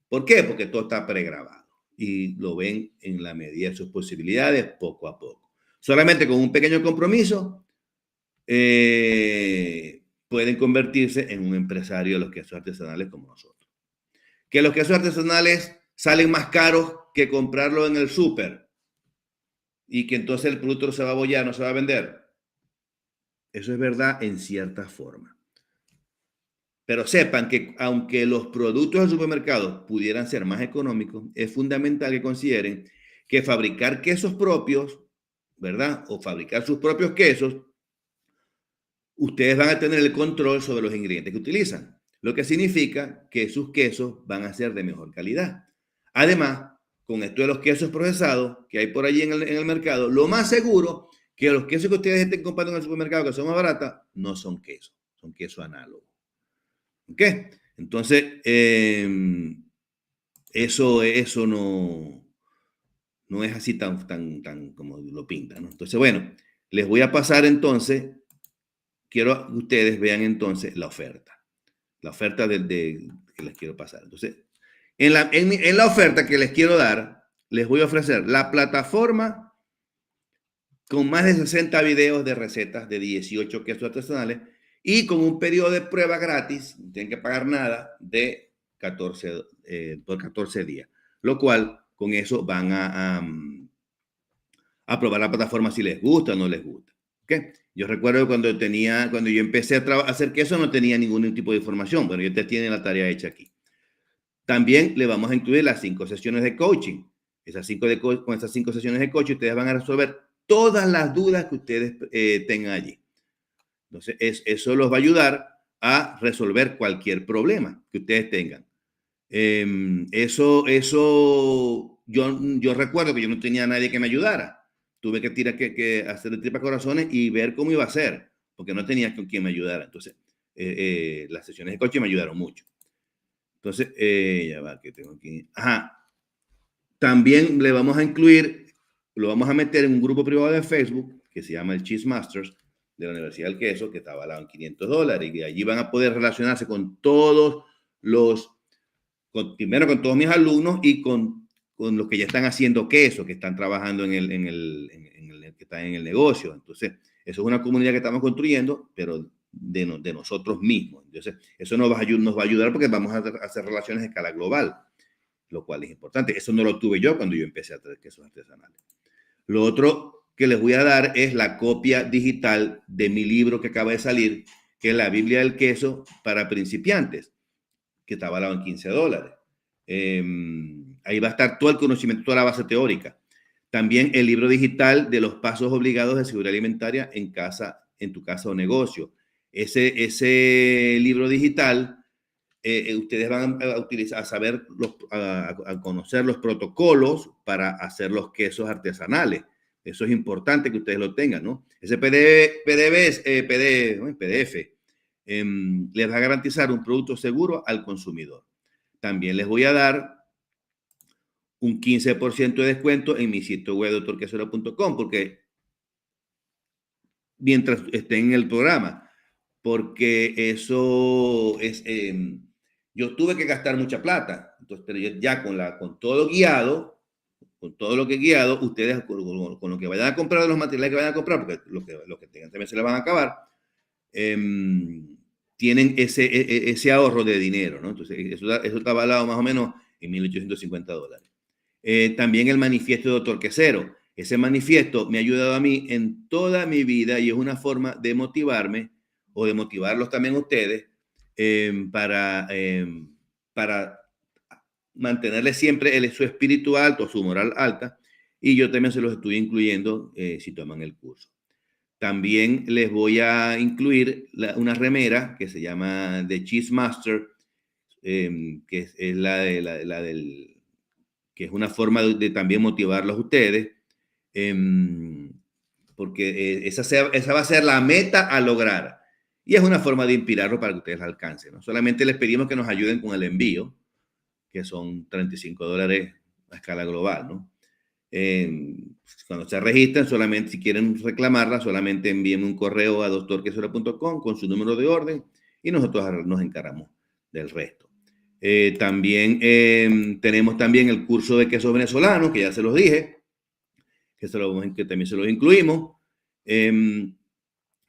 ¿Por qué? Porque todo está pregrabado y lo ven en la medida de sus posibilidades poco a poco. Solamente con un pequeño compromiso pueden convertirse en un empresario de los quesos artesanales como nosotros. Que los quesos artesanales salen más caros que comprarlo en el súper y que entonces el producto se va a bollar, no se va a vender. Eso es verdad en cierta forma. Pero sepan que aunque los productos del supermercado pudieran ser más económicos, es fundamental que consideren que fabricar quesos propios, ¿verdad? O fabricar sus propios quesos, ustedes van a tener el control sobre los ingredientes que utilizan, lo que significa que sus quesos van a ser de mejor calidad. Además, con esto de los quesos procesados que hay por allí en el mercado, lo más seguro que los quesos que ustedes estén comprando en el supermercado, que son más baratos, no son quesos, son quesos análogos. ¿Ok? Entonces, eso no es así tan como lo pintan, ¿no? Entonces, bueno, les voy a pasar entonces, quiero que ustedes vean entonces la oferta que les quiero pasar. Entonces, en la oferta que les quiero dar, les voy a ofrecer la plataforma con más de 60 videos de recetas de 18 quesos artesanales y con un periodo de prueba gratis, no tienen que pagar nada, de 14 días. Lo cual, con eso van a probar la plataforma si les gusta o no les gusta. ¿Okay? Yo recuerdo cuando yo empecé a hacer queso no tenía ningún tipo de información. Bueno, ya ustedes tienen la tarea hecha aquí. También le vamos a incluir las 5 sesiones de coaching. Con esas 5 sesiones de coaching ustedes van a resolver todas las dudas que ustedes tengan allí. Entonces, eso los va a ayudar a resolver cualquier problema que ustedes tengan. Yo recuerdo que yo no tenía a nadie que me ayudara. Tuve que hacer de tripas corazones y ver cómo iba a ser, porque no tenía con quien me ayudara. Entonces, las sesiones de coaching me ayudaron mucho. Entonces, ya va, que tengo aquí. Ajá. También le vamos a incluir, lo vamos a meter en un grupo privado de Facebook que se llama el Cheese Masters de la Universidad del Queso, que está avalado en $500. Y allí van a poder relacionarse con todos primero con todos mis alumnos y con los que ya están haciendo queso, que están trabajando que están en el negocio. Entonces, eso es una comunidad que estamos construyendo, pero de nosotros mismos. Entonces, eso nos va a ayudar porque vamos a hacer relaciones a escala global, lo cual es importante. Eso no lo tuve yo cuando yo empecé a hacer quesos artesanales. Lo otro que les voy a dar es la copia digital de mi libro que acaba de salir, que es la Biblia del Queso para principiantes, que está avalado en $15. Ahí va a estar todo el conocimiento, toda la base teórica. También el libro digital de los pasos obligados de seguridad alimentaria en tu casa o negocio. Ese libro digital, ustedes van a utilizar, a conocer los protocolos para hacer los quesos artesanales. Eso es importante que ustedes lo tengan, ¿no? Ese PDF les va a garantizar un producto seguro al consumidor. También les voy a dar un 15% de descuento en mi sitio web doctorquesero.com, porque mientras estén en el programa, porque eso es, yo tuve que gastar mucha plata, entonces, pero ya con todo guiado, con todo lo que he guiado, ustedes con lo que vayan a comprar, de los materiales que vayan a comprar, porque lo que tengan también se les van a acabar, tienen ese ahorro de dinero, ¿no? Entonces, eso está avalado más o menos en $1,850. También el manifiesto de Doctor Quesero. Ese manifiesto me ha ayudado a mí en toda mi vida y es una forma de motivarme o de motivarlos también a ustedes para mantenerles siempre su espíritu alto, su moral alta, y yo también se los estoy incluyendo si toman el curso. También les voy a incluir una remera que se llama The Cheese Master, que es que es una forma de también motivarlos a ustedes, porque esa va a ser la meta a lograr. Y es una forma de inspirarlos para que ustedes la alcancen, ¿no? Solamente les pedimos que nos ayuden con el envío, que son $35 a escala global, ¿no? Cuando se registran, solamente si quieren reclamarla, solamente envíen un correo a doctorquesero.com con su número de orden y nosotros nos encargamos del resto. También tenemos también el curso de quesos venezolanos, que ya se los dije, que también se los incluimos.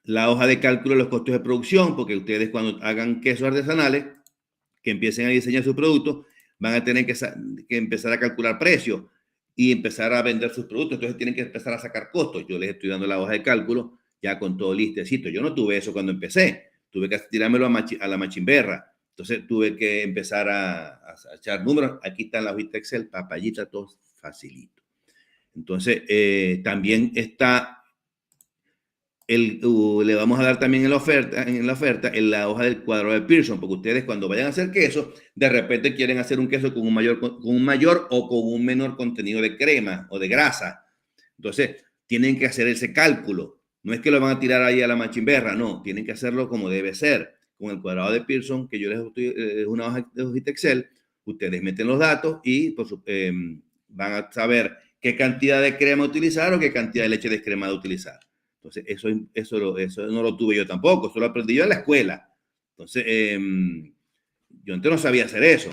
La hoja de cálculo de los costos de producción, porque ustedes cuando hagan quesos artesanales, que empiecen a diseñar sus productos, van a tener que empezar a calcular precios y empezar a vender sus productos. Entonces tienen que empezar a sacar costos. Yo les estoy dando la hoja de cálculo ya con todo listecito. Yo no tuve eso cuando empecé. Tuve que tirármelo a la machimberra. Entonces tuve que empezar a echar números. Aquí está la hojita Excel, papayita, todo facilito. Entonces también está le vamos a dar también en la oferta en la hoja del cuadro de Pearson, porque ustedes cuando vayan a hacer queso, de repente quieren hacer un queso con un mayor o con un menor contenido de crema o de grasa. Entonces, tienen que hacer ese cálculo. No es que lo van a tirar ahí a la machimberra, no, tienen que hacerlo como debe ser. Con el cuadrado de Pearson, que yo les doy una hoja de hojita Excel, ustedes meten los datos y van a saber qué cantidad de crema utilizar o qué cantidad de leche descremada utilizar. Entonces, eso no lo tuve yo tampoco, eso lo aprendí yo en la escuela. Entonces, yo antes no sabía hacer eso,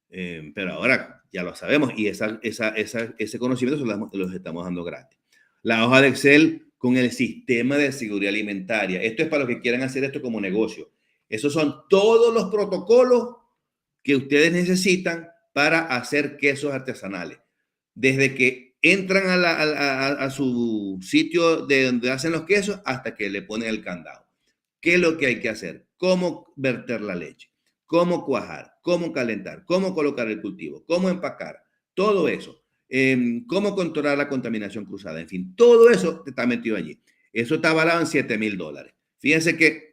pero ahora ya lo sabemos y ese conocimiento se los estamos dando gratis. La hoja de Excel con el sistema de seguridad alimentaria. Esto es para los que quieran hacer esto como negocio. Esos son todos los protocolos que ustedes necesitan para hacer quesos artesanales. Desde que entran a su sitio de donde hacen los quesos hasta que le ponen el candado. ¿Qué es lo que hay que hacer? ¿Cómo verter la leche? ¿Cómo cuajar? ¿Cómo calentar? ¿Cómo colocar el cultivo? ¿Cómo empacar? Todo eso. ¿Cómo controlar la contaminación cruzada? En fin, todo eso está metido allí. Eso está avalado en $7,000. Fíjense que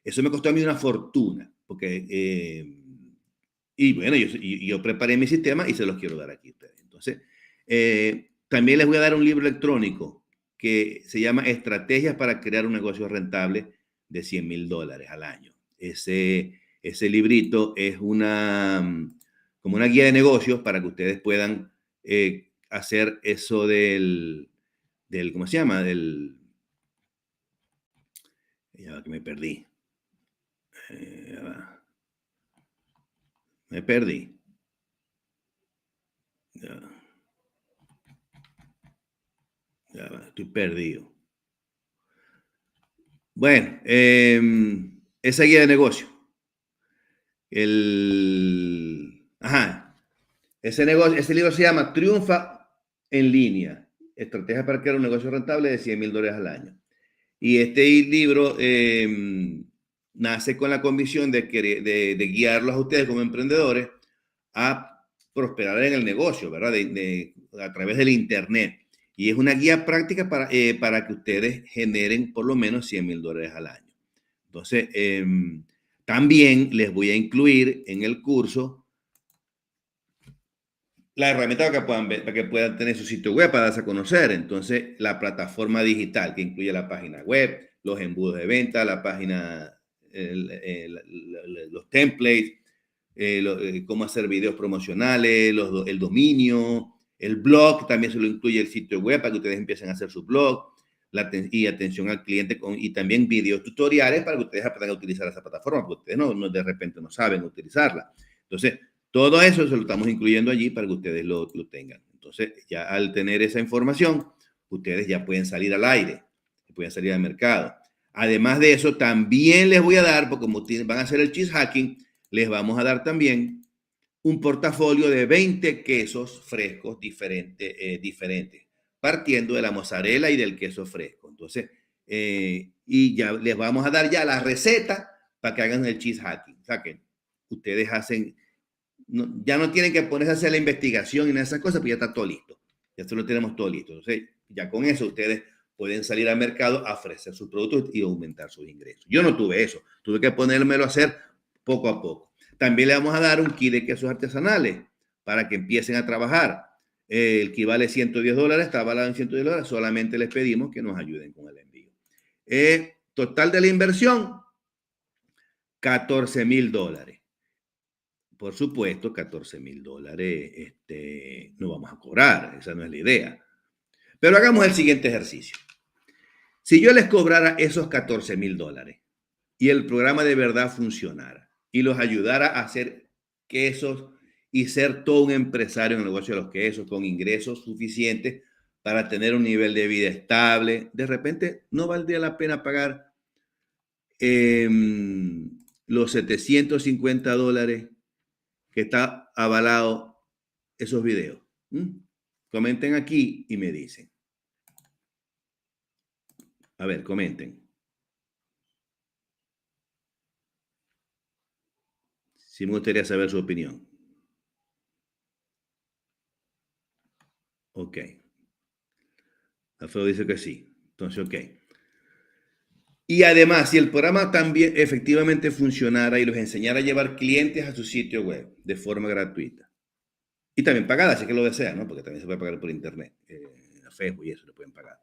eso me costó a mí una fortuna, porque... y bueno, yo preparé mi sistema y se los quiero dar aquí a ustedes. Entonces, también les voy a dar un libro electrónico que se llama Estrategias para crear un negocio rentable de $100,000 al año. Ese librito es como una guía de negocios para que ustedes puedan hacer eso ¿cómo se llama? Ya que me perdí. Me perdí. Ya, estoy perdido. Bueno, esa guía de negocio. Ese libro se llama Triunfa en línea. Estrategia para crear un negocio rentable de $100,000 al año. Y este libro nace con la convicción de guiarlos a ustedes como emprendedores a prosperar en el negocio, ¿verdad? A través del Internet. Y es una guía práctica para que ustedes generen por lo menos $100,000 al año. Entonces, también les voy a incluir en el curso la herramienta para que puedan tener su sitio web para darse a conocer. Entonces, la plataforma digital que incluye la página web, los embudos de venta, la página, los templates, cómo hacer videos promocionales, el dominio, el blog, también se lo incluye el sitio web para que ustedes empiecen a hacer su blog, y atención al cliente, y también videos tutoriales para que ustedes aprendan a utilizar esa plataforma, porque ustedes de repente no saben utilizarla. Entonces, todo eso se lo estamos incluyendo allí para que ustedes lo tengan. Entonces, ya al tener esa información, ustedes ya pueden salir al aire, pueden salir al mercado. Además de eso, también les voy a dar, porque como van a hacer el cheese hacking, les vamos a dar también un portafolio de 20 quesos frescos diferentes, partiendo de la mozzarella y del queso fresco. Entonces, y ya les vamos a dar ya la receta para que hagan el cheese hacking. O sea, que ustedes ya no tienen que ponerse a hacer la investigación y esas cosas, pues ya está todo listo. Ya solo tenemos todo listo. Entonces, ya con eso ustedes pueden salir al mercado a ofrecer sus productos y aumentar sus ingresos. Yo no tuve eso, tuve que ponérmelo a hacer poco a poco. También le vamos a dar un kit de quesos artesanales para que empiecen a trabajar. El que vale $110, está avalado en $110, solamente les pedimos que nos ayuden con el envío. Total de la inversión, $14,000. Por supuesto, $14,000 no vamos a cobrar, esa no es la idea. Pero hagamos el siguiente ejercicio. Si yo les cobrara esos $14,000 y el programa de verdad funcionara y los ayudara a hacer quesos y ser todo un empresario en el negocio de los quesos con ingresos suficientes para tener un nivel de vida estable, de repente no valdría la pena pagar los $750 que está avalado esos videos. Comenten aquí y me dicen. A ver, comenten. Sí me gustaría saber su opinión. Ok. Alfredo dice que sí. Entonces, ok. Y además, si el programa también efectivamente funcionara y los enseñara a llevar clientes a su sitio web de forma gratuita y también pagada, si es que lo desea, ¿no? Porque también se puede pagar por internet, a Facebook y eso le pueden pagar.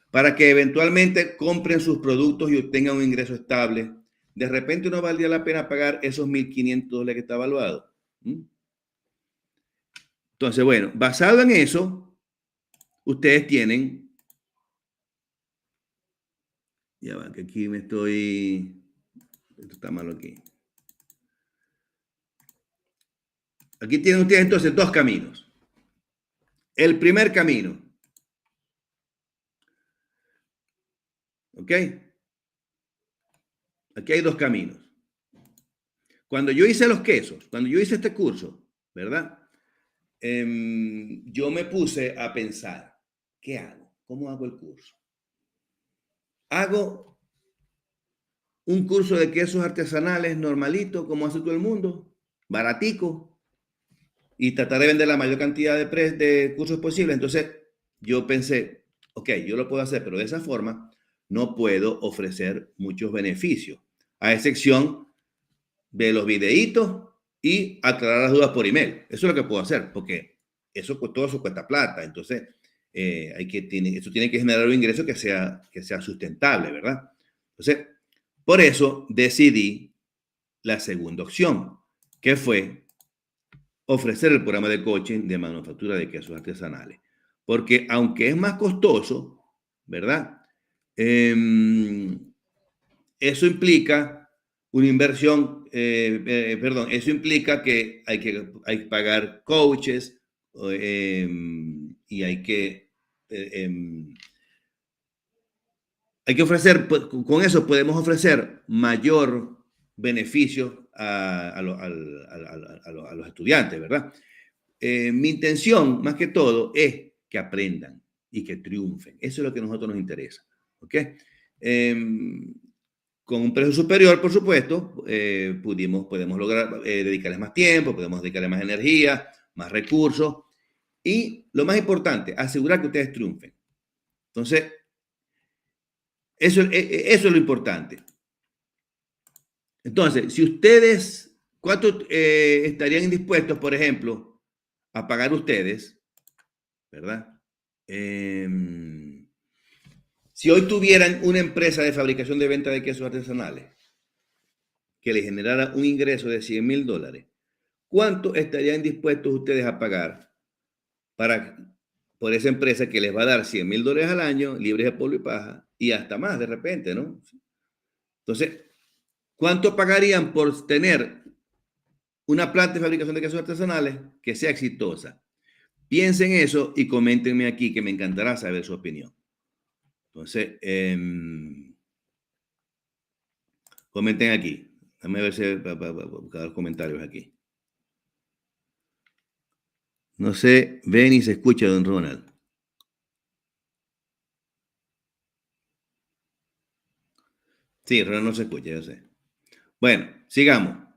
Para que eventualmente compren sus productos y obtengan un ingreso estable, de repente no valdría la pena pagar esos $1,500 que está evaluado. Entonces, bueno, basado en eso, ustedes tienen... Ya va, que aquí me estoy... Esto está malo aquí. Aquí tienen ustedes entonces dos caminos. El primer camino. ¿Ok? Aquí hay dos caminos. Cuando yo hice los quesos, cuando yo hice este curso, ¿verdad? Yo me puse a pensar, ¿qué hago? ¿Cómo hago el curso? ¿Hago un curso de quesos artesanales normalito, como hace todo el mundo? Baratico. Y tratar de vender la mayor cantidad de cursos posible. Entonces, yo pensé, ok, yo lo puedo hacer, pero de esa forma no puedo ofrecer muchos beneficios, a excepción de los videitos y aclarar las dudas por email. Eso es lo que puedo hacer, porque todo eso cuesta plata. Entonces, eso tiene que generar un ingreso que sea sustentable, ¿verdad? Entonces, por eso decidí la segunda opción, que fue ofrecer el programa de coaching de manufactura de quesos artesanales. Porque aunque es más costoso, ¿verdad? Eso implica una inversión, eso implica que hay que pagar coaches y hay que ofrecer, con eso podemos ofrecer mayor beneficio a los estudiantes, ¿verdad? Mi intención, más que todo, es que aprendan y que triunfen. Eso es lo que a nosotros nos interesa, ¿ok? Con un precio superior, por supuesto, podemos lograr dedicarles más tiempo, podemos dedicarles más energía, más recursos y, lo más importante, asegurar que ustedes triunfen. Entonces, eso es lo importante. Entonces, si ustedes, ¿cuánto estarían dispuestos, por ejemplo, a pagar ustedes, ¿verdad? Si hoy tuvieran una empresa de fabricación de venta de quesos artesanales que les generara un ingreso de $100,000, ¿cuánto estarían dispuestos ustedes a pagar por esa empresa que les va a dar $100,000 al año, libres de polvo y paja, y hasta más de repente, ¿no? Entonces, ¿cuánto pagarían por tener una planta de fabricación de quesos artesanales que sea exitosa? Piensen eso y coméntenme aquí, que me encantará saber su opinión. Entonces, comenten aquí. Déjame ver si para buscar los comentarios aquí. No sé, ven y se escucha, don Ronald. Sí, Ronald no se escucha, yo sé. Bueno, sigamos.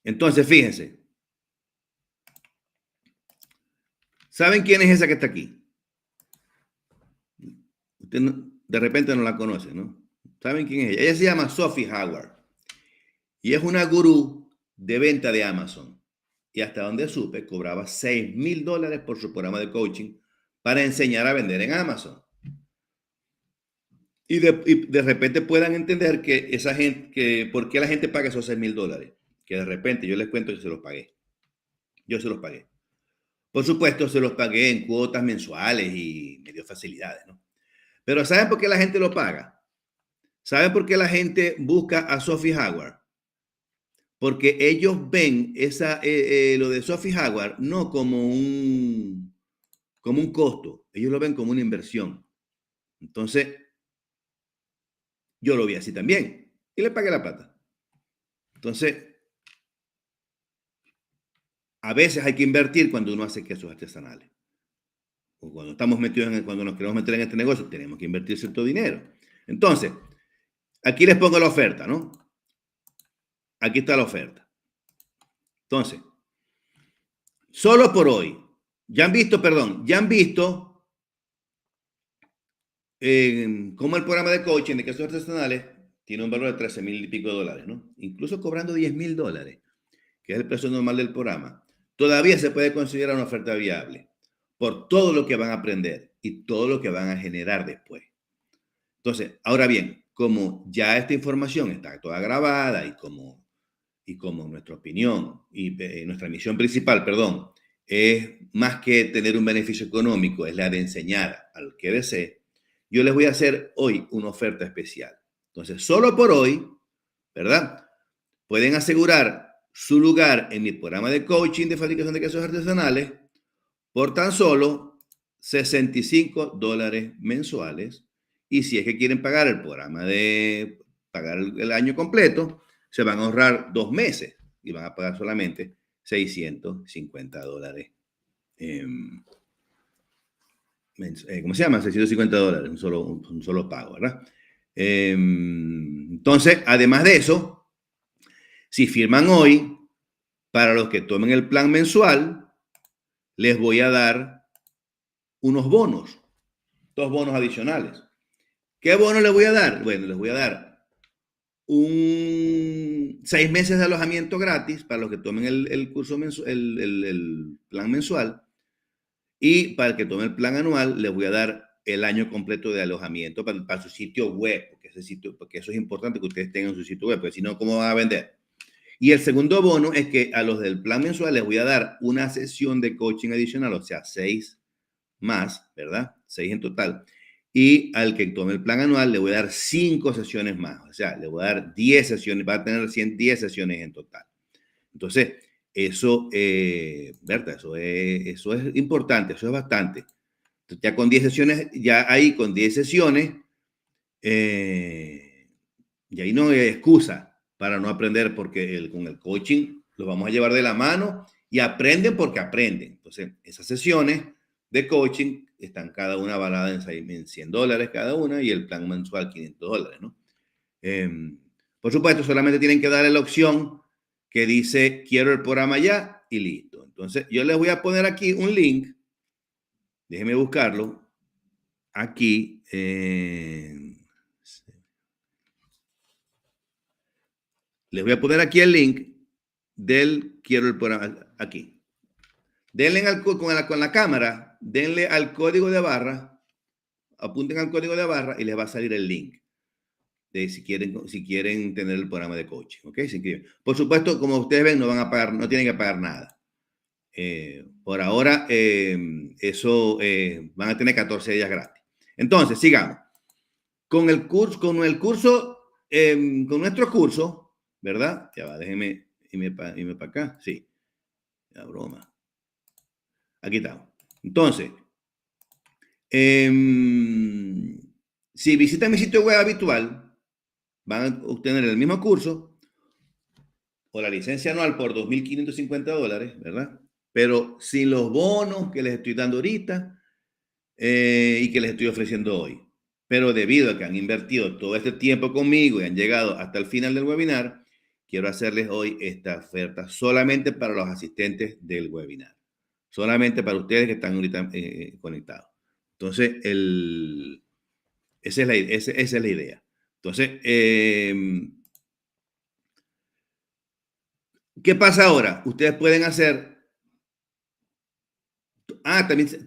Entonces, fíjense. ¿Saben quién es esa que está aquí? Usted de repente no la conoce, ¿no? ¿Saben quién es ella? Ella se llama Sophie Howard y es una gurú de venta de Amazon. Y hasta donde supe, cobraba $6,000 por su programa de coaching para enseñar a vender en Amazon. Y de repente puedan entender que esa gente, que por qué la gente paga esos $6,000. Que de repente yo les cuento que se los pagué. Yo se los pagué. Por supuesto, se los pagué en cuotas mensuales y me dio facilidades, ¿no? Pero ¿saben por qué la gente lo paga? ¿Saben por qué la gente busca a Sophie Howard? Porque ellos ven lo de Sophie Howard no como un costo, ellos lo ven como una inversión. Entonces, yo lo vi así también y le pagué la plata. Entonces, a veces hay que invertir cuando uno hace quesos artesanales. O cuando estamos metidos cuando nos queremos meter en este negocio, tenemos que invertir cierto dinero. Entonces, aquí les pongo la oferta, ¿no? Aquí está la oferta. Entonces, solo por hoy, ya han visto cómo el programa de coaching de quesos artesanales tiene un valor de 13,000 y pico de dólares, ¿no? Incluso cobrando $10,000, que es el precio normal del programa, todavía se puede considerar una oferta viable por todo lo que van a aprender y todo lo que van a generar después. Entonces, ahora bien, como ya esta información está toda grabada y como nuestra opinión y nuestra misión principal, perdón, es más que tener un beneficio económico, es la de enseñar al que desee, yo les voy a hacer hoy una oferta especial. Entonces, solo por hoy, ¿verdad? Pueden asegurar su lugar en mi programa de coaching de fabricación de quesos artesanales por tan solo $65 mensuales. Y si es que quieren pagar el programa pagar el año completo, se van a ahorrar 2 meses y van a pagar solamente $650. ¿Cómo se llama? $650, un solo pago, ¿verdad? Entonces, además de eso, si firman hoy, para los que tomen el plan mensual, les voy a dar unos bonos, 2 bonos adicionales. ¿Qué bono les voy a dar? Bueno, les voy a dar 6 meses de alojamiento gratis para los que tomen el curso mensual, el plan mensual. Y para el que tome el plan anual, les voy a dar el año completo de alojamiento para su sitio web, porque eso es importante que ustedes tengan su sitio web, porque si no, ¿cómo van a vender? Y el segundo bono es que a los del plan mensual les voy a dar una sesión de coaching adicional, o sea, 6 más, ¿verdad? 6 en total. Y al que tome el plan anual le voy a dar 5 sesiones más, o sea, le voy a dar 10 sesiones, va a tener 10 sesiones en total. Entonces, eso, Berta, eso es importante, eso es bastante. Entonces, ya con 10 sesiones, ya ahí con 10 sesiones, y ahí no hay excusa para no aprender, porque con el coaching los vamos a llevar de la mano y aprenden porque aprenden. Entonces, esas sesiones de coaching están cada una avalada en $100 cada una y el plan mensual $500, ¿no? Por supuesto, solamente tienen que darle la opción que dice quiero el programa ya y listo. Entonces, yo les voy a poner aquí un link. Déjenme buscarlo. Aquí. Les voy a poner aquí el link del quiero el programa aquí. Denle con la cámara, denle al código de barra, apunten al código de barra y les va a salir el link de si quieren tener el programa de coaching, ¿ok? Se inscriben. Por supuesto, como ustedes ven, no van a pagar, no tienen que pagar nada. Por ahora, eso van a tener 14 días gratis. Entonces, sigamos. Con nuestro curso, ¿verdad? Ya va, déjenme irme para acá. Sí, la broma. Aquí estamos. Entonces, si visitan mi sitio web habitual, van a obtener el mismo curso o la licencia anual por $2,550, ¿verdad? Pero sin los bonos que les estoy dando ahorita y que les estoy ofreciendo hoy. Pero debido a que han invertido todo este tiempo conmigo y han llegado hasta el final del webinar, quiero hacerles hoy esta oferta solamente para los asistentes del webinar. Solamente para ustedes que están ahorita conectados. Entonces, Esa es la idea. Entonces, ¿qué pasa ahora? Ustedes pueden hacer...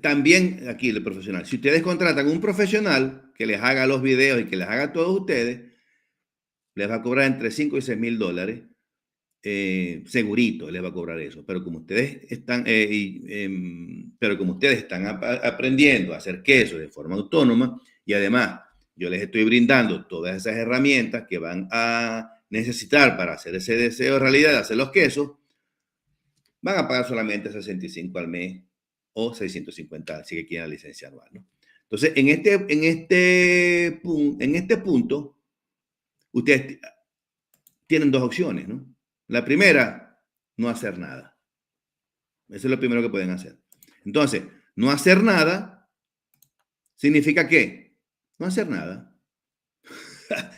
también aquí el profesional. Si ustedes contratan un profesional que les haga los videos y que les haga a todos ustedes, les va a cobrar entre 5 y 6 mil dólares. Segurito les va a cobrar eso. Pero como ustedes están, aprendiendo a hacer queso de forma autónoma, y además yo les estoy brindando todas esas herramientas que van a necesitar para hacer ese deseo realidad de hacer los quesos, van a pagar solamente 65 al mes o 650 si que quieren la licencia anual, ¿no? Entonces, en este punto, ustedes tienen dos opciones, ¿no? La primera, no hacer nada. Eso es lo primero que pueden hacer. Entonces, no hacer nada significa ¿qué? No hacer nada.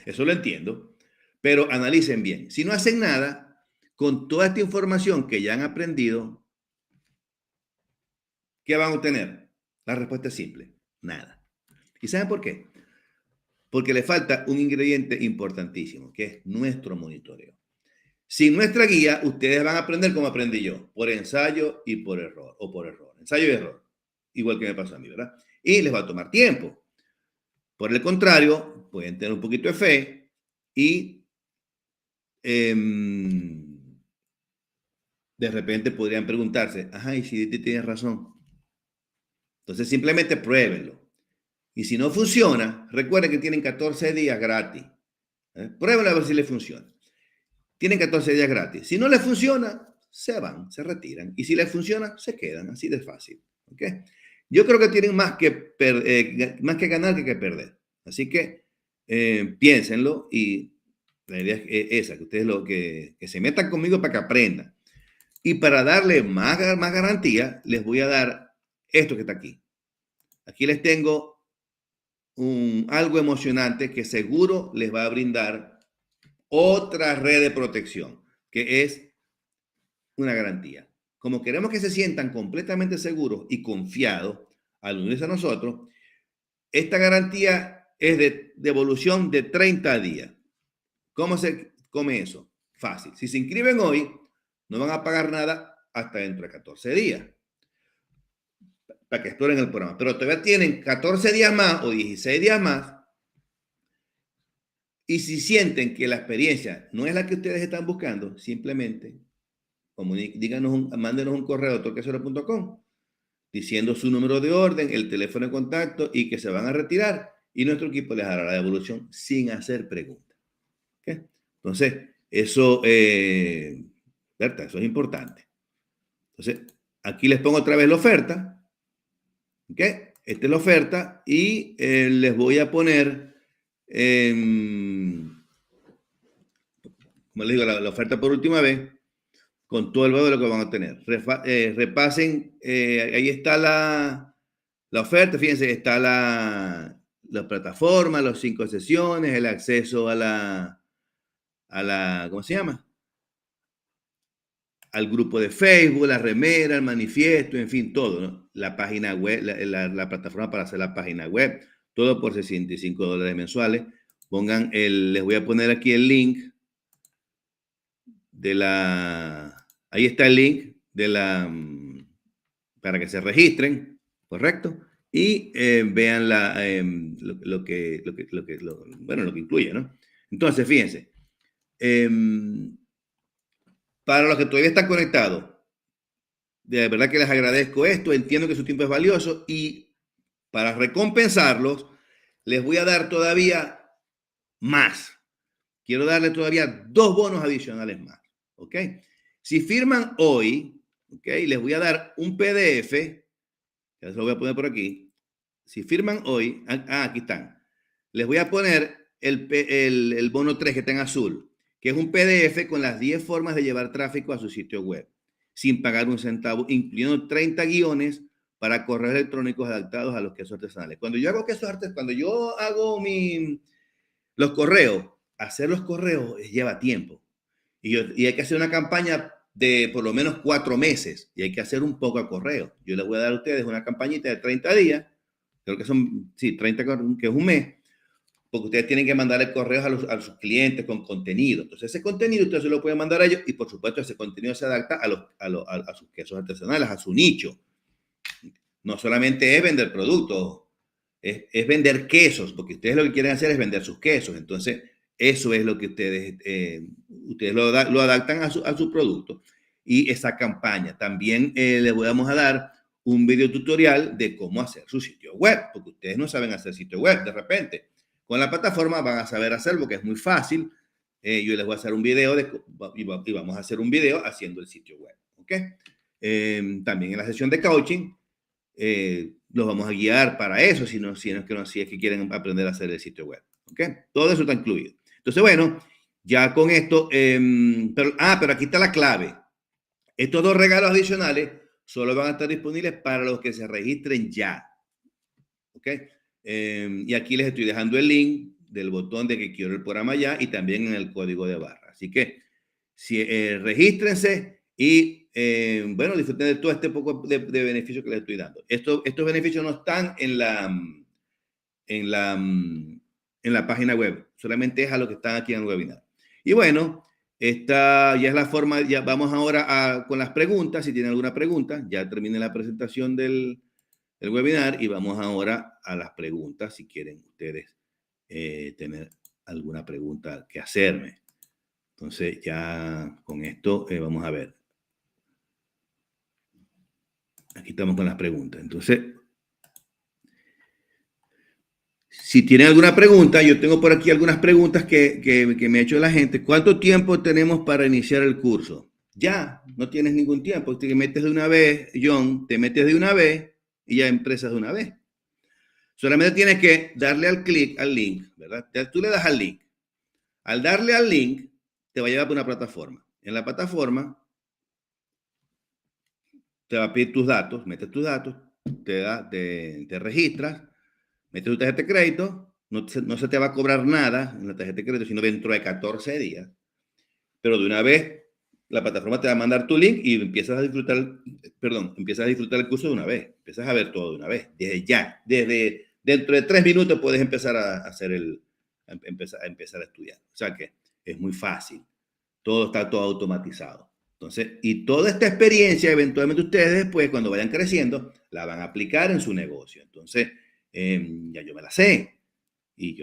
Eso lo entiendo. Pero analicen bien. Si no hacen nada, con toda esta información que ya han aprendido, ¿qué van a obtener? La respuesta es simple. Nada. ¿Y saben por qué? Porque le falta un ingrediente importantísimo, que es nuestro monitoreo. Sin nuestra guía, ustedes van a aprender como aprendí yo, por ensayo y por error, o por error. Ensayo y error, igual que me pasó a mí, ¿verdad? Y les va a tomar tiempo. Por el contrario, pueden tener un poquito de fe y de repente podrían preguntarse, ajá, ¿y si tienes razón? Entonces simplemente pruébenlo. Y si no funciona, recuerden que tienen 14 días gratis. Pruébenlo a ver si les funciona. Tienen 14 días gratis. Si no les funciona, se van, se retiran. Y si les funciona, se quedan. Así de fácil. ¿Okay? Yo creo que tienen más que ganar que perder. Así que piénsenlo y la idea es esa, que ustedes que se metan conmigo para que aprendan. Y para darle más garantía, les voy a dar esto que está aquí. Aquí les tengo algo emocionante que seguro les va a brindar otra red de protección, que es una garantía. Como queremos que se sientan completamente seguros y confiados al unirse a nosotros, esta garantía es de devolución de 30 días. ¿Cómo se come eso? Fácil. Si se inscriben hoy, no van a pagar nada hasta dentro de 14 días para que exploren el programa. Pero todavía tienen 14 días más o 16 días más. Y si sienten que la experiencia no es la que ustedes están buscando, simplemente mándenos un correo a doctorquesero.com diciendo su número de orden, el teléfono de contacto y que se van a retirar. Y nuestro equipo les hará la devolución sin hacer preguntas. ¿Okay? Entonces, eso es importante. Entonces, aquí les pongo otra vez la oferta. ¿Okay? Esta es la oferta y les voy a poner, como les digo, la oferta por última vez, con todo el valor de lo que van a tener. Repasen, ahí está la oferta, fíjense, está la plataforma, las 5 sesiones, el acceso a la, ¿cómo se llama? Al grupo de Facebook, la remera, el manifiesto, en fin, todo, ¿no? La página web, la plataforma para hacer la página web, todo por $65 mensuales. Les voy a poner aquí el link ahí está el link para que se registren, ¿correcto? Y vean lo que incluye, ¿no? Entonces, fíjense, para los que todavía están conectados, de verdad que les agradezco esto, entiendo que su tiempo es valioso y para recompensarlos, les voy a dar todavía más. Quiero darle todavía 2 bonos adicionales más, ¿ok? Si firman hoy, ¿ok? Les voy a dar un PDF, ya se lo voy a poner por aquí. Si firman hoy, aquí están. Les voy a poner el bono 3 que está en azul, que es un PDF con las 10 formas de llevar tráfico a su sitio web, sin pagar un centavo, incluyendo 30 guiones para correos electrónicos adaptados a los quesos artesanales. Cuando yo hago los correos, hacer los correos lleva tiempo. Y hay que hacer una campaña de por lo menos 4 meses y hay que hacer un poco a correo. Yo les voy a dar a ustedes una campañita de 30 días, creo que son, sí, 30, que es un mes, porque ustedes tienen que mandarle correos a sus clientes con contenido. Entonces, ese contenido ustedes se lo pueden mandar a ellos y, por supuesto, ese contenido se adapta a sus quesos artesanales, a su nicho. No solamente es vender productos, es vender quesos, porque ustedes lo que quieren hacer es vender sus quesos. Entonces, eso es lo que ustedes lo adaptan a su producto. Y esa campaña. También les vamos a dar un video tutorial de cómo hacer su sitio web, porque ustedes no saben hacer sitio web de repente. Con la plataforma van a saber hacerlo, porque es muy fácil. Yo les voy a hacer un video y vamos a hacer un video haciendo el sitio web. ¿Ok? También en la sesión de coaching los vamos a guiar para eso, si es que quieren aprender a hacer el sitio web. ¿Ok? Todo eso está incluido. Entonces, bueno, ya con esto, pero aquí está la clave. Estos 2 regalos adicionales solo van a estar disponibles para los que se registren ya. ¿Ok? Y aquí les estoy dejando el link del botón de que quiero el programa ya y también en el código de barra. Así que regístrense y bueno, disfruten de todo este poco de beneficio que les estoy dando. Estos beneficios no están en la página web, solamente es a los que están aquí en el webinar. Y bueno, esta ya es la forma. Ya vamos ahora con las preguntas. Si tienen alguna pregunta, ya terminé la presentación del webinar y vamos ahora a las preguntas, si quieren ustedes tener alguna pregunta que hacerme. Entonces, ya con esto vamos a ver. Aquí estamos con las preguntas. Entonces, si tienen alguna pregunta, yo tengo por aquí algunas preguntas que me ha hecho la gente. ¿Cuánto tiempo tenemos para iniciar el curso? Ya, no tienes ningún tiempo. Te metes de una vez, John, te metes de una vez y ya empiezas de una vez. Solamente tienes que darle al clic al link, ¿verdad? Tú le das al link. Al darle al link, te va a llevar a una plataforma. En la plataforma, te va a pedir tus datos, metes tus datos, te registras, metes tu tarjeta de crédito, no se te va a cobrar nada en la tarjeta de crédito, sino dentro de 14 días. Pero de una vez, la plataforma te va a mandar tu link y empiezas a disfrutar el curso de una vez. Empiezas a ver todo de una vez, desde ya. Dentro de 3 minutos puedes empezar a empezar a estudiar. O sea que es muy fácil. Está todo automatizado. Entonces, y toda esta experiencia, eventualmente ustedes después, cuando vayan creciendo, la van a aplicar en su negocio. Entonces, ya yo me la sé. Y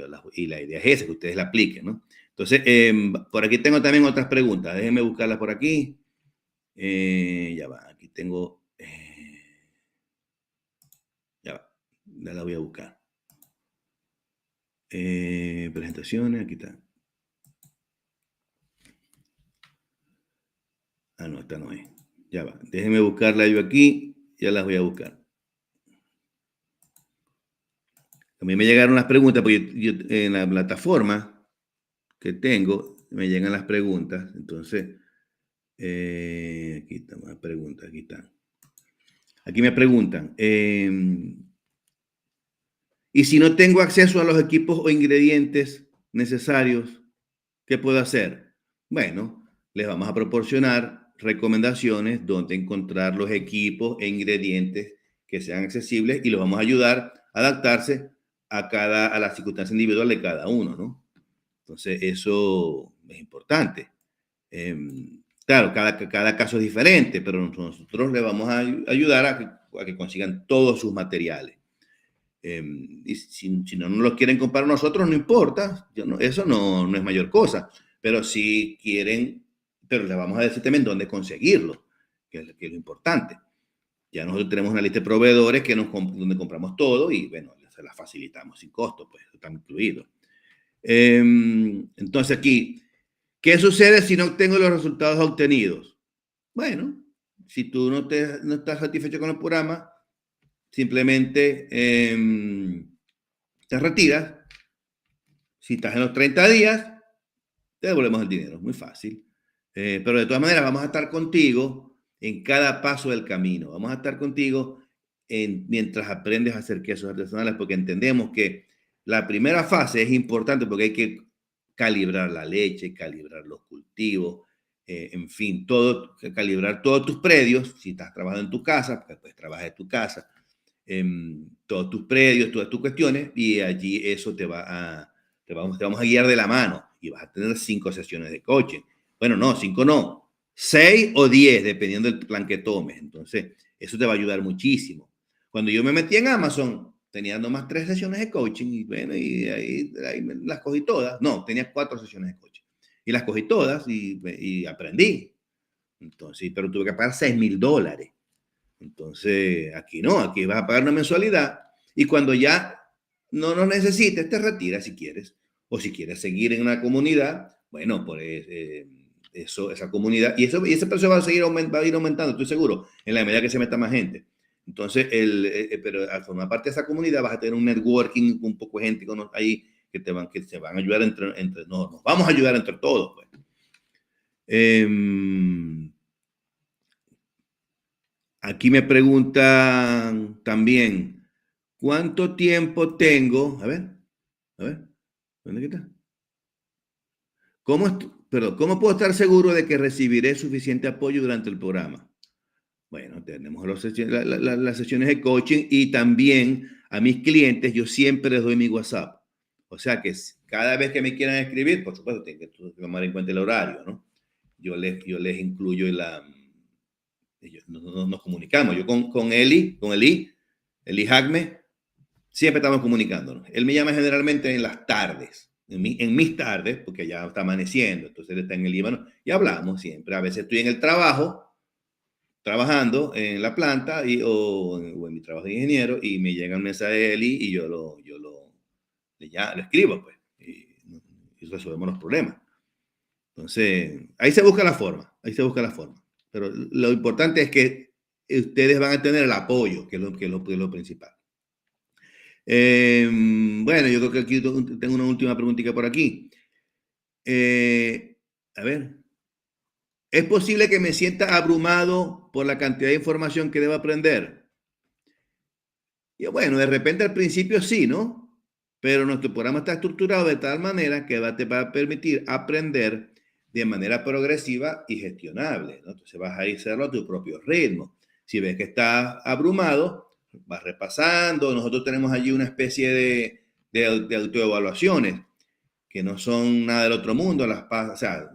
la idea es esa, que ustedes la apliquen, ¿no? Entonces, por aquí tengo también otras preguntas. Déjenme buscarlas por aquí. Ya va, aquí tengo... ya va, ya la voy a buscar. Presentaciones, aquí está. Ah, no, esta no es. Ya va, déjenme buscarla yo aquí. Ya las voy a buscar. A mí me llegaron las preguntas, porque yo en la plataforma que tengo, me llegan las preguntas. Entonces, aquí están las preguntas, aquí están. Aquí me preguntan, ¿y si no tengo acceso a los equipos o ingredientes necesarios, qué puedo hacer? Bueno, les vamos a proporcionar recomendaciones donde encontrar los equipos e ingredientes que sean accesibles y los vamos a ayudar a adaptarse a la circunstancia individual de cada uno, ¿no? Entonces, eso es importante. Claro, cada caso es diferente, pero nosotros les vamos a ayudar a que consigan todos sus materiales. Y si no los quieren comprar nosotros, no importa, eso no es mayor cosa. Pero si quieren, pero les vamos a decir también dónde conseguirlo, que es lo importante. Ya nosotros tenemos una lista de proveedores donde compramos todo y, bueno, se las facilitamos sin costo, pues está incluido. Entonces aquí, ¿qué sucede si no obtengo los resultados obtenidos? Bueno, si tú no estás satisfecho con el programa, simplemente te retiras. Si estás en los 30 días, te devolvemos el dinero. Muy fácil. Pero de todas maneras, vamos a estar contigo en cada paso del camino. Vamos a estar contigo mientras aprendes a hacer quesos artesanales, porque entendemos que la primera fase es importante porque hay que calibrar la leche, calibrar los cultivos, en fin, calibrar todos tus predios. Si estás trabajando en tu casa, pues trabaja en tu casa, todos tus predios, todas tus cuestiones, y allí eso te va te vamos a guiar de la mano y vas a tener 5 sesiones de coaching. Bueno, no, 5 no, 6 o 10, dependiendo del plan que tomes. Entonces, eso te va a ayudar muchísimo. Cuando yo me metí en Amazon, tenía nomás 3 sesiones de coaching y bueno, y ahí las cogí todas. No, tenía 4 sesiones de coaching y las cogí todas y aprendí. Entonces, pero tuve que pagar $6,000. Entonces, aquí no, aquí vas a pagar una mensualidad y cuando ya no nos necesites, te retiras si quieres. O si quieres seguir en una comunidad, bueno, pues esa comunidad, y ese precio va a ir aumentando, estoy seguro, en la medida que se meta más gente. Entonces, pero al formar parte de esa comunidad vas a tener un networking, un poco de gente ahí que se van a ayudar nos vamos a ayudar entre todos. Pues. Aquí me preguntan también, ¿cuánto tiempo tengo? A ver, ¿dónde está? ¿Cómo puedo estar seguro de que recibiré suficiente apoyo durante el programa? Bueno, tenemos las sesiones de coaching y también a mis clientes yo siempre les doy mi WhatsApp. O sea que cada vez que me quieran escribir, por supuesto, tienen que tomar en cuenta el horario, ¿no? Yo les incluyo nos comunicamos. Yo con Eli Jacme, siempre estamos comunicándonos. Él me llama generalmente en las tardes, en mis tardes, porque ya está amaneciendo, entonces él está en el Líbano y hablamos siempre. A veces estoy en el trabajo, trabajando en la planta o en mi trabajo de ingeniero y me llega un mensaje de Eli y yo lo escribo, pues, y resolvemos los problemas. Entonces, ahí se busca la forma. Pero lo importante es que ustedes van a tener el apoyo, que es lo principal. Bueno, yo creo que aquí tengo una última preguntita por aquí. A ver. ¿Es posible que me sienta abrumado por la cantidad de información que debo aprender? Y bueno, de repente al principio sí, ¿no? Pero nuestro programa está estructurado de tal manera que te va a permitir aprender de manera progresiva y gestionable, ¿no? Entonces vas a ir a hacerlo a tu propio ritmo. Si ves que estás abrumado, vas repasando. Nosotros tenemos allí una especie de autoevaluaciones que no son nada del otro mundo. O sea,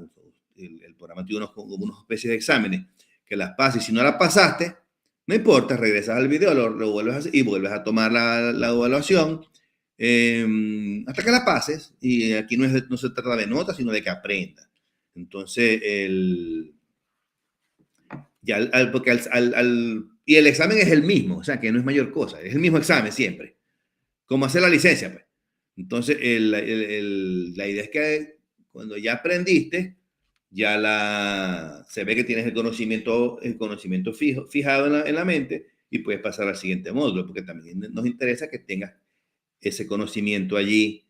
el programa tiene unas especies de exámenes que las pasas y si no las pasaste, no importa, regresas al video, lo vuelves a hacer y vuelves a tomar la evaluación hasta que la pases. Y aquí no se trata de notas, sino de que aprendas. Entonces, y el examen es el mismo, o sea que no es mayor cosa, es el mismo examen siempre, como hacer la licencia. Pues. Entonces, la idea es que cuando ya aprendiste, se ve que tienes el conocimiento fijado en la mente y puedes pasar al siguiente módulo, porque también nos interesa que tengas ese conocimiento allí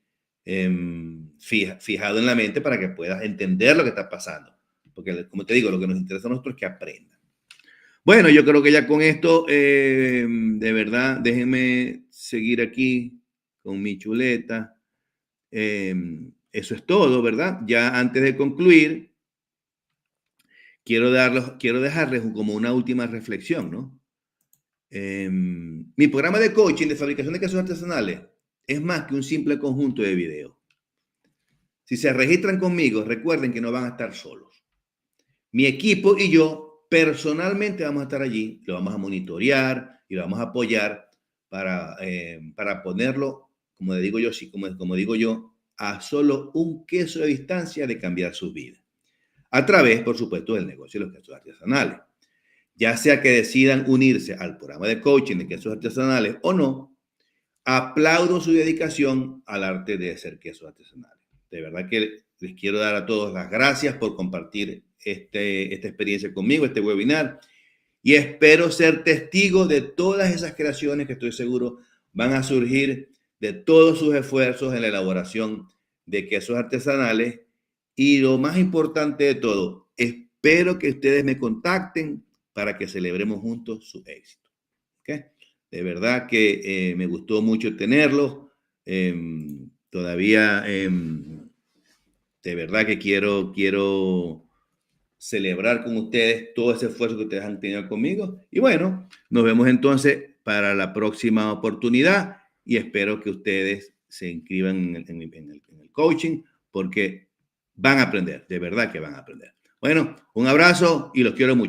fijado en la mente para que puedas entender lo que está pasando. Porque, como te digo, lo que nos interesa a nosotros es que aprendan. Bueno, yo creo que ya con esto, de verdad, déjenme seguir aquí con mi chuleta. Eso es todo, ¿verdad? Ya antes de concluir, quiero dejarles como una última reflexión, ¿no? Mi programa de coaching de fabricación de quesos artesanales es más que un simple conjunto de videos. Si se registran conmigo, recuerden que no van a estar solos. Mi equipo y yo personalmente vamos a estar allí, lo vamos a monitorear y lo vamos a apoyar para ponerlo, como digo yo, a solo un queso de distancia de cambiar sus vidas. A través, por supuesto, del negocio de los quesos artesanales. Ya sea que decidan unirse al programa de coaching de quesos artesanales o no, aplaudo su dedicación al arte de hacer quesos artesanales. De verdad que les quiero dar a todos las gracias por compartir esta experiencia conmigo, este webinar, y espero ser testigo de todas esas creaciones que estoy seguro van a surgir de todos sus esfuerzos en la elaboración de quesos artesanales. Y lo más importante de todo, espero que ustedes me contacten para que celebremos juntos su éxito. ¿Okay? De verdad que me gustó mucho tenerlos. Todavía, de verdad que quiero celebrar con ustedes todo ese esfuerzo que ustedes han tenido conmigo. Y bueno, nos vemos entonces para la próxima oportunidad y espero que ustedes se inscriban en el coaching, porque van a aprender, de verdad que van a aprender. Bueno, un abrazo y los quiero mucho.